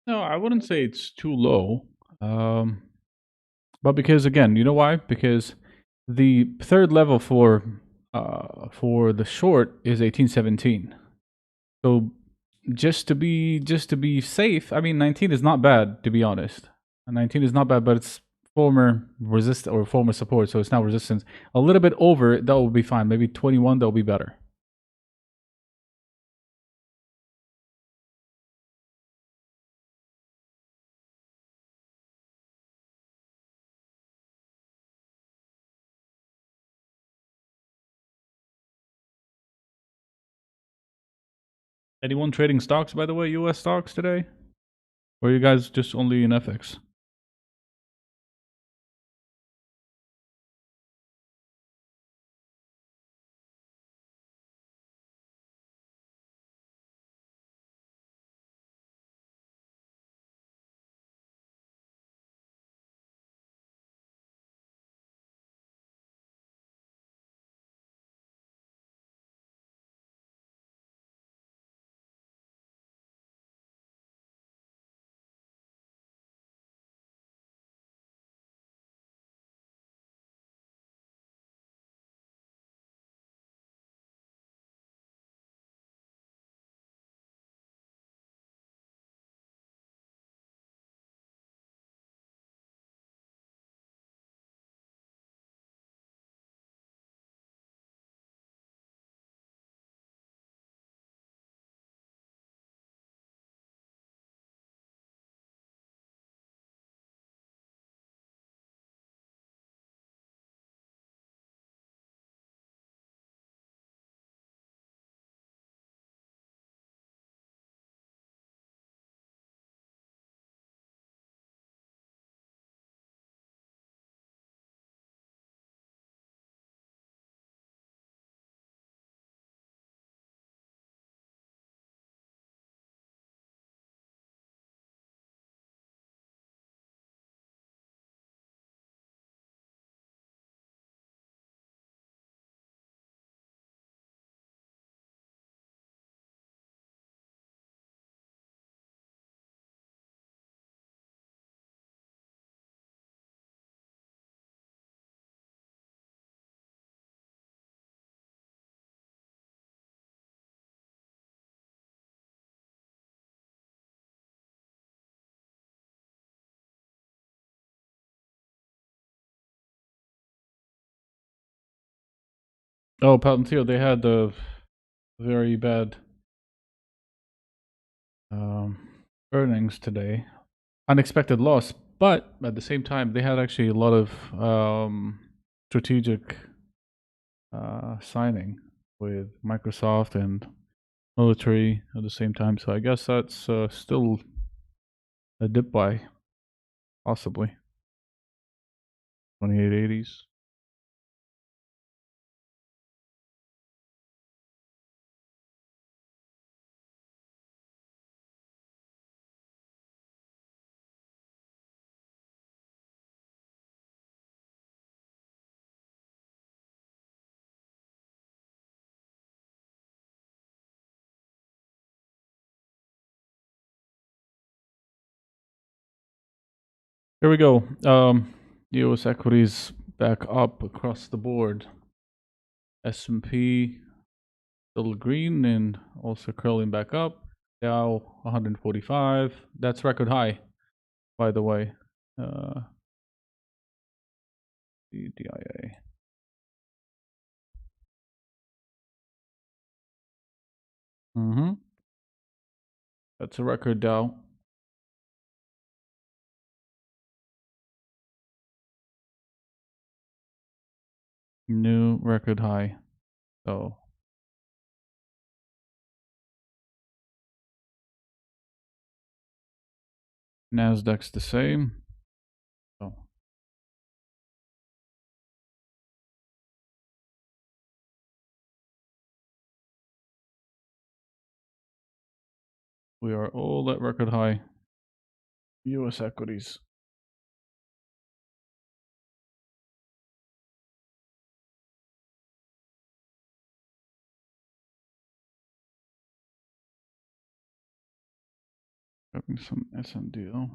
No, I wouldn't say it's too low. Um, but because again, you know why? Because the third level for the short is 1817. So just to be safe, I mean 19 is not bad to be honest. 19 is not bad, but it's former resist or former support, so it's now resistance. A little bit over that will be fine. Maybe 21 that will be better. Anyone trading stocks, by the way, US stocks today? Or are you guys just only in FX? Oh, Palantir, they had a very bad um, earnings today. Unexpected loss, but at the same time, they had actually a lot of strategic signing with Microsoft and military at the same time. So I guess that's still a dip buy, possibly 2880s. Here we go. U.S. equities back up across the board. S&P still green and also curling back up. Dow 145. That's record high, by the way. Uh, the DIA. Mm-hmm. That's a record Dow. New record high. So Nasdaq's the same. So we are all at record high. U.S. equities. Having some SNDL.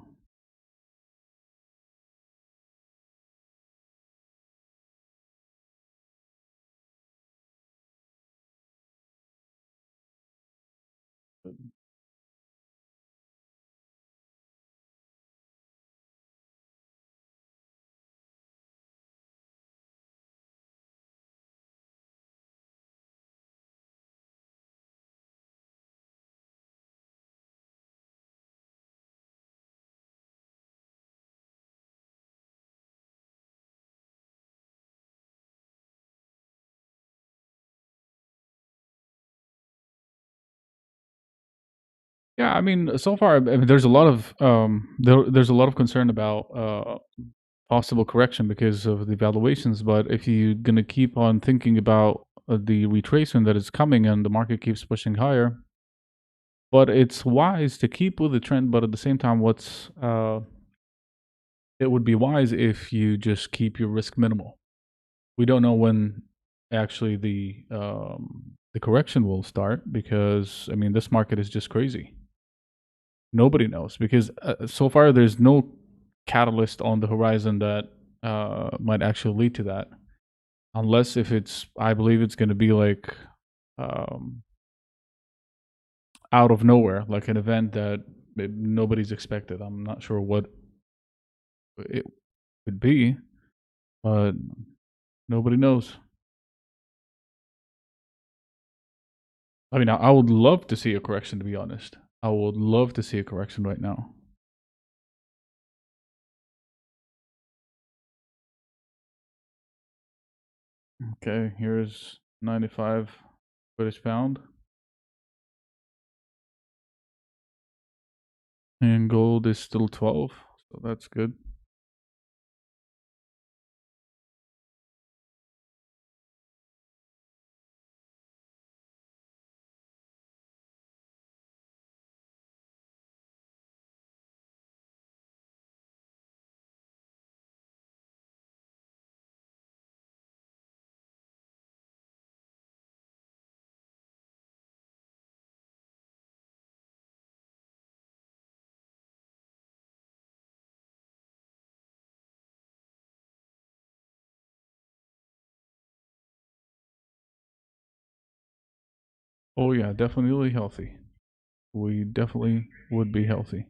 Yeah, I mean, so far, I mean, there's a lot of there's a lot of concern about possible correction because of the valuations. But if you're gonna keep on thinking about the retracement that is coming and the market keeps pushing higher, but it's wise to keep with the trend. But at the same time, it would be wise if you just keep your risk minimal. We don't know when actually the correction will start because I mean this market is just crazy. Nobody knows because so far there's no catalyst on the horizon that might actually lead to that, unless if it's I believe it's going to be like um, out of nowhere, like an event that nobody's expected. I'm not sure what it could be, but nobody knows. I mean, I would love to see a correction, to be honest. I would love to see a correction right now. Okay, here's 95 British pound. And gold is still 12, so that's good. Oh yeah, definitely healthy. We definitely would be healthy.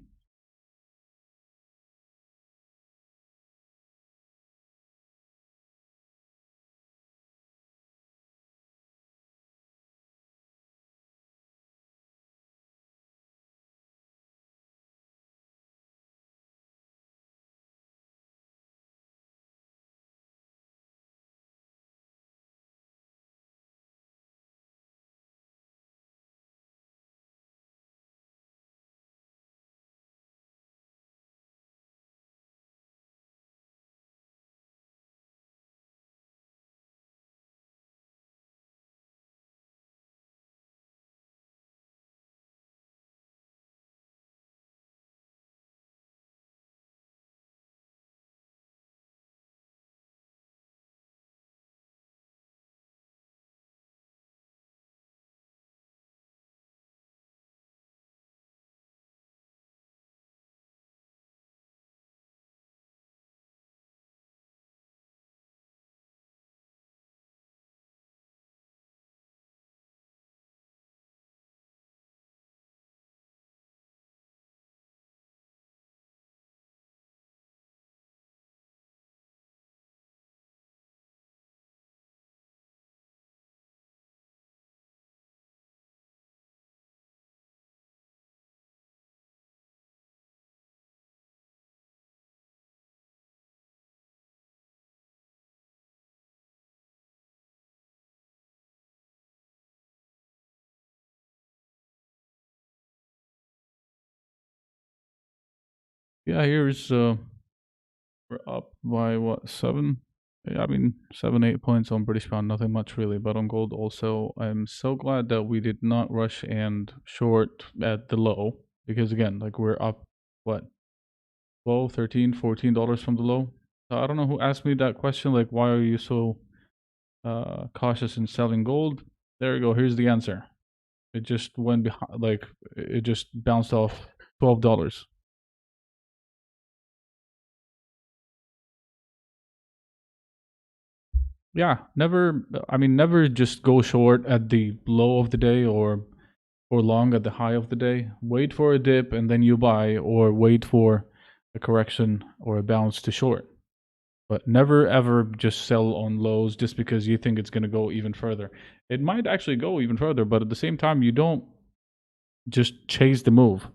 Yeah, here's we're up by what, 7? Yeah, I mean 7, 8 points on British pound, nothing much really. But on gold also, I'm so glad that we did not rush and short at the low because again, like we're up what, 12, 13, $14 from the low. So I don't know who asked me that question, like why are you so cautious in selling gold? There you go. Here's the answer. It just went behind, like it just bounced off $12. Yeah, never. I mean, never just go short at the low of the day or long at the high of the day. Wait for a dip and then you buy, or wait for a correction or a bounce to short. But never ever just sell on lows just because you think it's going to go even further. It might actually go even further, but at the same time, you don't just chase the move.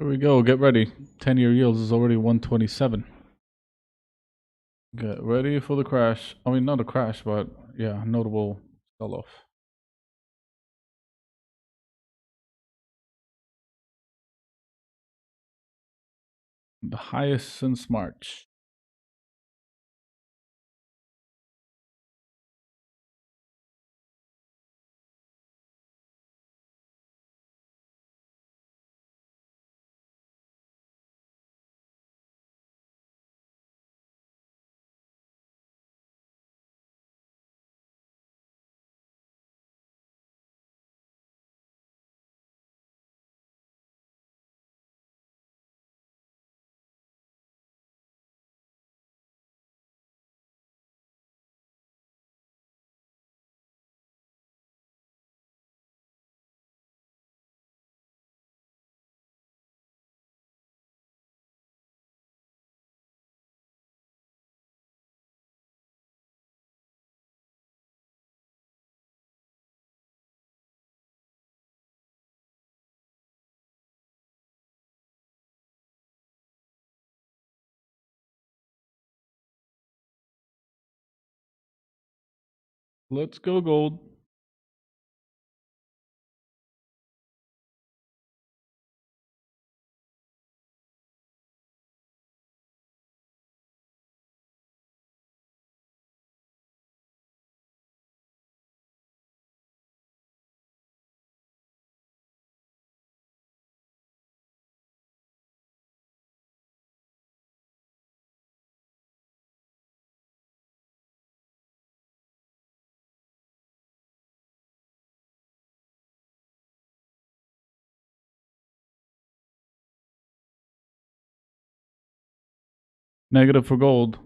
Here we go. Get ready. 10-year yields is already 127. Get ready for the crash. I mean, not a crash, but yeah, notable sell-off. The highest since March. Let's go gold. Negative for gold.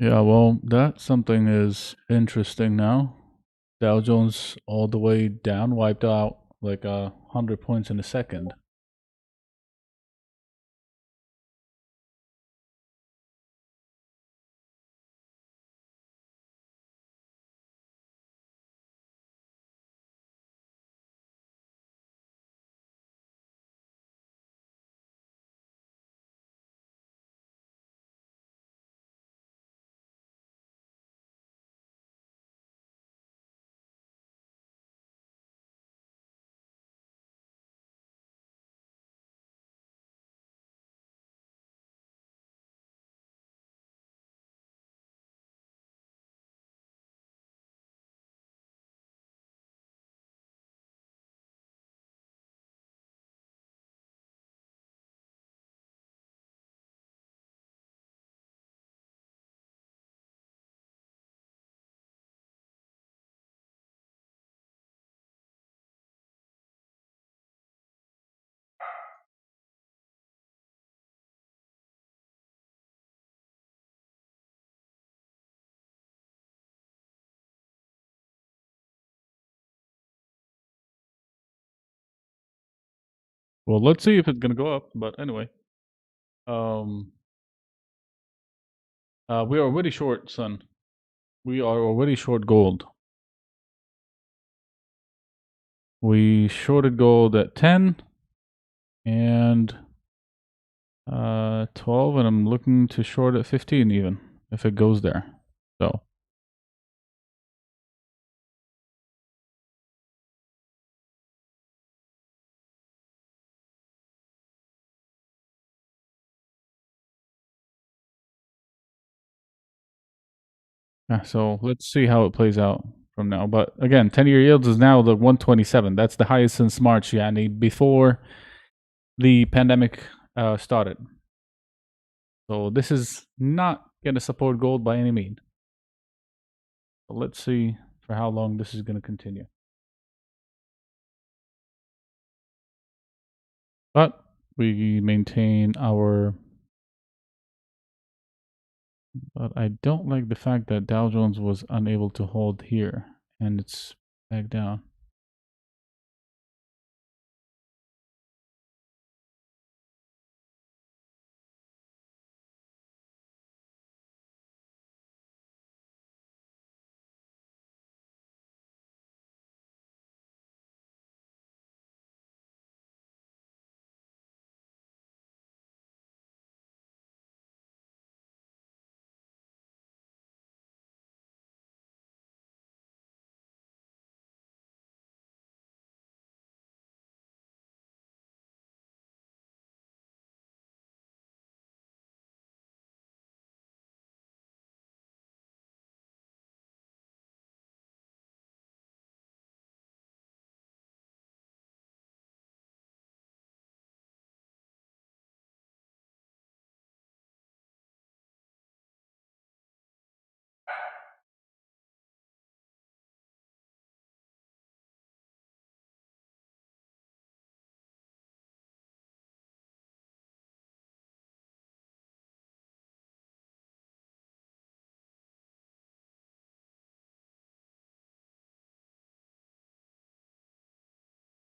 Yeah, well, that something is interesting now. Dow Jones all the way down, wiped out like 100 points in a second. Well, let's see if it's gonna go up. But anyway, um, we are already short, son. We are already short gold. We shorted gold at 10 and 12, and I'm looking to short at 15 even if it goes there. So yeah, so let's see how it plays out from now. But again, 10-year yields is now the 127. That's the highest since March, yani before the pandemic started. So this is not going to support gold by any means. So let's see for how long this is going to continue. But we maintain our. But I don't like the fact that Dow Jones was unable to hold here and it's back down.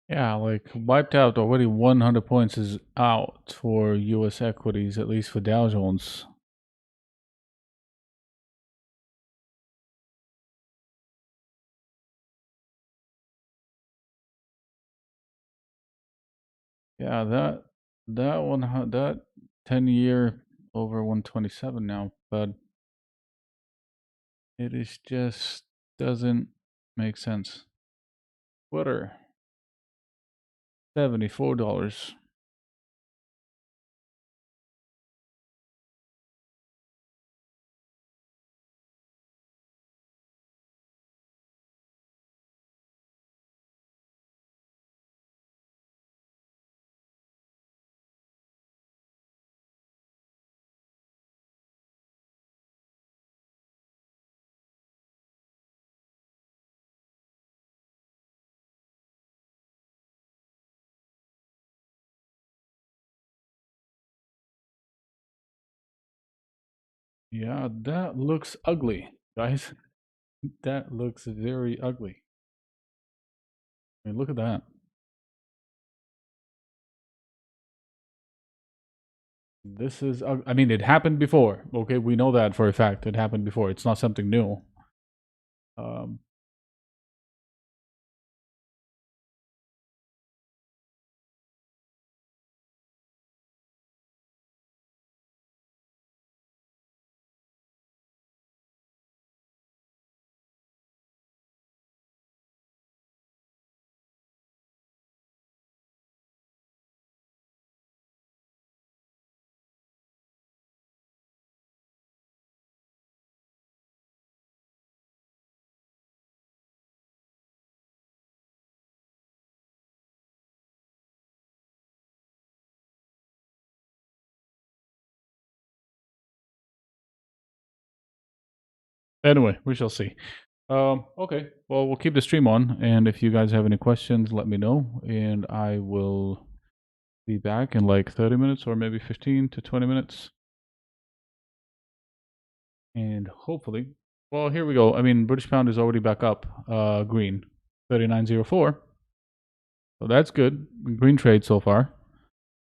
Yeah, like wiped out already 100 points is out for US equities, at least for Dow Jones. Yeah, that one that 10-year over 127 now, but it is just doesn't make sense. Twitter $74. Yeah, that looks ugly, guys. That looks very ugly. I mean, look at that. This is, I mean, it happened before. Okay, we know that for a fact. It happened before. It's not something new. Um, anyway, we shall see. Okay, well, we'll keep the stream on, and if you guys have any questions, let me know, and I will be back in like 30 minutes or maybe 15 to 20 minutes. And hopefully, well, here we go. I mean, British pound is already back up, green, 39.04. So that's good. Green trade so far.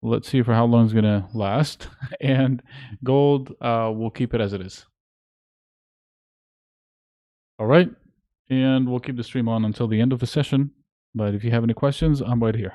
Let's see for how long it's gonna last. And gold, we'll keep it as it is. All right, and we'll keep the stream on until the end of the session. But if you have any questions, I'm right here.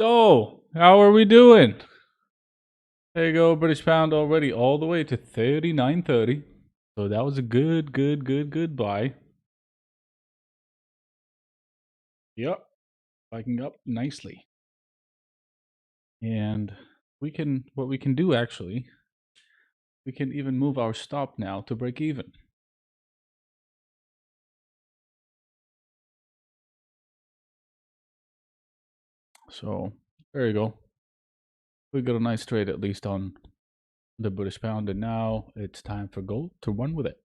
So, how are we doing? There you go, British pound already all the way to 39.30. So that was a good buy. Yep, spiking up nicely. And what we can do actually, we can even move our stop now to break even. So there you go. We got a nice trade at least on the British pound, and now it's time for gold to run with it.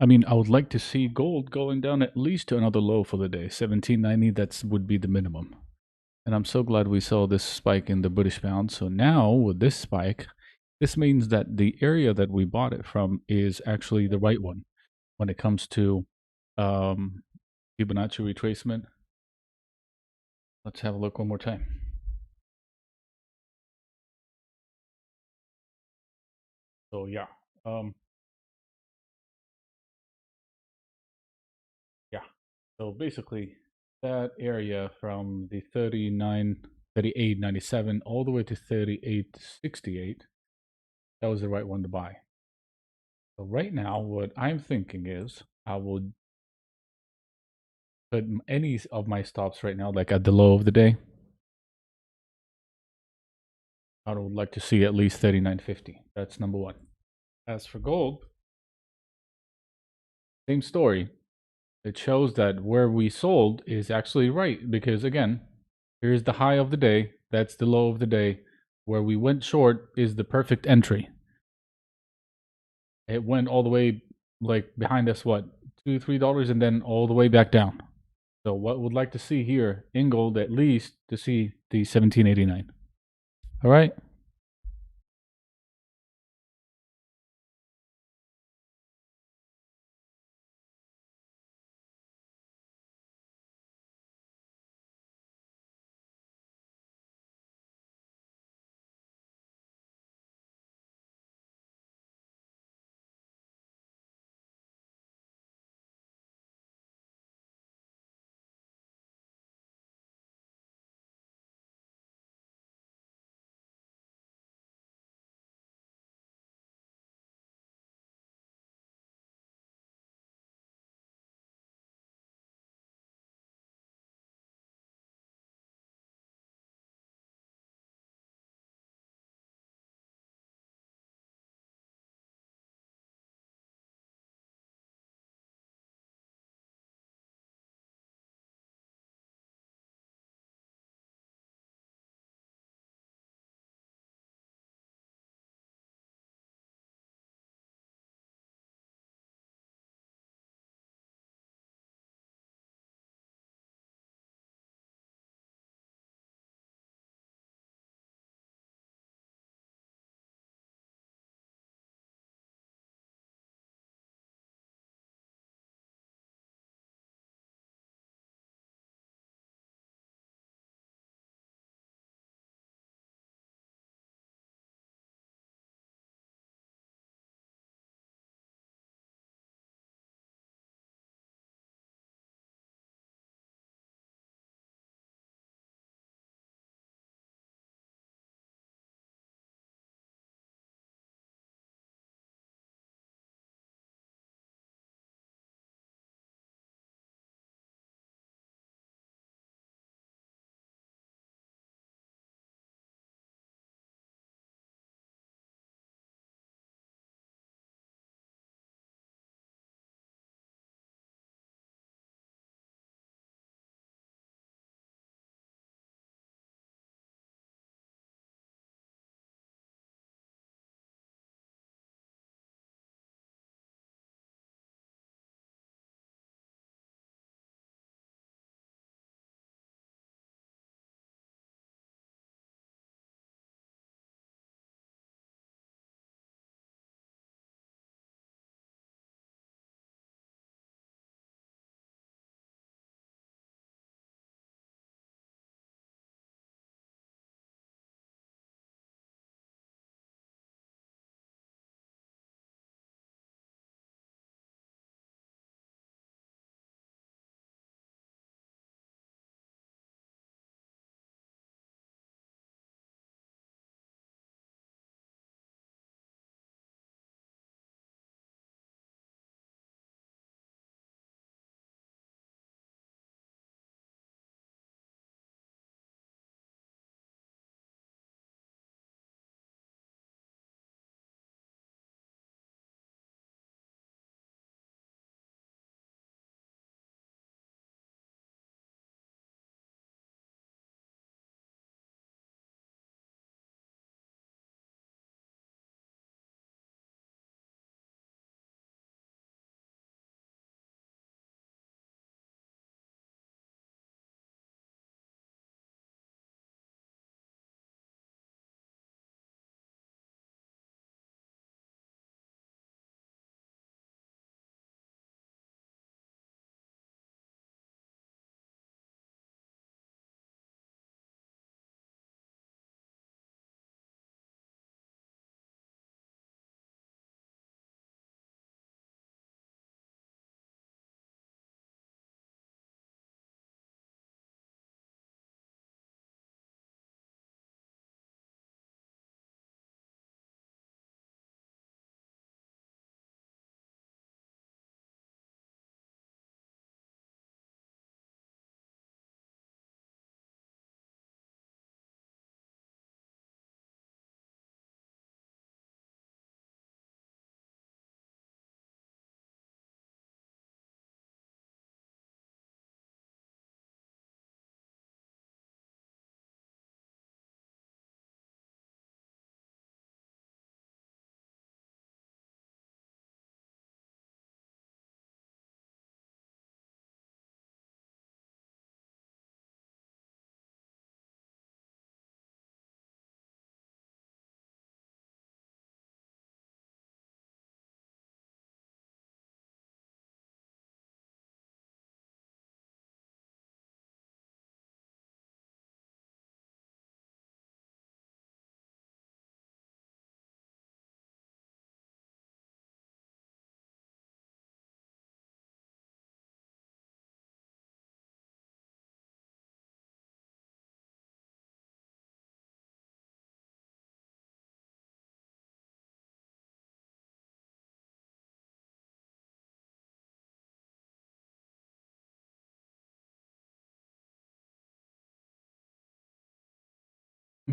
I mean, I would like to see gold going down at least to another low for the day. 1790, that's would be the minimum. And I'm so glad we saw this spike in the British pound. So now with this spike, this means that the area that we bought it from is actually the right one when it comes to um, Fibonacci retracement. Let's have a look one more time. So yeah, um, yeah. So basically, that area from the 39, 38.97 all the way to 38.68, that was the right one to buy. So right now, what I'm thinking is I will put any of my stops right now, like at the low of the day. I would like to see at least 39.50. That's number one. As for gold, same story. It shows that where we sold is actually right because, again, here's the high of the day. That's the low of the day. Where we went short is the perfect entry. It went all the way like behind us, what, $2, $3, and then all the way back down. So, what would like to see here in gold at least to see the 1789. All right.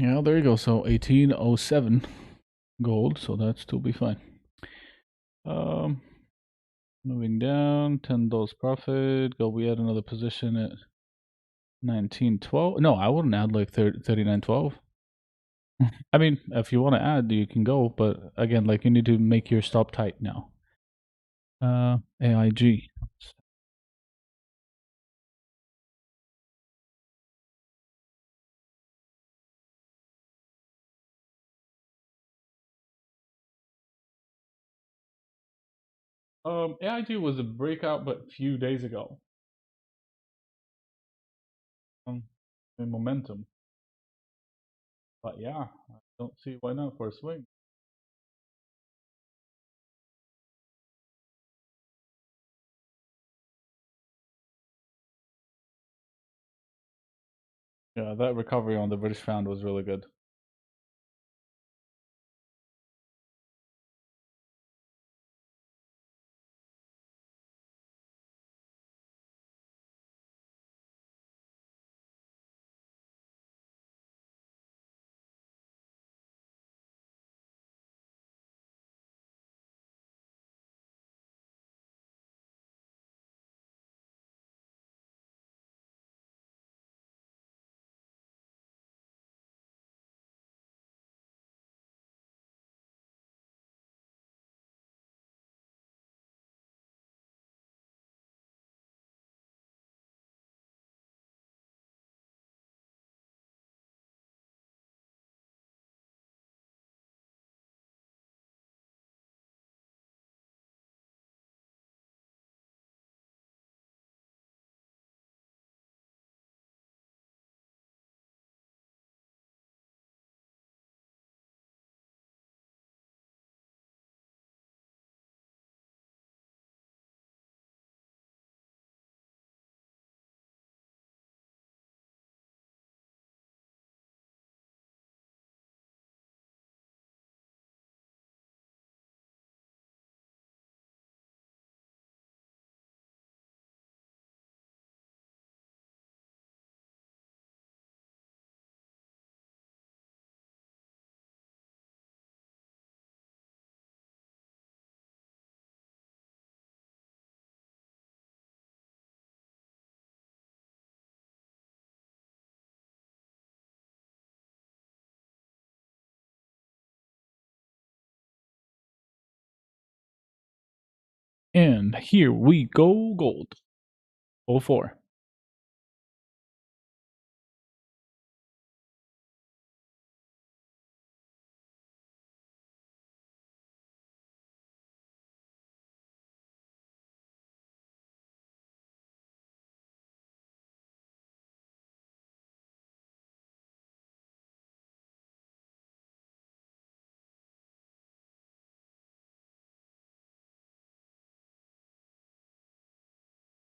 Yeah, there you go. So 1807 gold, so that still be fine. Um, moving down, $10 profit. Go. We add another position at 1912. No, I wouldn't add like 3912. I mean, if you want to add, you can go, but again, like you need to make your stop tight now. AIG. AIG was a breakout, but a few days ago. In momentum, but yeah, I don't see why not for a swing. Yeah, that recovery on the British pound was really good. And here we go, gold. 04.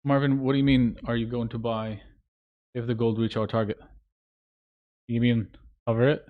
Marvin, what do you mean? Are you going to buy if the gold reach our target? You mean cover it?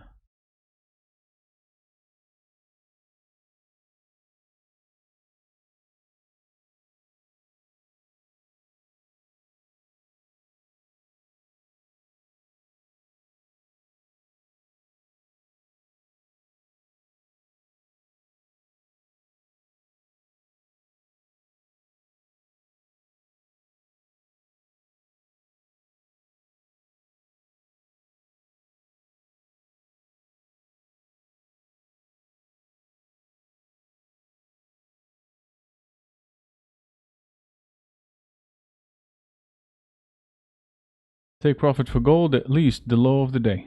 Take profit for gold at least the low of the day.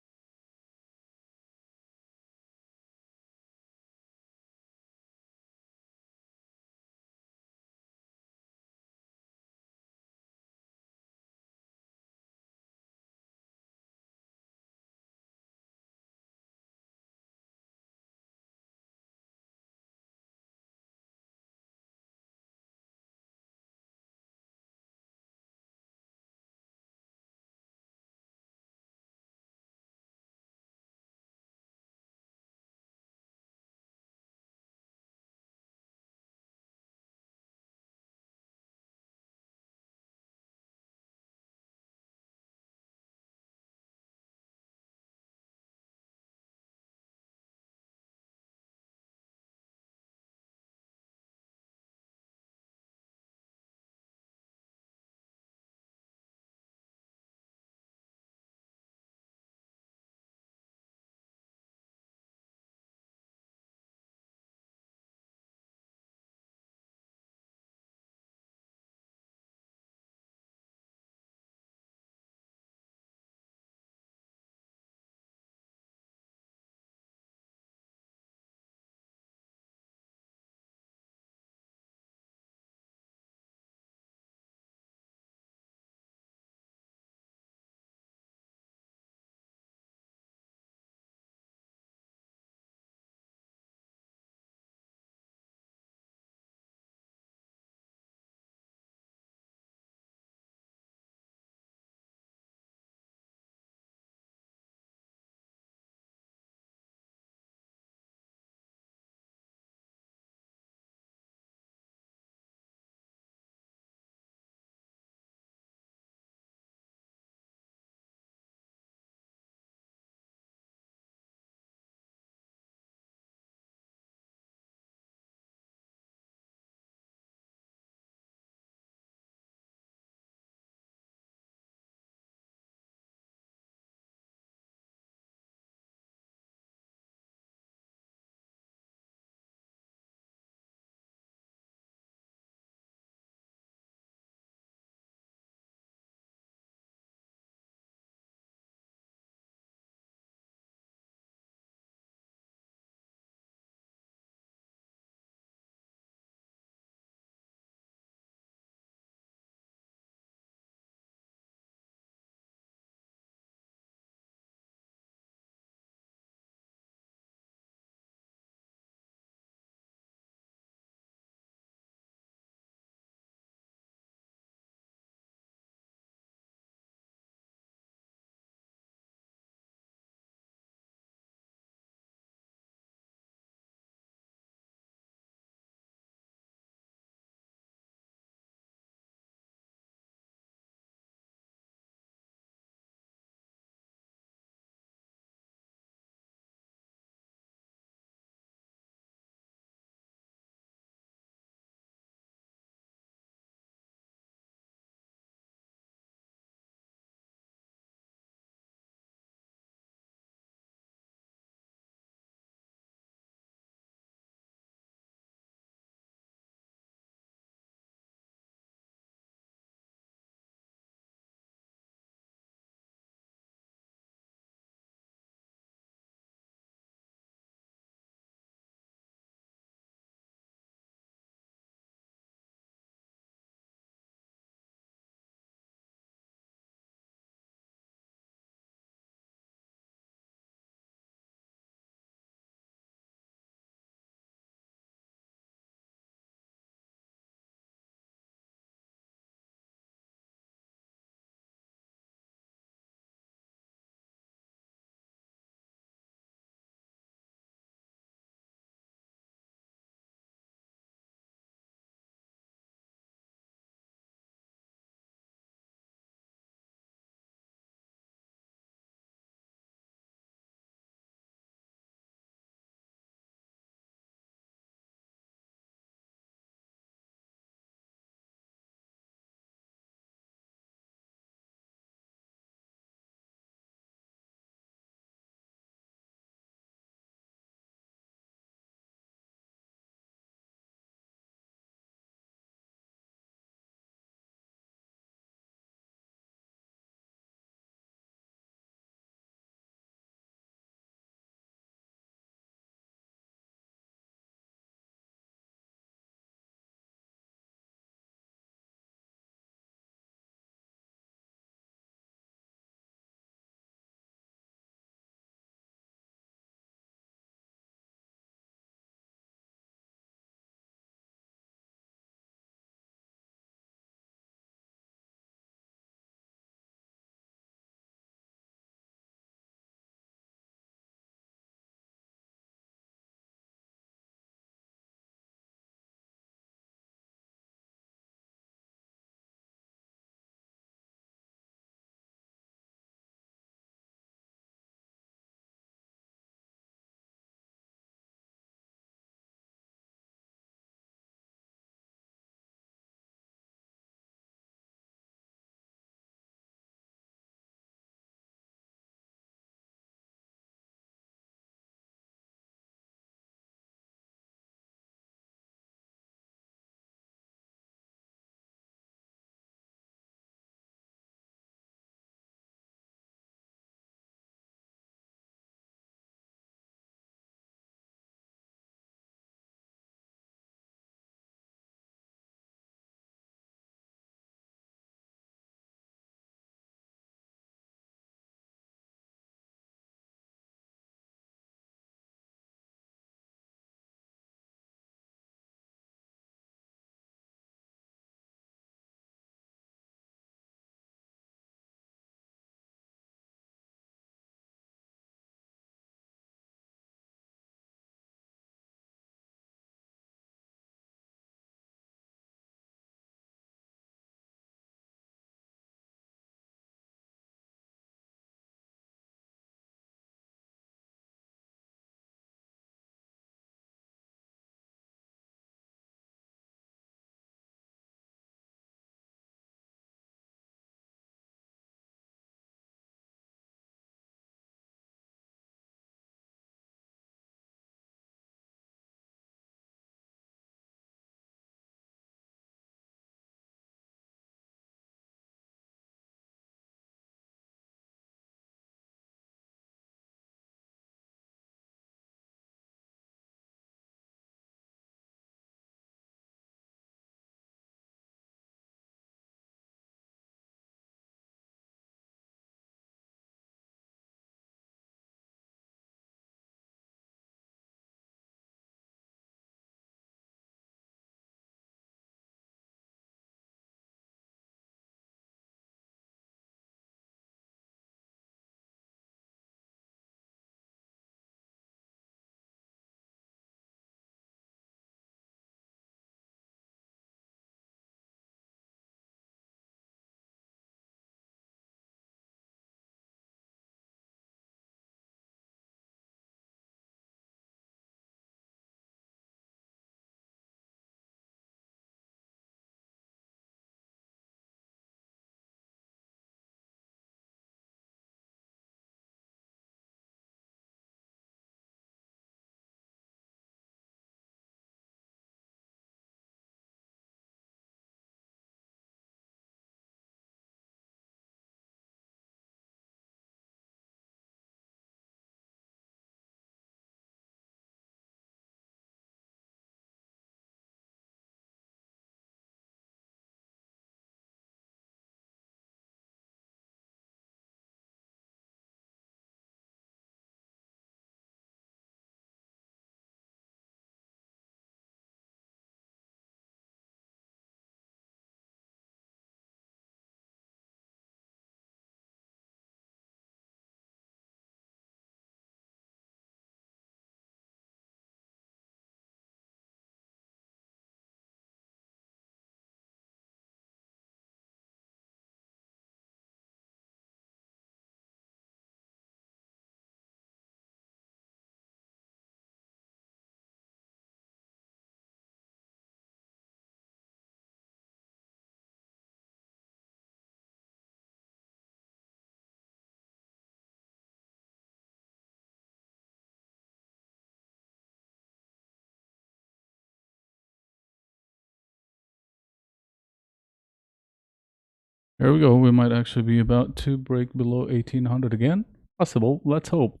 There we go. We might actually be about to break below 1800 again. Possible. Let's hope.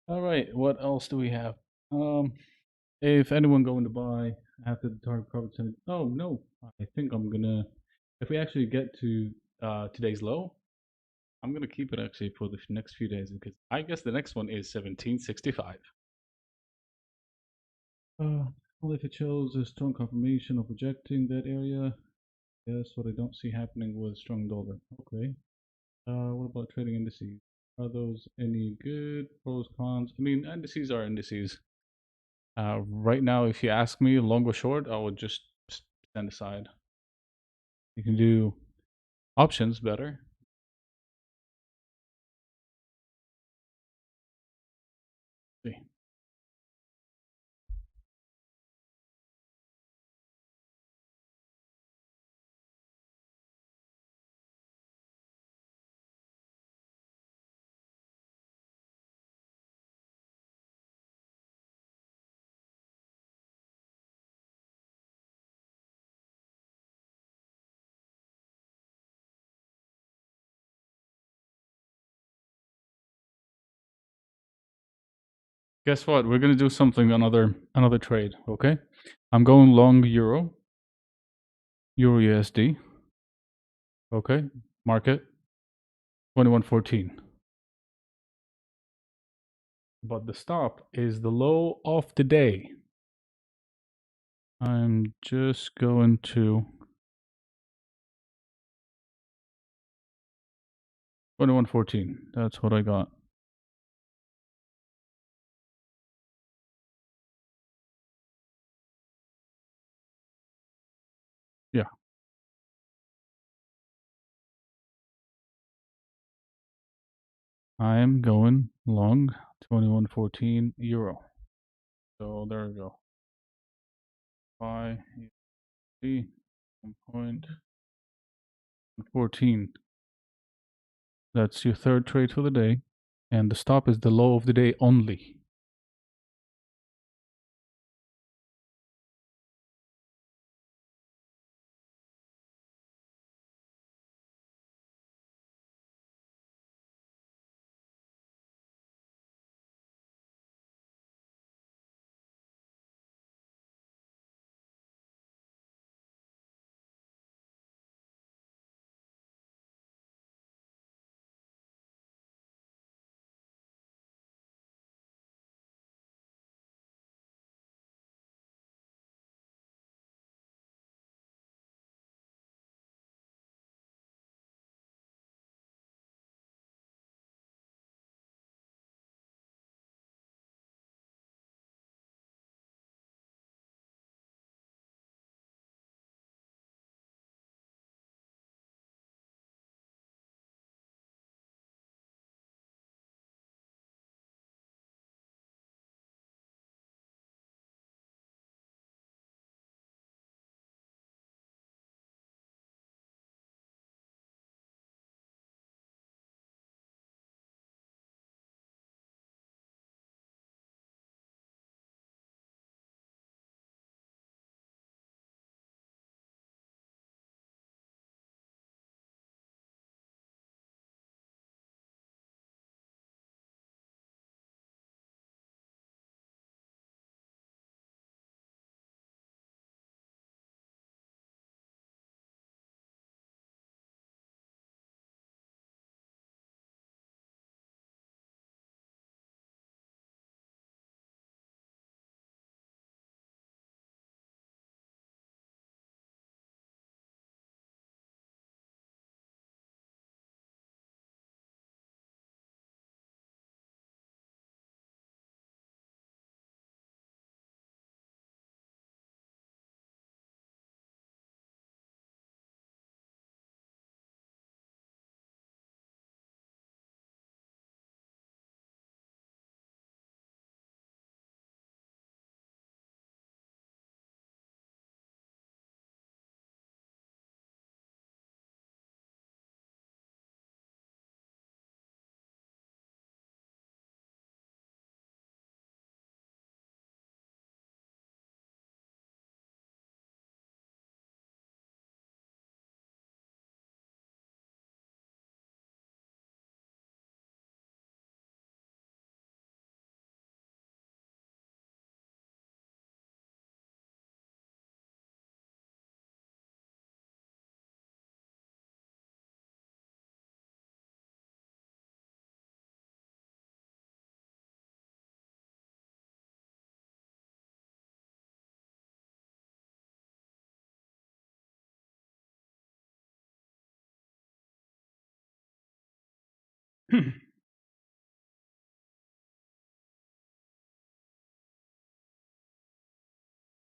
All right. What else do we have? Um, if anyone going to buy after the target profit center, oh no, I think I'm gonna. If we actually get to today's low, I'm gonna keep it actually for the next few days because I guess the next one is 1765. Well, if it shows a strong confirmation of rejecting that area, yes, what I don't see happening with strong dollar. Okay. What about trading indices? Are those any good? Pros, cons? I mean, indices are indices. Right now, if you ask me, long or short, I would just stand aside. You can do options better. See. Guess what? We're gonna do something another trade. Okay. I'm going long Euro USD. Okay. Market 2114. But the stop is the low of the day. I'm just going to 2114. That's what I got. Yeah. I am going long 2114 euro. So there we go. Buy USD 1.14. That's your third trade for the day. And the stop is the low of the day only.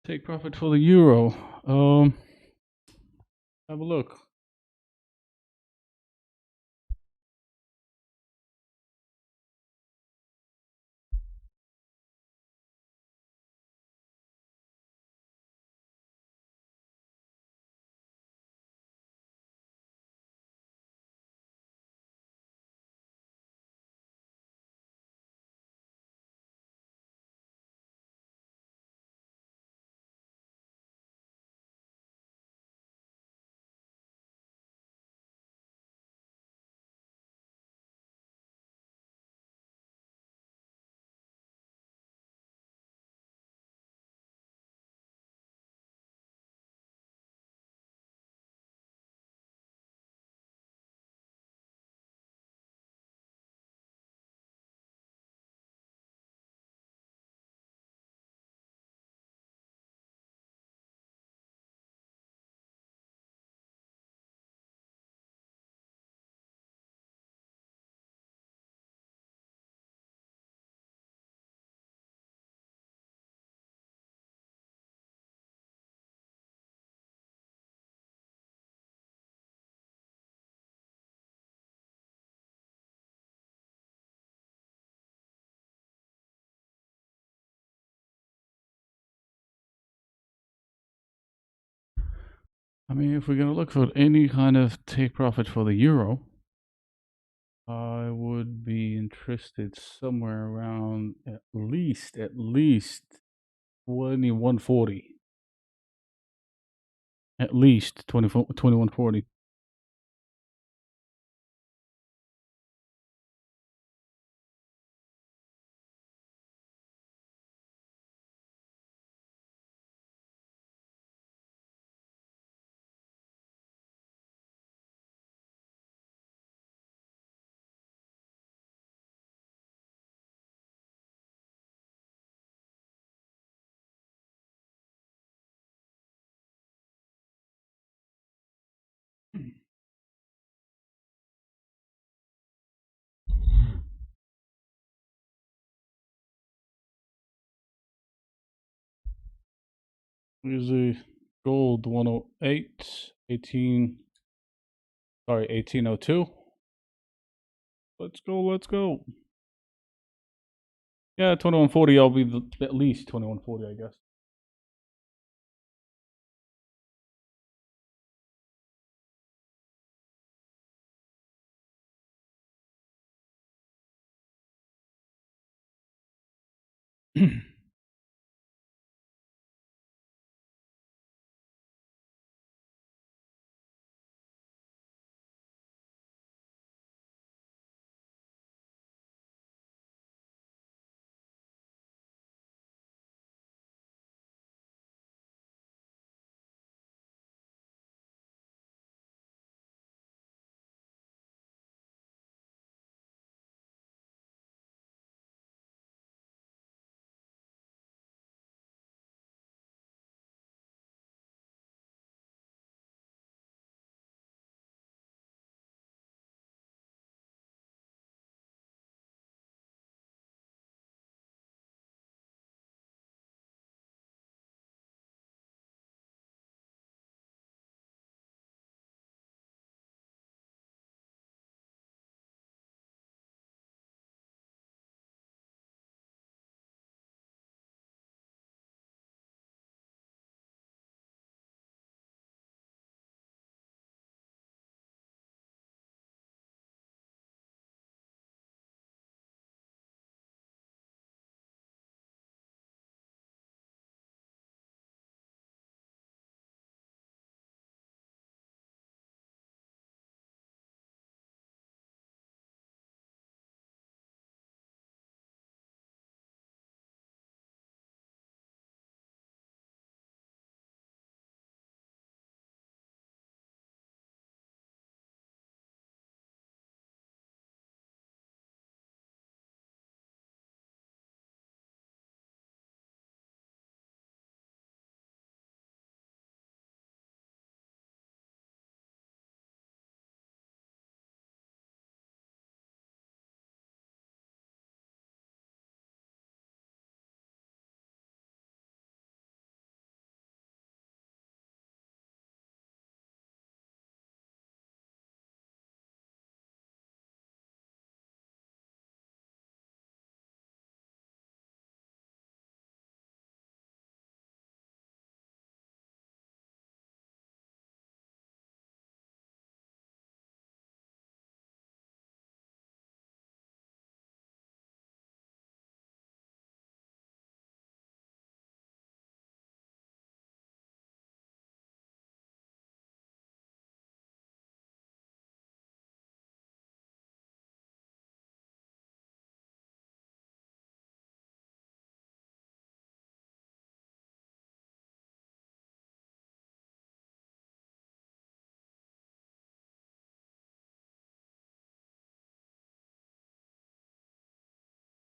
Take profit for the euro. Have a look. I mean, if we're gonna look for any kind of take profit for the euro, I would be interested somewhere around at least 2140. At least 2140. Here's the gold 108, 1802. Let's go, let's go. Yeah, 2140. I'll be at least 2140, I guess.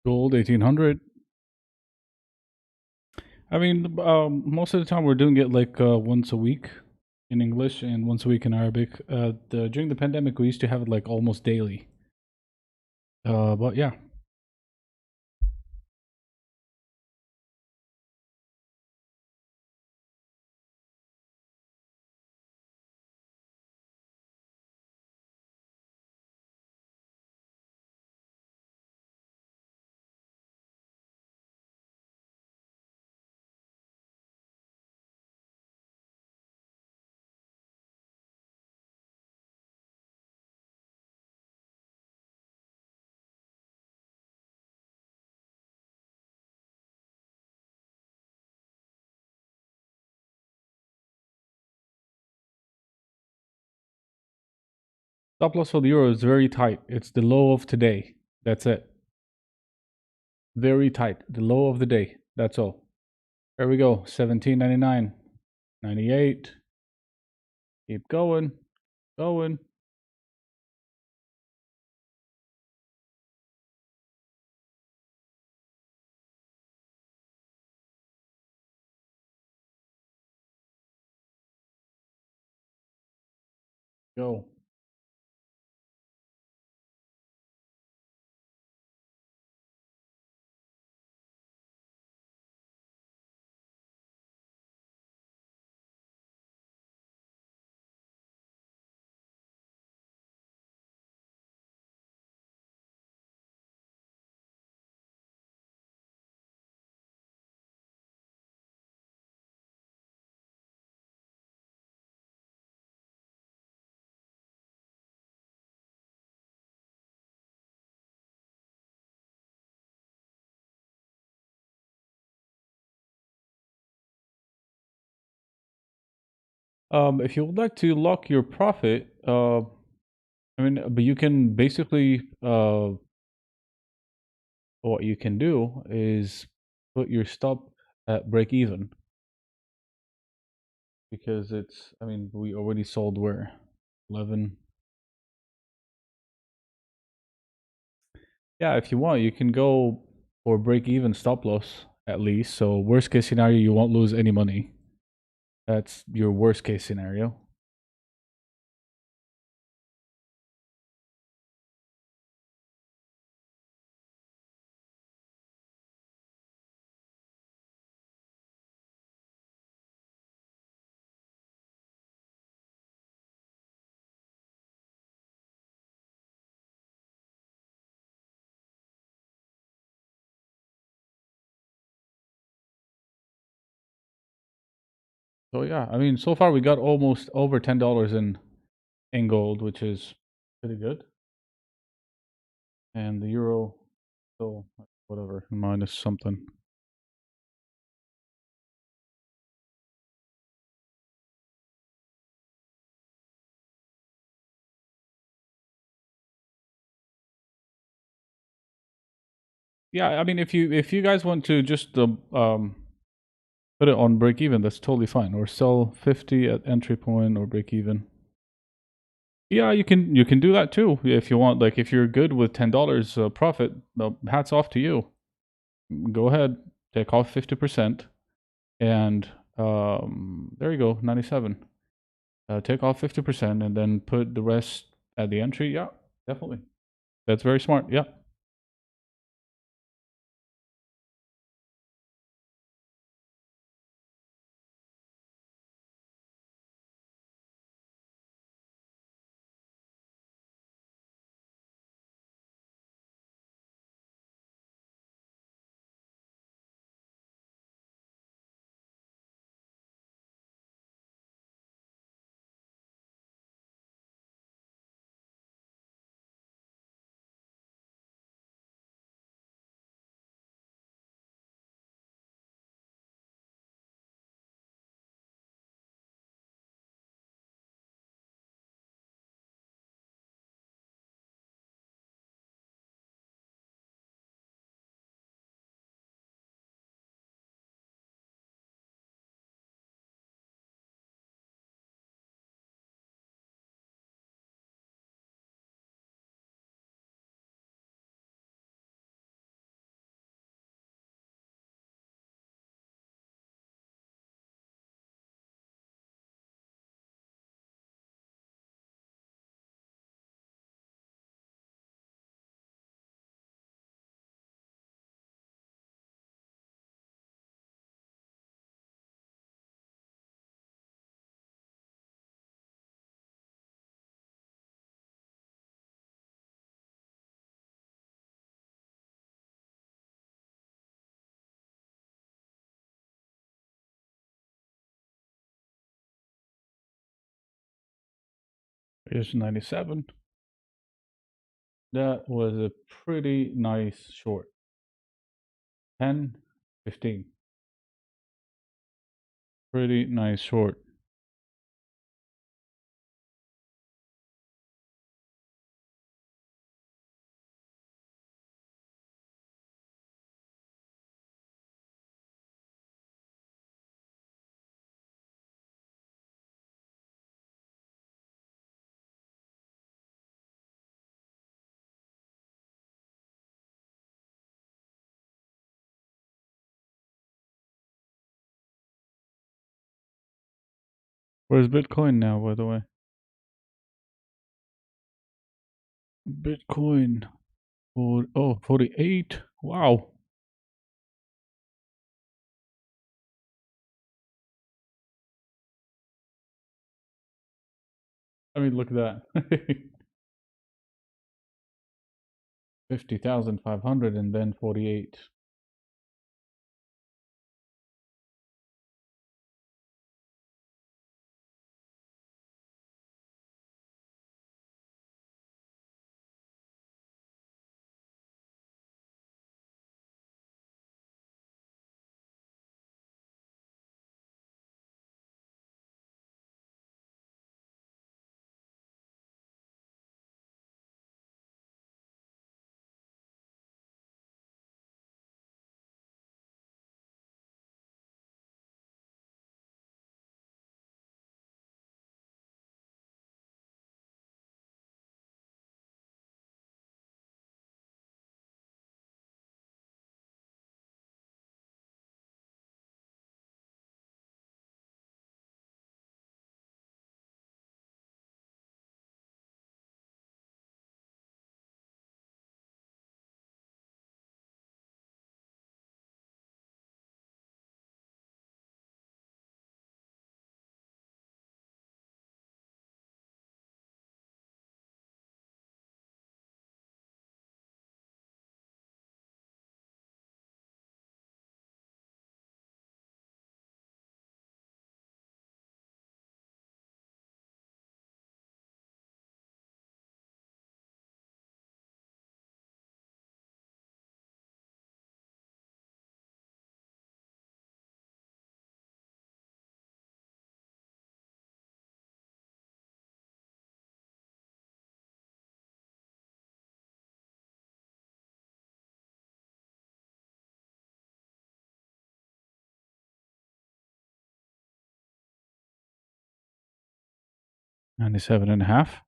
Gold 1800. I mean, most of the time we're doing it like once a week in English and once a week in Arabic. During the pandemic, we used to have it like almost daily. But yeah, stop loss for the euro is very tight. It's the low of today. That's it. Very tight. The low of the day. That's all. There we go. 17.99, 98. Keep going, going. Go. If you would like to lock your profit, I mean, but you can basically, what you can do is put your stop at break even because it's, I mean, we already sold where? 11. Yeah, if you want, you can go for break even stop loss at least. So, worst case scenario, you won't lose any money. That's your worst case scenario. So, yeah, I mean, so far we got almost over $10 in gold, which is pretty good. And the euro, so whatever, minus something. Yeah, I mean, if you guys want to just put it on break even, that's totally fine. Or sell 50 at entry point or break even. Yeah, you can do that too if you want. Like if you're good with $10 profit, hats off to you. Go ahead, take off 50%, and there you go, 97. Take off 50% and then put the rest at the entry. Yeah, definitely. That's very smart. Yeah. Here's 97. That was a pretty nice short. 10, 15. Pretty nice short. Where's Bitcoin now, by the way? Bitcoin. 48. Wow. I mean, look at that. 50,500 and then 48. Ninety-seven and a half.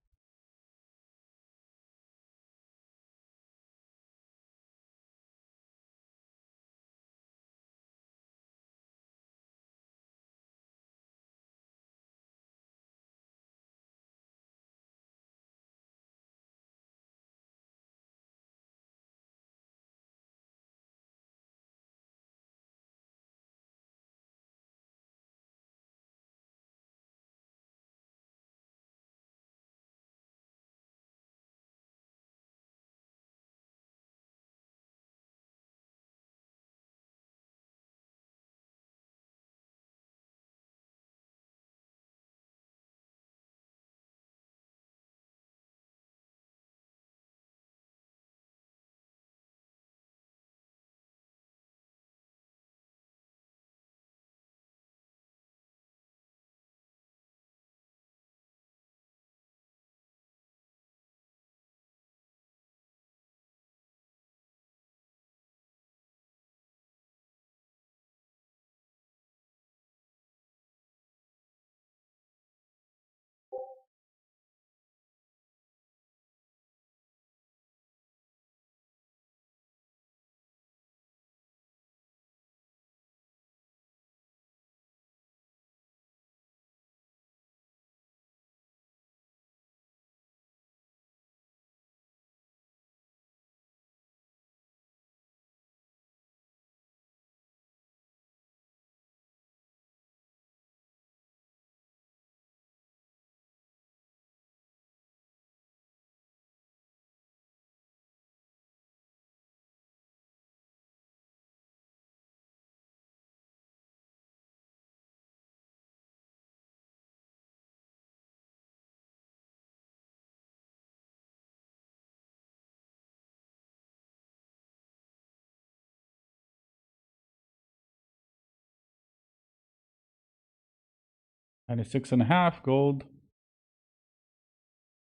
96.5 gold.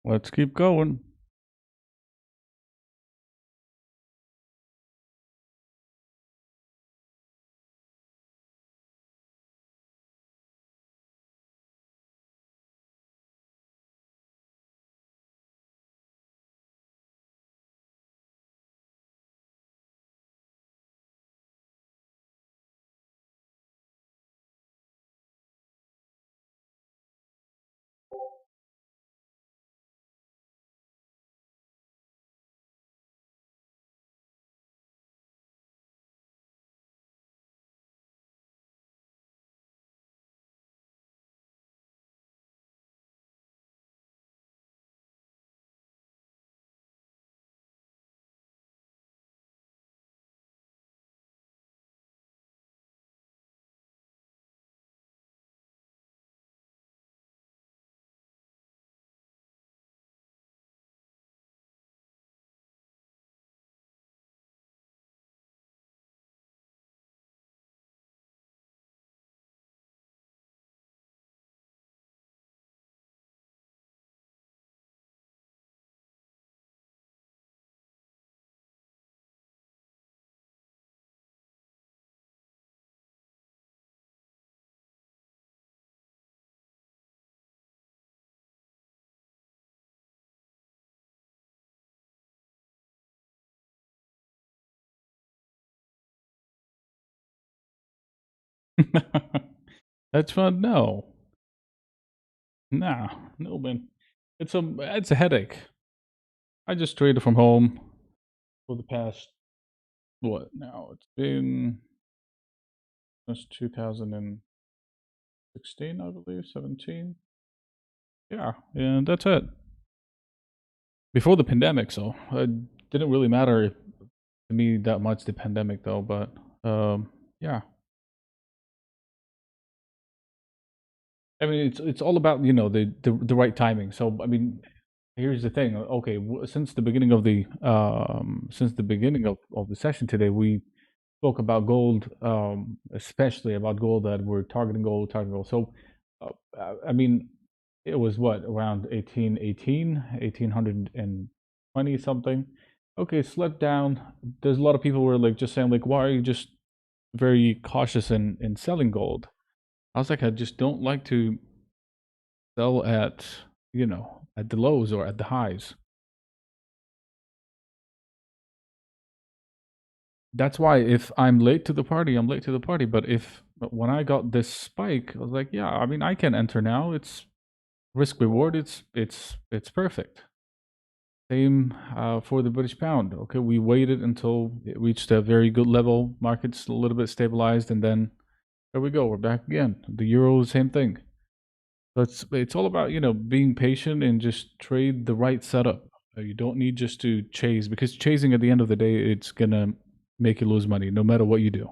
Let's keep going. That's fun. No, nah, no, man. It's a headache. I just traded from home for the past what now? It's been since 2016, I believe, 17. Yeah, and that's it. Before the pandemic, so it didn't really matter to me that much the pandemic though. But yeah, I mean it's all about the right timing. So I mean, here's the thing. Okay, since the beginning of the session today, we spoke about gold, especially about gold that we're targeting gold, targeting gold. So, I mean, it was what around 1820 something. Okay, slept down. There's a lot of people who were like just saying like, why are you just very cautious in selling gold? I was like, I just don't like to sell at the lows or at the highs. That's why if I'm late to the party, I'm late to the party. But when I got this spike, I was like, yeah, I mean, I can enter now. It's risk reward. It's perfect. Same for the British pound. Okay, we waited until it reached a very good level. Markets a little bit stabilized, and then there we go. We're back again. The euro, same thing. So it's all about being patient and just trade the right setup. You don't need just to chase because chasing at the end of the day, it's gonna make you lose money no matter what you do.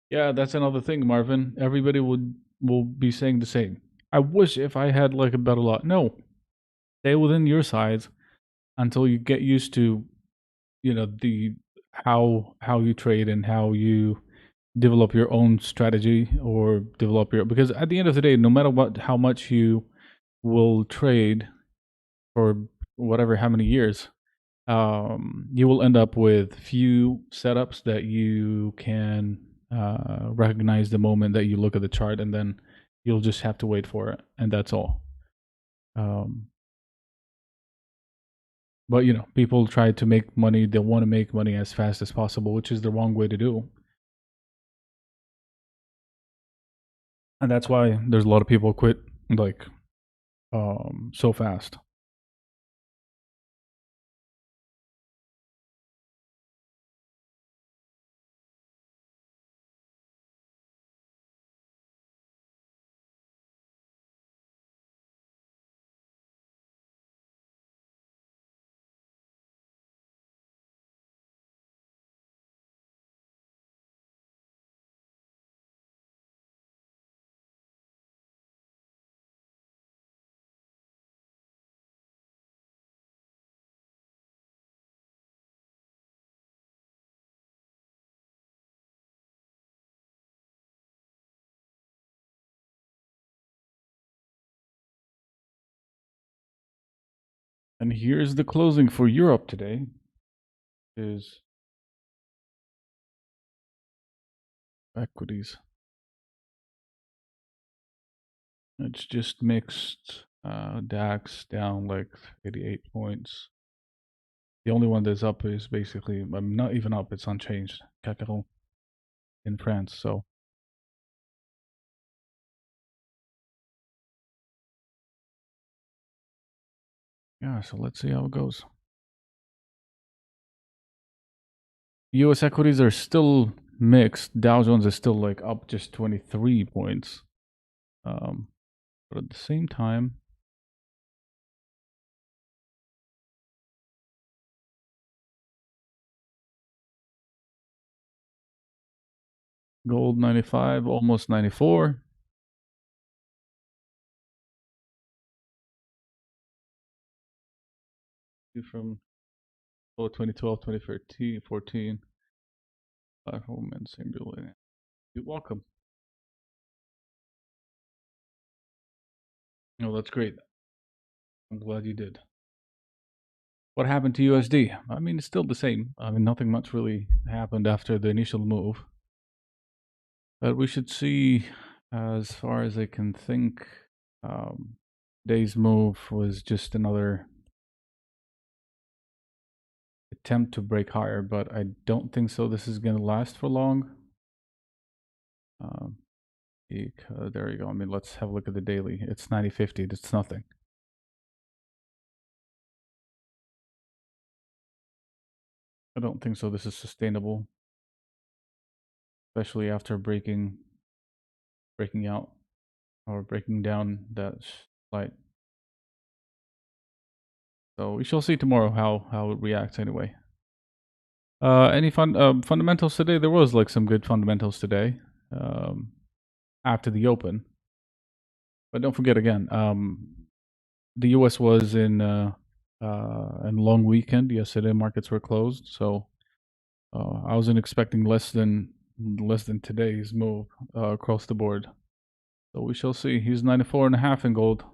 Yeah, that's another thing, Marvin. Everybody will be saying the same. I wish if I had like a better lot. No, stay within your size until you get used to the how you trade and how you develop your own strategy or develop your because at the end of the day, no matter what how much you will trade for whatever how many years, you will end up with few setups that you can recognize the moment that you look at the chart, and then you'll just have to wait for it, and that's all. Um, but people try to make money. They want to make money as fast as possible, which is the wrong way to do, and that's why there's a lot of people quit like so fast. And here's the closing for Europe today. Is equities. It's just mixed. DAX down like 88 points. The only one that's up is basically, I'm not even up, it's unchanged. CAC in France. So yeah, so let's see how it goes. US equities are still mixed. Dow Jones is still like up just 23 points. But at the same time, gold 95, almost 94. From 2012, 2013, 14. Platform and singular. You're welcome. Oh, that's great. I'm glad you did. What happened to USD? I mean, it's still the same. I mean, nothing much really happened after the initial move. But we should see, as far as I can think, today's move was just another attempt to break higher, but I don't think so. This is going to last for long. There you go. I mean, let's have a look at the daily. It's 90.50. That's nothing. I don't think so. This is sustainable, especially after breaking out or breaking down that slight. So we shall see tomorrow how it reacts anyway. Any fundamentals today? There was like some good fundamentals today after the open. But don't forget again, the U.S. was in long weekend yesterday. Markets were closed, so I wasn't expecting less than today's move across the board. So we shall see. He's 94.5 in gold.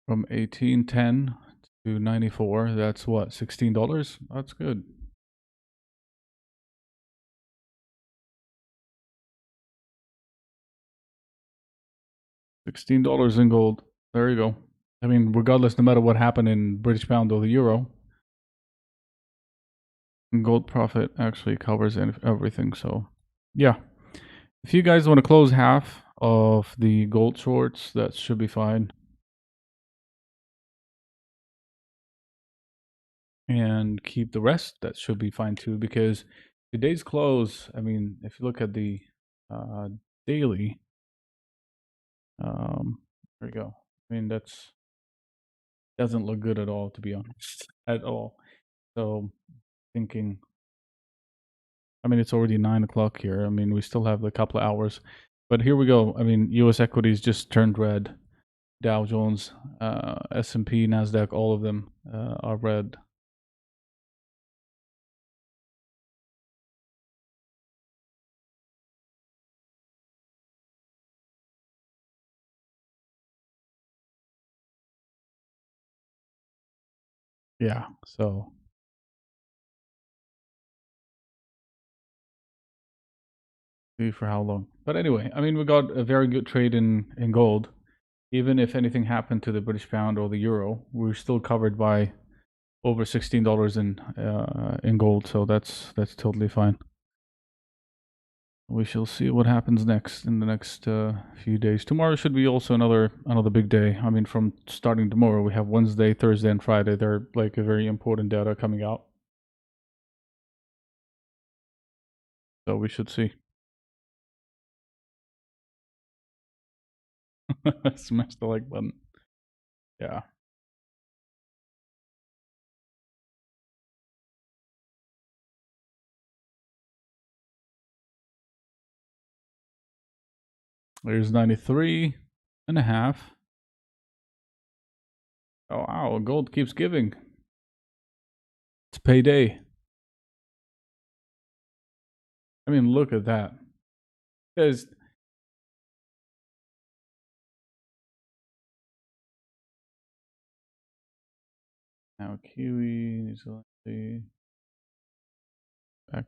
From 18.10 to 94. That's what, $16? That's good. $16 in gold. There you go. I mean, regardless, no matter what happened in British pound or the euro, gold profit actually covers everything. So, yeah. If you guys want to close half of the gold shorts, that should be fine. And keep the rest, that should be fine too, because today's close, I mean, if you look at the daily, there we go. I mean, that's doesn't look good at all, to be honest, at all. So thinking, I mean, it's already 9 o'clock here. I mean, we still have a couple of hours, but here we go. I mean, U.S. equities just turned red. Dow Jones, S&P, Nasdaq, all of them are red. Yeah, so see for how long. But anyway, I mean, we got a very good trade in gold. Even if anything happened to the British pound or the euro, we're still covered by over $16 in gold. So that's totally fine. We shall see what happens next in the next few days. Tomorrow should be also another big day. I mean, from starting tomorrow, we have Wednesday, Thursday, and Friday. They're like a very important data coming out. So we should see. Smash the like button. Yeah. There's 93 and a half. Oh wow, gold keeps giving. It's payday. I mean, look at that. There's now Kiwi, New Zealand, back.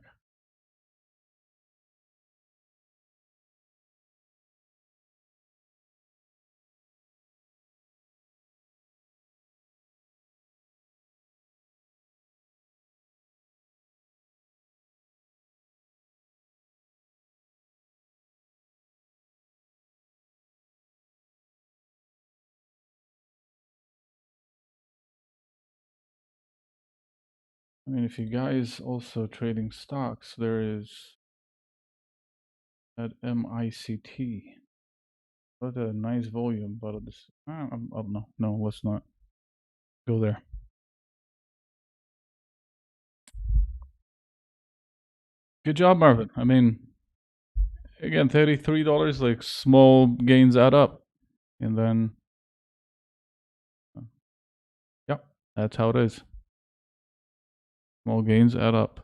I mean, if you guys also trading stocks, there is at MICT. What a nice volume, but this, oh, no, let's not go there. Good job, Marvin. I mean, again, $33, like small gains add up. And then, yep, that's how it is. Small gains add up.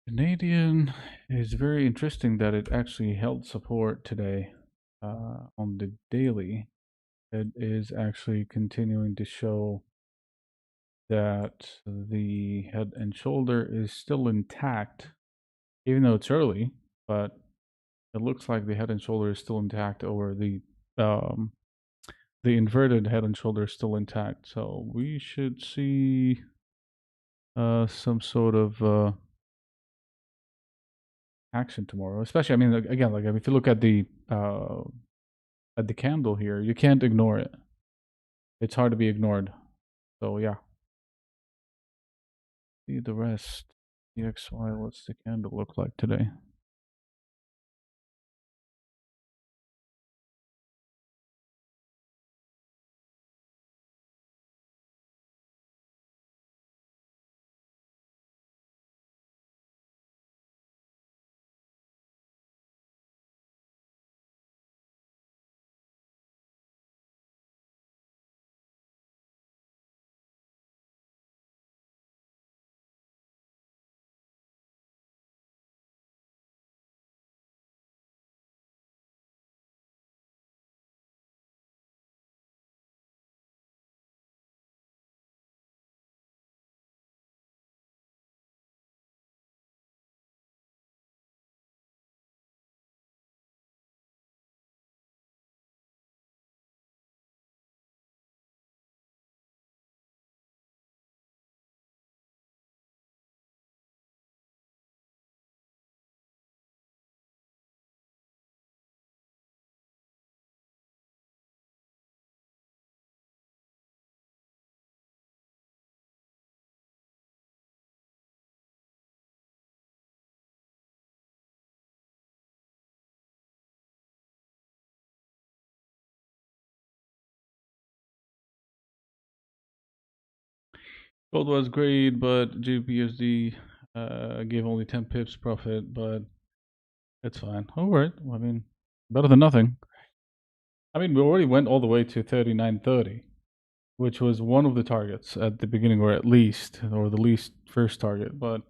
Canadian is very interesting that it actually held support today on the daily. It is actually continuing to show that the head and shoulder is still intact, even though it's early, but it looks like the head and shoulder is still intact over um, the inverted head and shoulder is still intact. So we should see some sort of action tomorrow. Especially, I mean, again, like if you look at the candle here, you can't ignore it. It's hard to be ignored. So yeah, see the rest. The XY, what's the candle look like today? Gold was great, but GBUSD Gave only 10 pips profit, but it's fine. All right. I mean, better than nothing. I mean, we already went all the way to 39.30, which was one of the targets at the beginning, or at least, or the least first target. But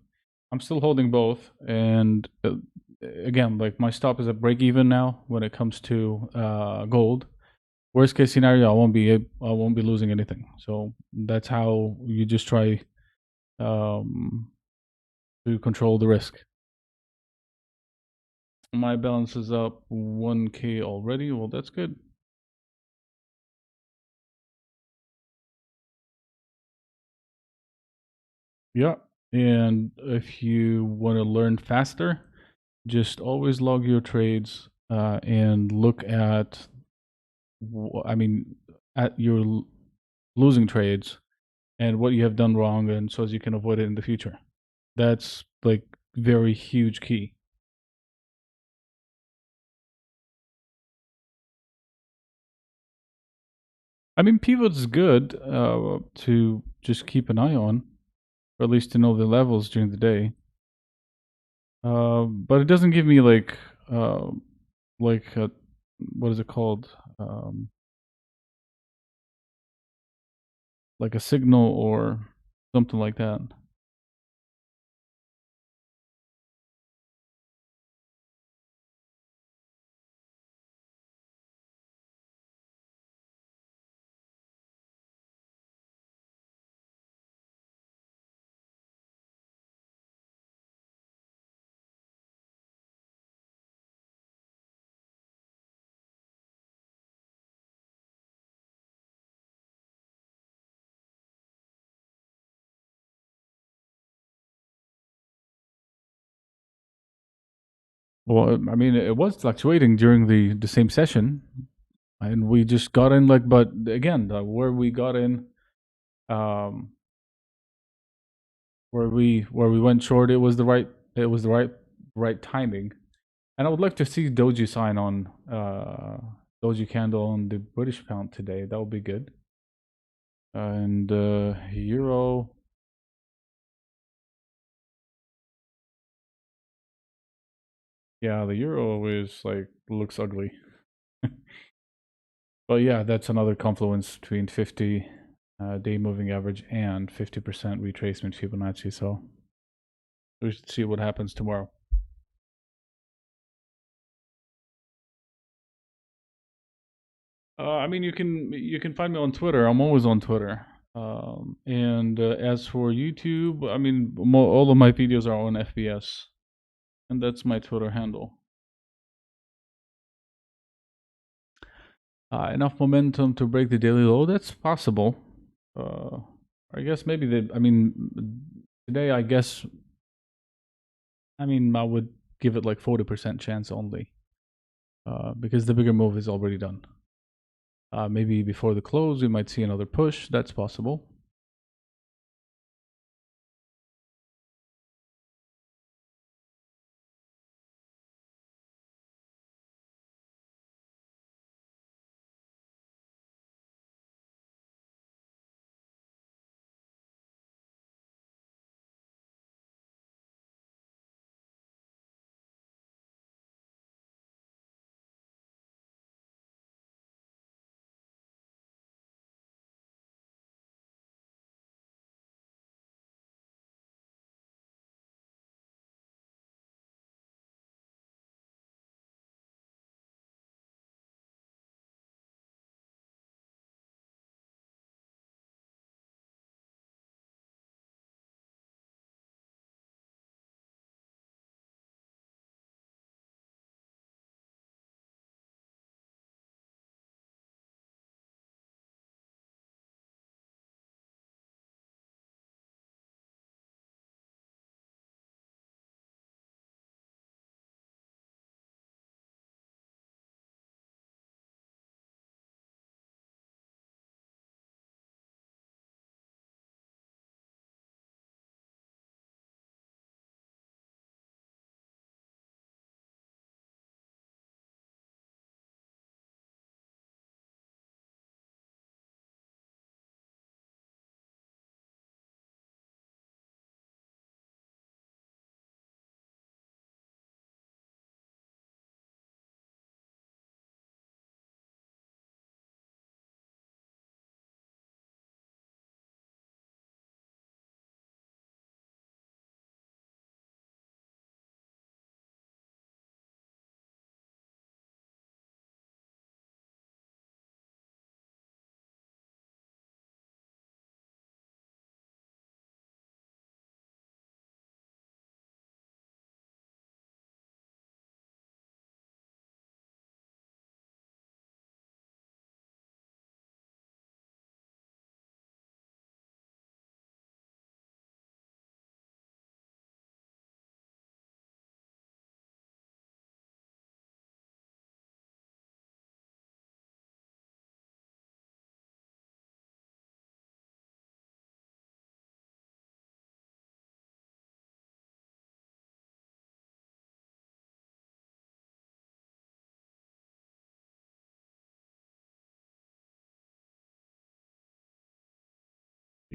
I'm still holding both, and again, like my stop is at break even now when it comes to gold. Worst case scenario, I won't be losing anything. So that's how you just try um, to control the risk. My balance is up 1K already. Well, that's good. Yeah. And if you want to learn faster, just always log your trades and look at, I mean, at your losing trades and what you have done wrong, and so as you can avoid it in the future. That's like very huge key. I mean, pivots good to just keep an eye on, or at least to know the levels during the day. But it doesn't give me uh, like a, what is it called? Um, like a signal or something like that. Well, I mean, it was fluctuating during the same session, and we just got in like, but again, where we got in, um, where we went short, it was the right timing. And I would like to see Doji sign on Doji candle on the British pound today. That would be good. And euro, yeah, the euro is like looks ugly. But yeah, that's another confluence between 50 day moving average and 50% retracement Fibonacci. So we should see what happens tomorrow. I mean, you can find me on Twitter. I'm always on Twitter. And as for YouTube, I mean, all of my videos are on FBS, and that's my Twitter handle. Enough momentum to break the daily low. That's possible. Uh, I guess maybe I mean, today I guess. I mean, I would give it like 40% chance only, because the bigger move is already done. Maybe before the close, we might see another push. That's possible.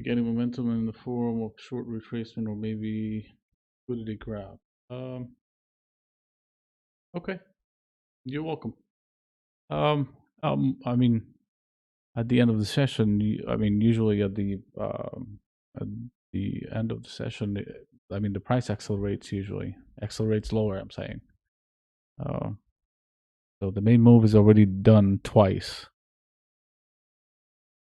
Getting momentum in the form of short retracement or maybe liquidity grab. Okay, you're welcome. Um, I mean, at the end of the session, I mean, usually at the end of the session, I mean, the price accelerates usually accelerates lower. I'm saying. Uh, so the main move is already done twice.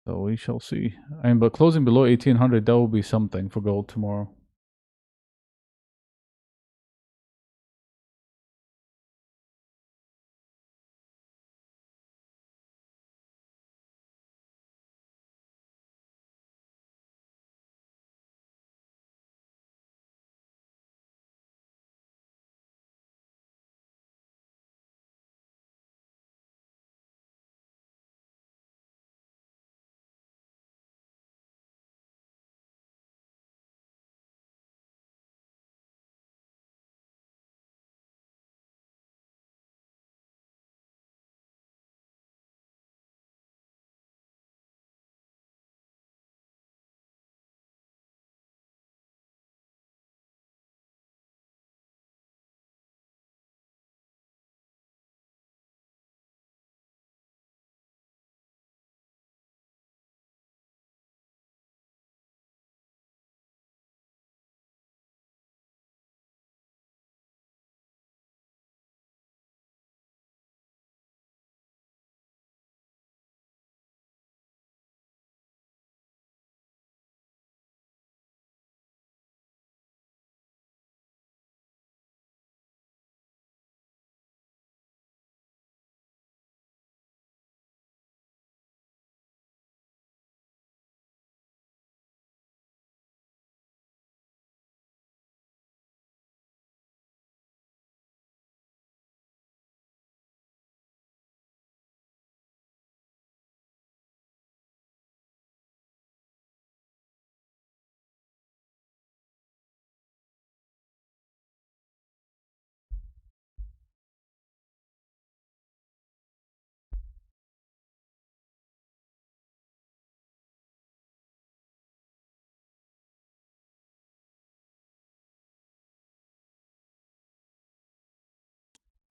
So we shall see. I mean, but closing below 1800, that will be something for gold tomorrow.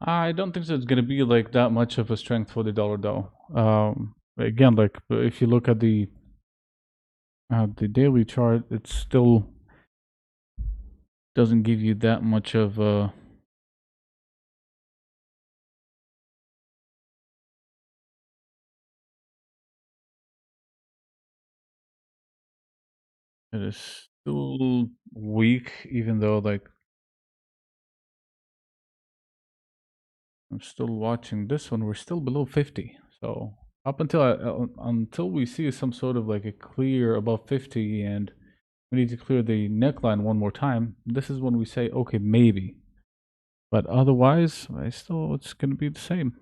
I don't think so it's going to be like that much of a strength for the dollar though. Again, like if you look at the daily chart, it still doesn't give you that much of a. It is still weak, even though like I'm still watching this one. We're still below 50. So up until we see some sort of like a clear above 50, and we need to clear the neckline one more time. This is when we say, okay, maybe. But otherwise, it's gonna be the same.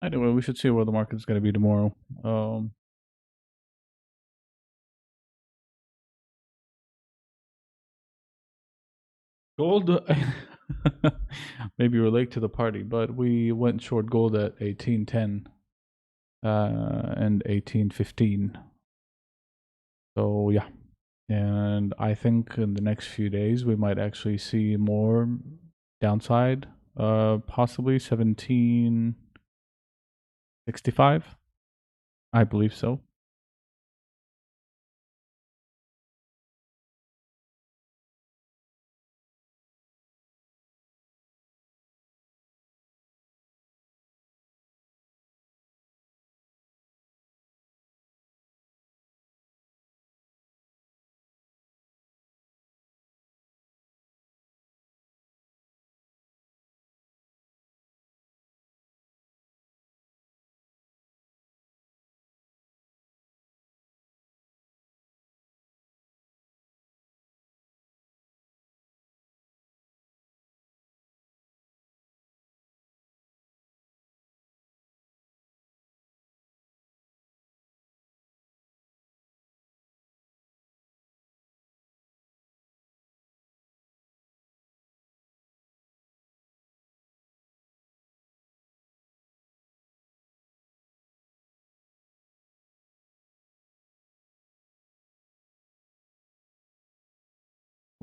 Anyway, we should see where the market's gonna be tomorrow. Gold, maybe we're late to the party, but we went short gold at 1810 and 1815. So yeah, and I think in the next few days we might actually see more downside. Possibly 1765. I believe so.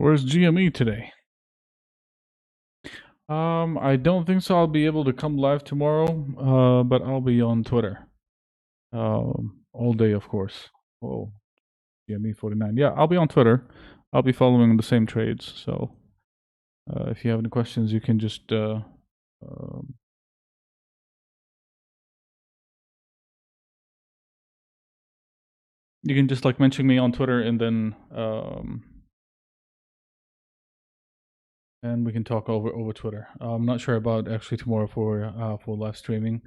Where's GME today? I don't think so. I'll be able to come live tomorrow. But I'll be on Twitter. All day, of course. Oh, GME 49. Yeah, I'll be on Twitter. I'll be following the same trades. So, if you have any questions, you can just um, like mention me on Twitter, and then and we can talk over Twitter. I'm not sure about actually tomorrow for live streaming,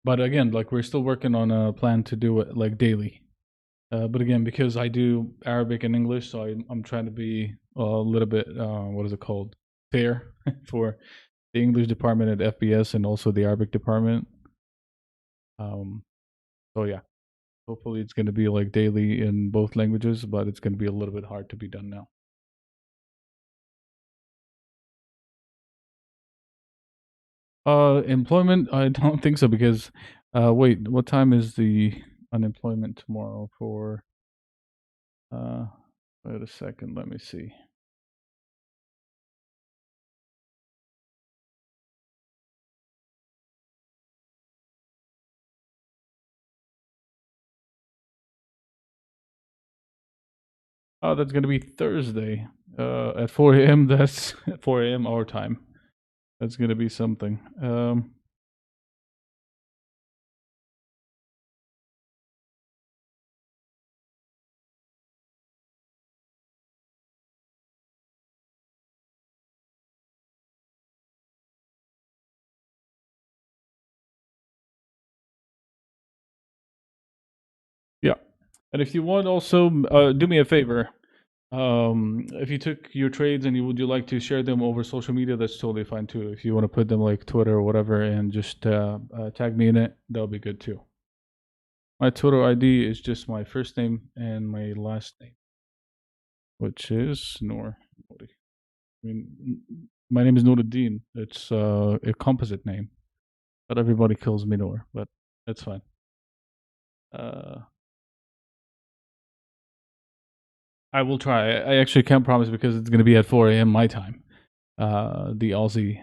but again, like we're still working on a plan to do it like daily. But again, because I do Arabic and English, so I'm trying to be a little bit what is it called, fair for the English department at FBS and also the Arabic department. Um, so yeah, hopefully it's going to be like daily in both languages, but it's going to be a little bit hard to be done now. Employment, I don't think so because, wait, what time is the unemployment tomorrow for? Uh, wait a second, let me see. Oh, that's gonna be Thursday, at 4 a.m. That's 4 a.m. our time. That's gonna be something. Yeah, and if you want, also, do me a favor. If you took your trades and would you like to share them over social media, that's totally fine too. If you want to put them like Twitter or whatever and just tag me in it, that'll be good too. My Twitter ID is just my first name and my last name, which is Nour. I mean, my name is Nour Eldeen. It's a composite name, but everybody calls me Nour, but that's fine. Uh, I will try. I actually can't promise because it's going to be at 4 a.m. my time. The Aussie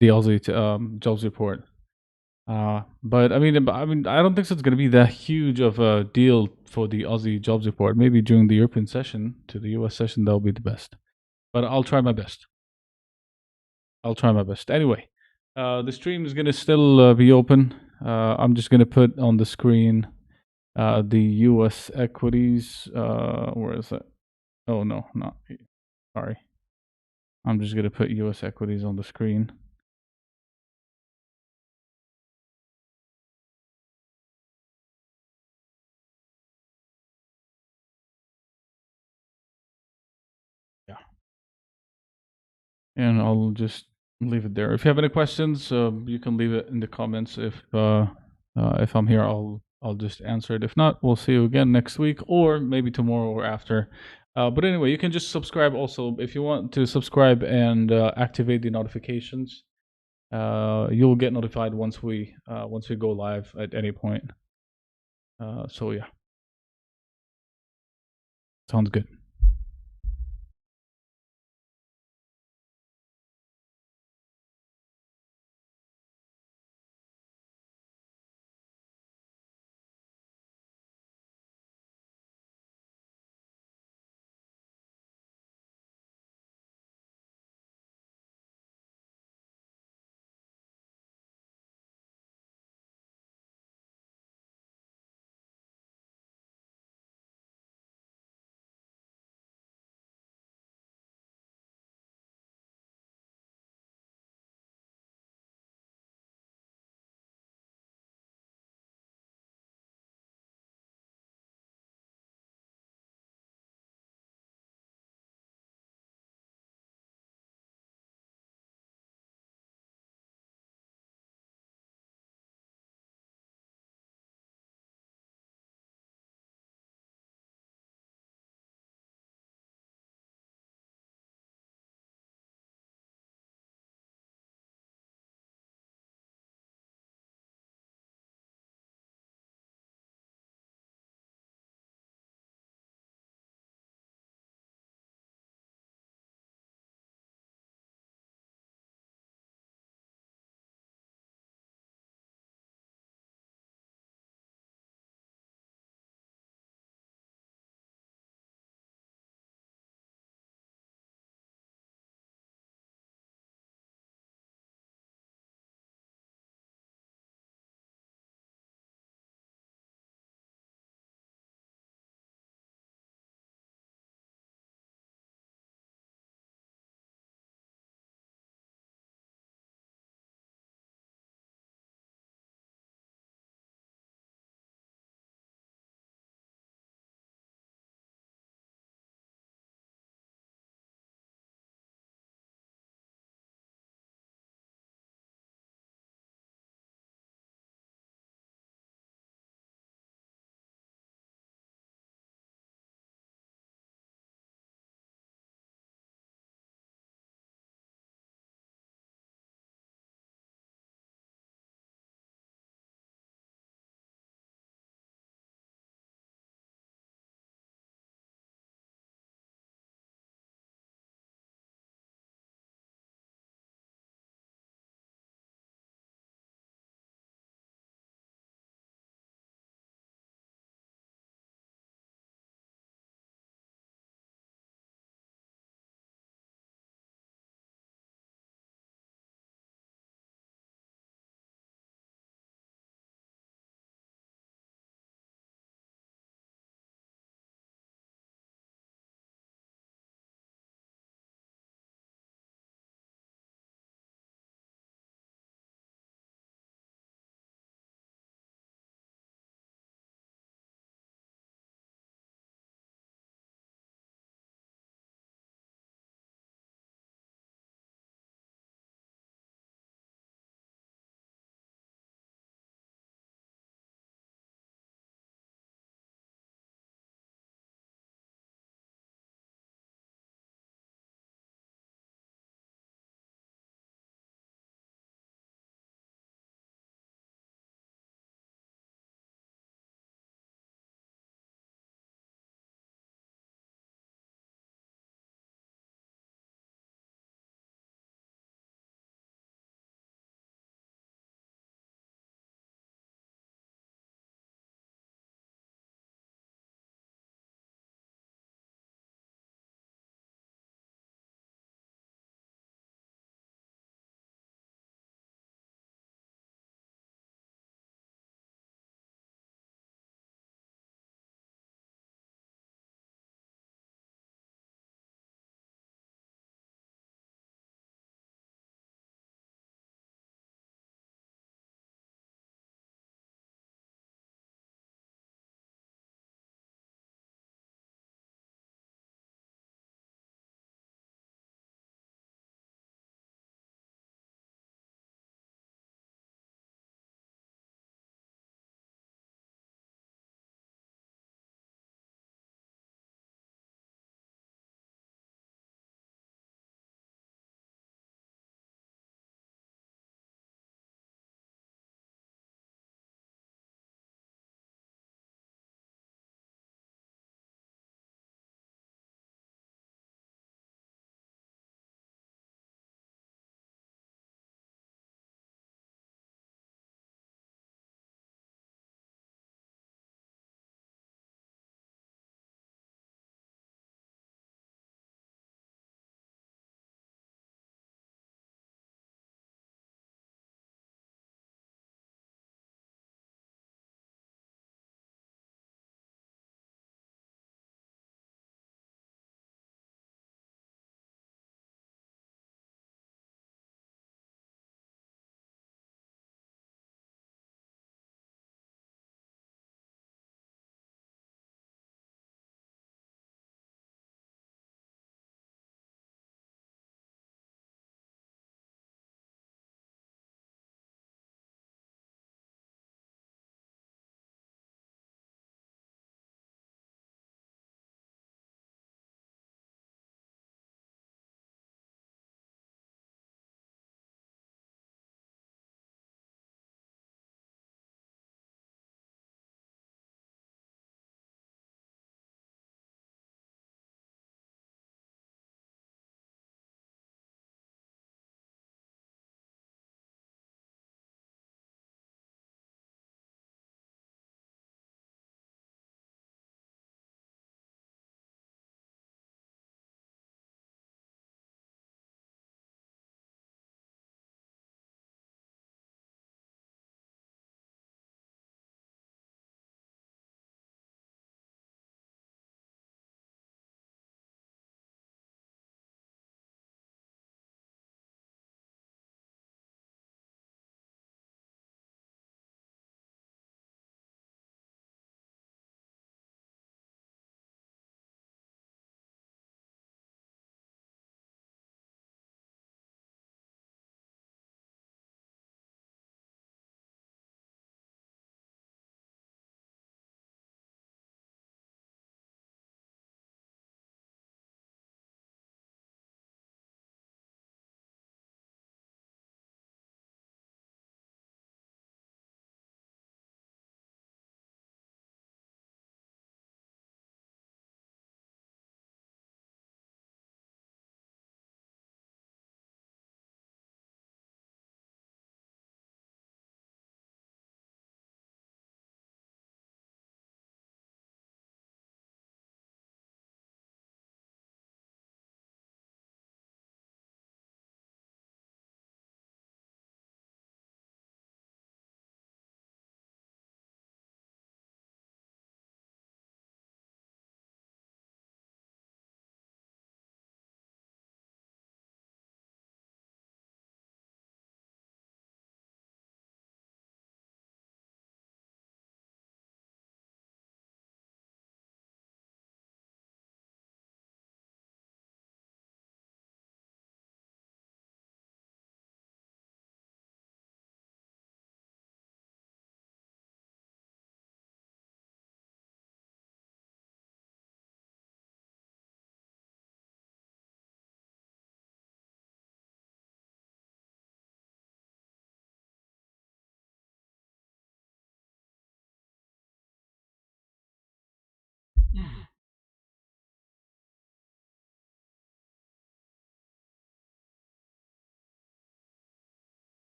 jobs report. But I don't think so it's going to be that huge of a deal for the Aussie jobs report. Maybe during the European session to the US session, that'll be the best. But I'll try my best. I'll try my best. Anyway, the stream is going to still be open. I'm just going to put on the screen the US equities. Where is that? Oh, no, not. Sorry. I'm just going to put US equities on the screen. Yeah. And I'll just leave it there. If you have any questions, you can leave it in the comments. If I'm here, I'll just answer it. If not, we'll see you again next week, or maybe tomorrow or after. But anyway, you can just subscribe also if you want to subscribe and activate the notifications. You'll get notified once we go live at any point. So yeah, sounds good.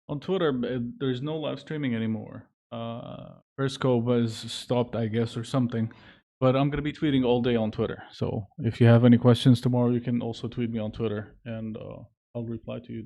On Twitter, there's no live streaming anymore. Periscope has stopped, I guess, or something. But I'm gonna be tweeting all day on Twitter. So if you have any questions tomorrow, you can also tweet me on Twitter, and I'll reply to you.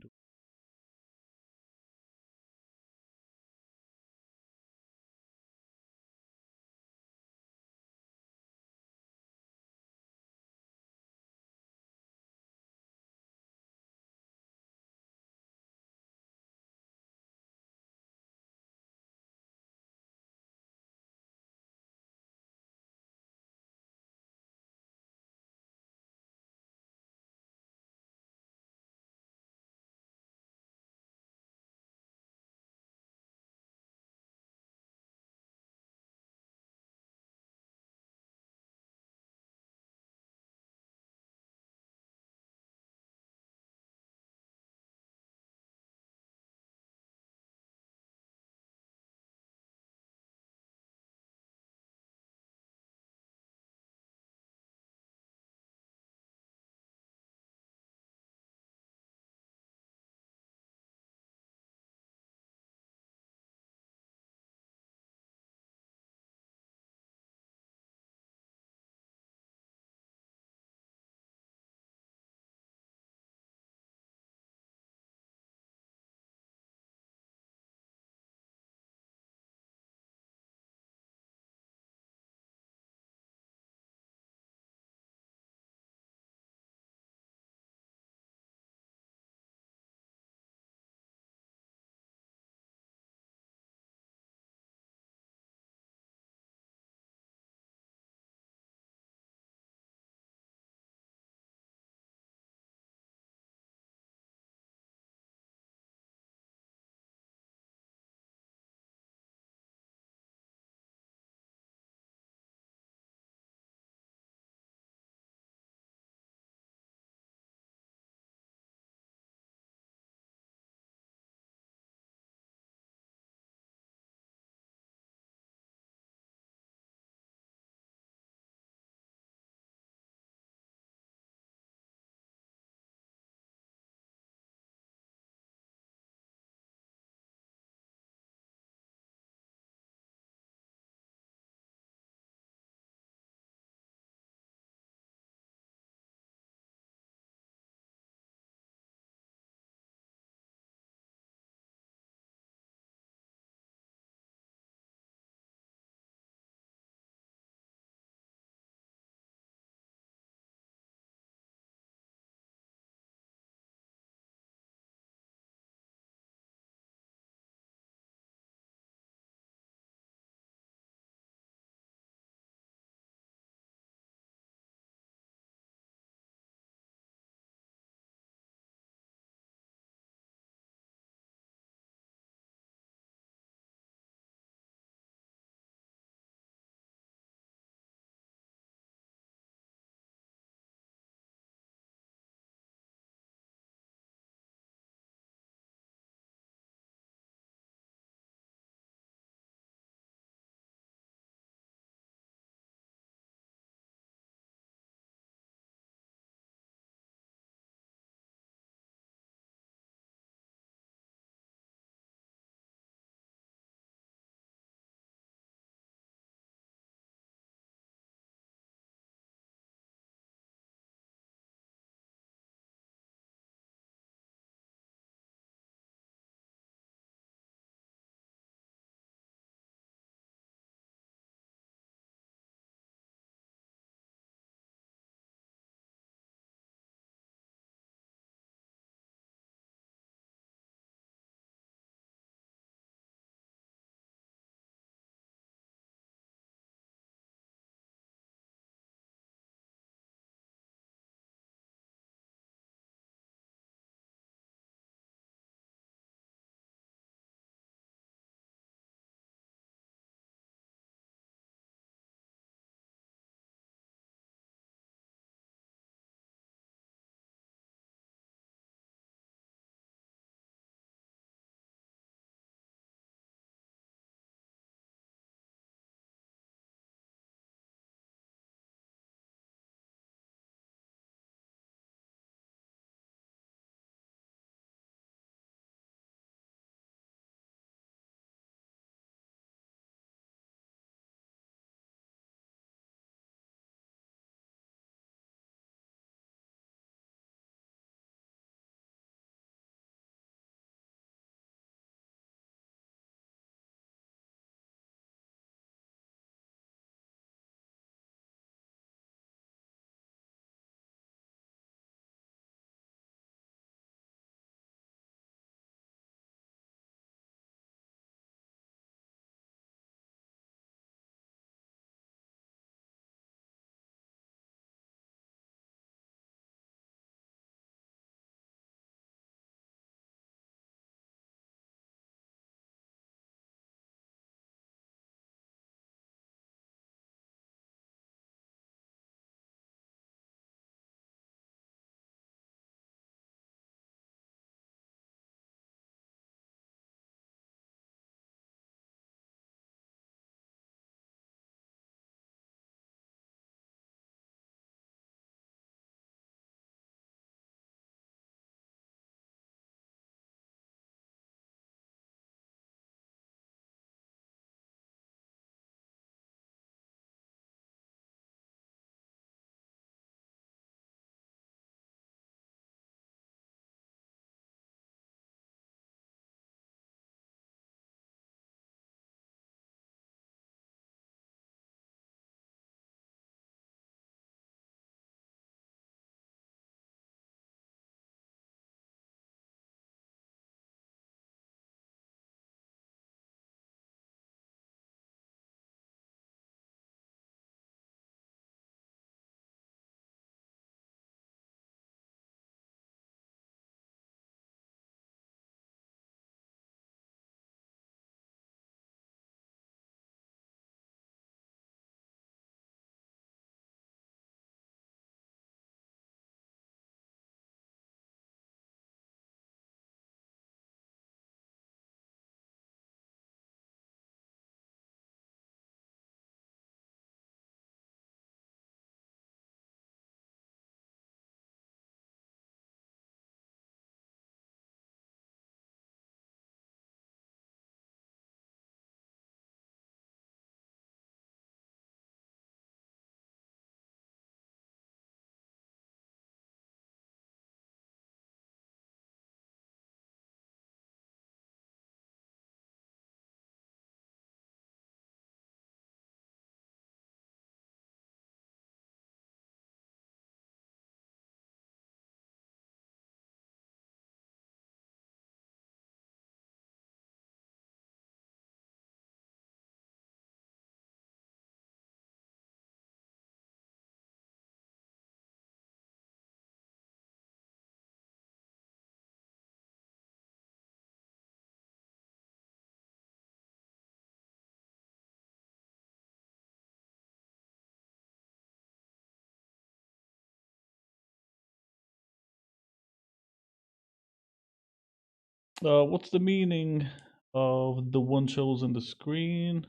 What's the meaning of the one shows on the screen?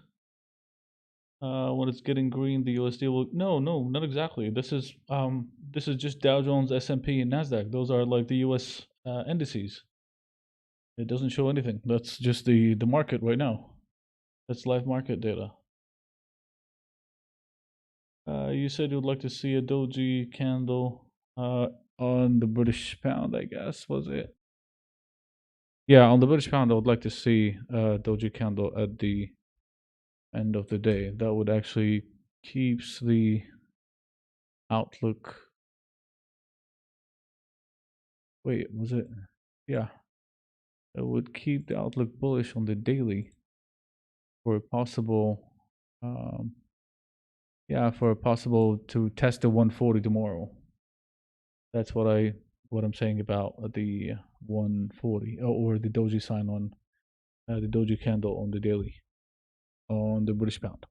When it's getting green, the USD will. No, no, not exactly. This is just Dow Jones, S&P, and Nasdaq. Those are like the US indices. It doesn't show anything. That's just the market right now. That's live market data. You said you'd like to see a doji candle on the British pound, I guess, was it? Yeah, on the British pound, I would like to see a doji candle at the end of the day. That would actually keeps the outlook. Wait, was it? Yeah, it would keep the outlook bullish on the daily for a possible, um, yeah, for a possible to test the 140 tomorrow. That's what I'm saying about the 140 or the doji sign on the doji candle on the daily on the British pound.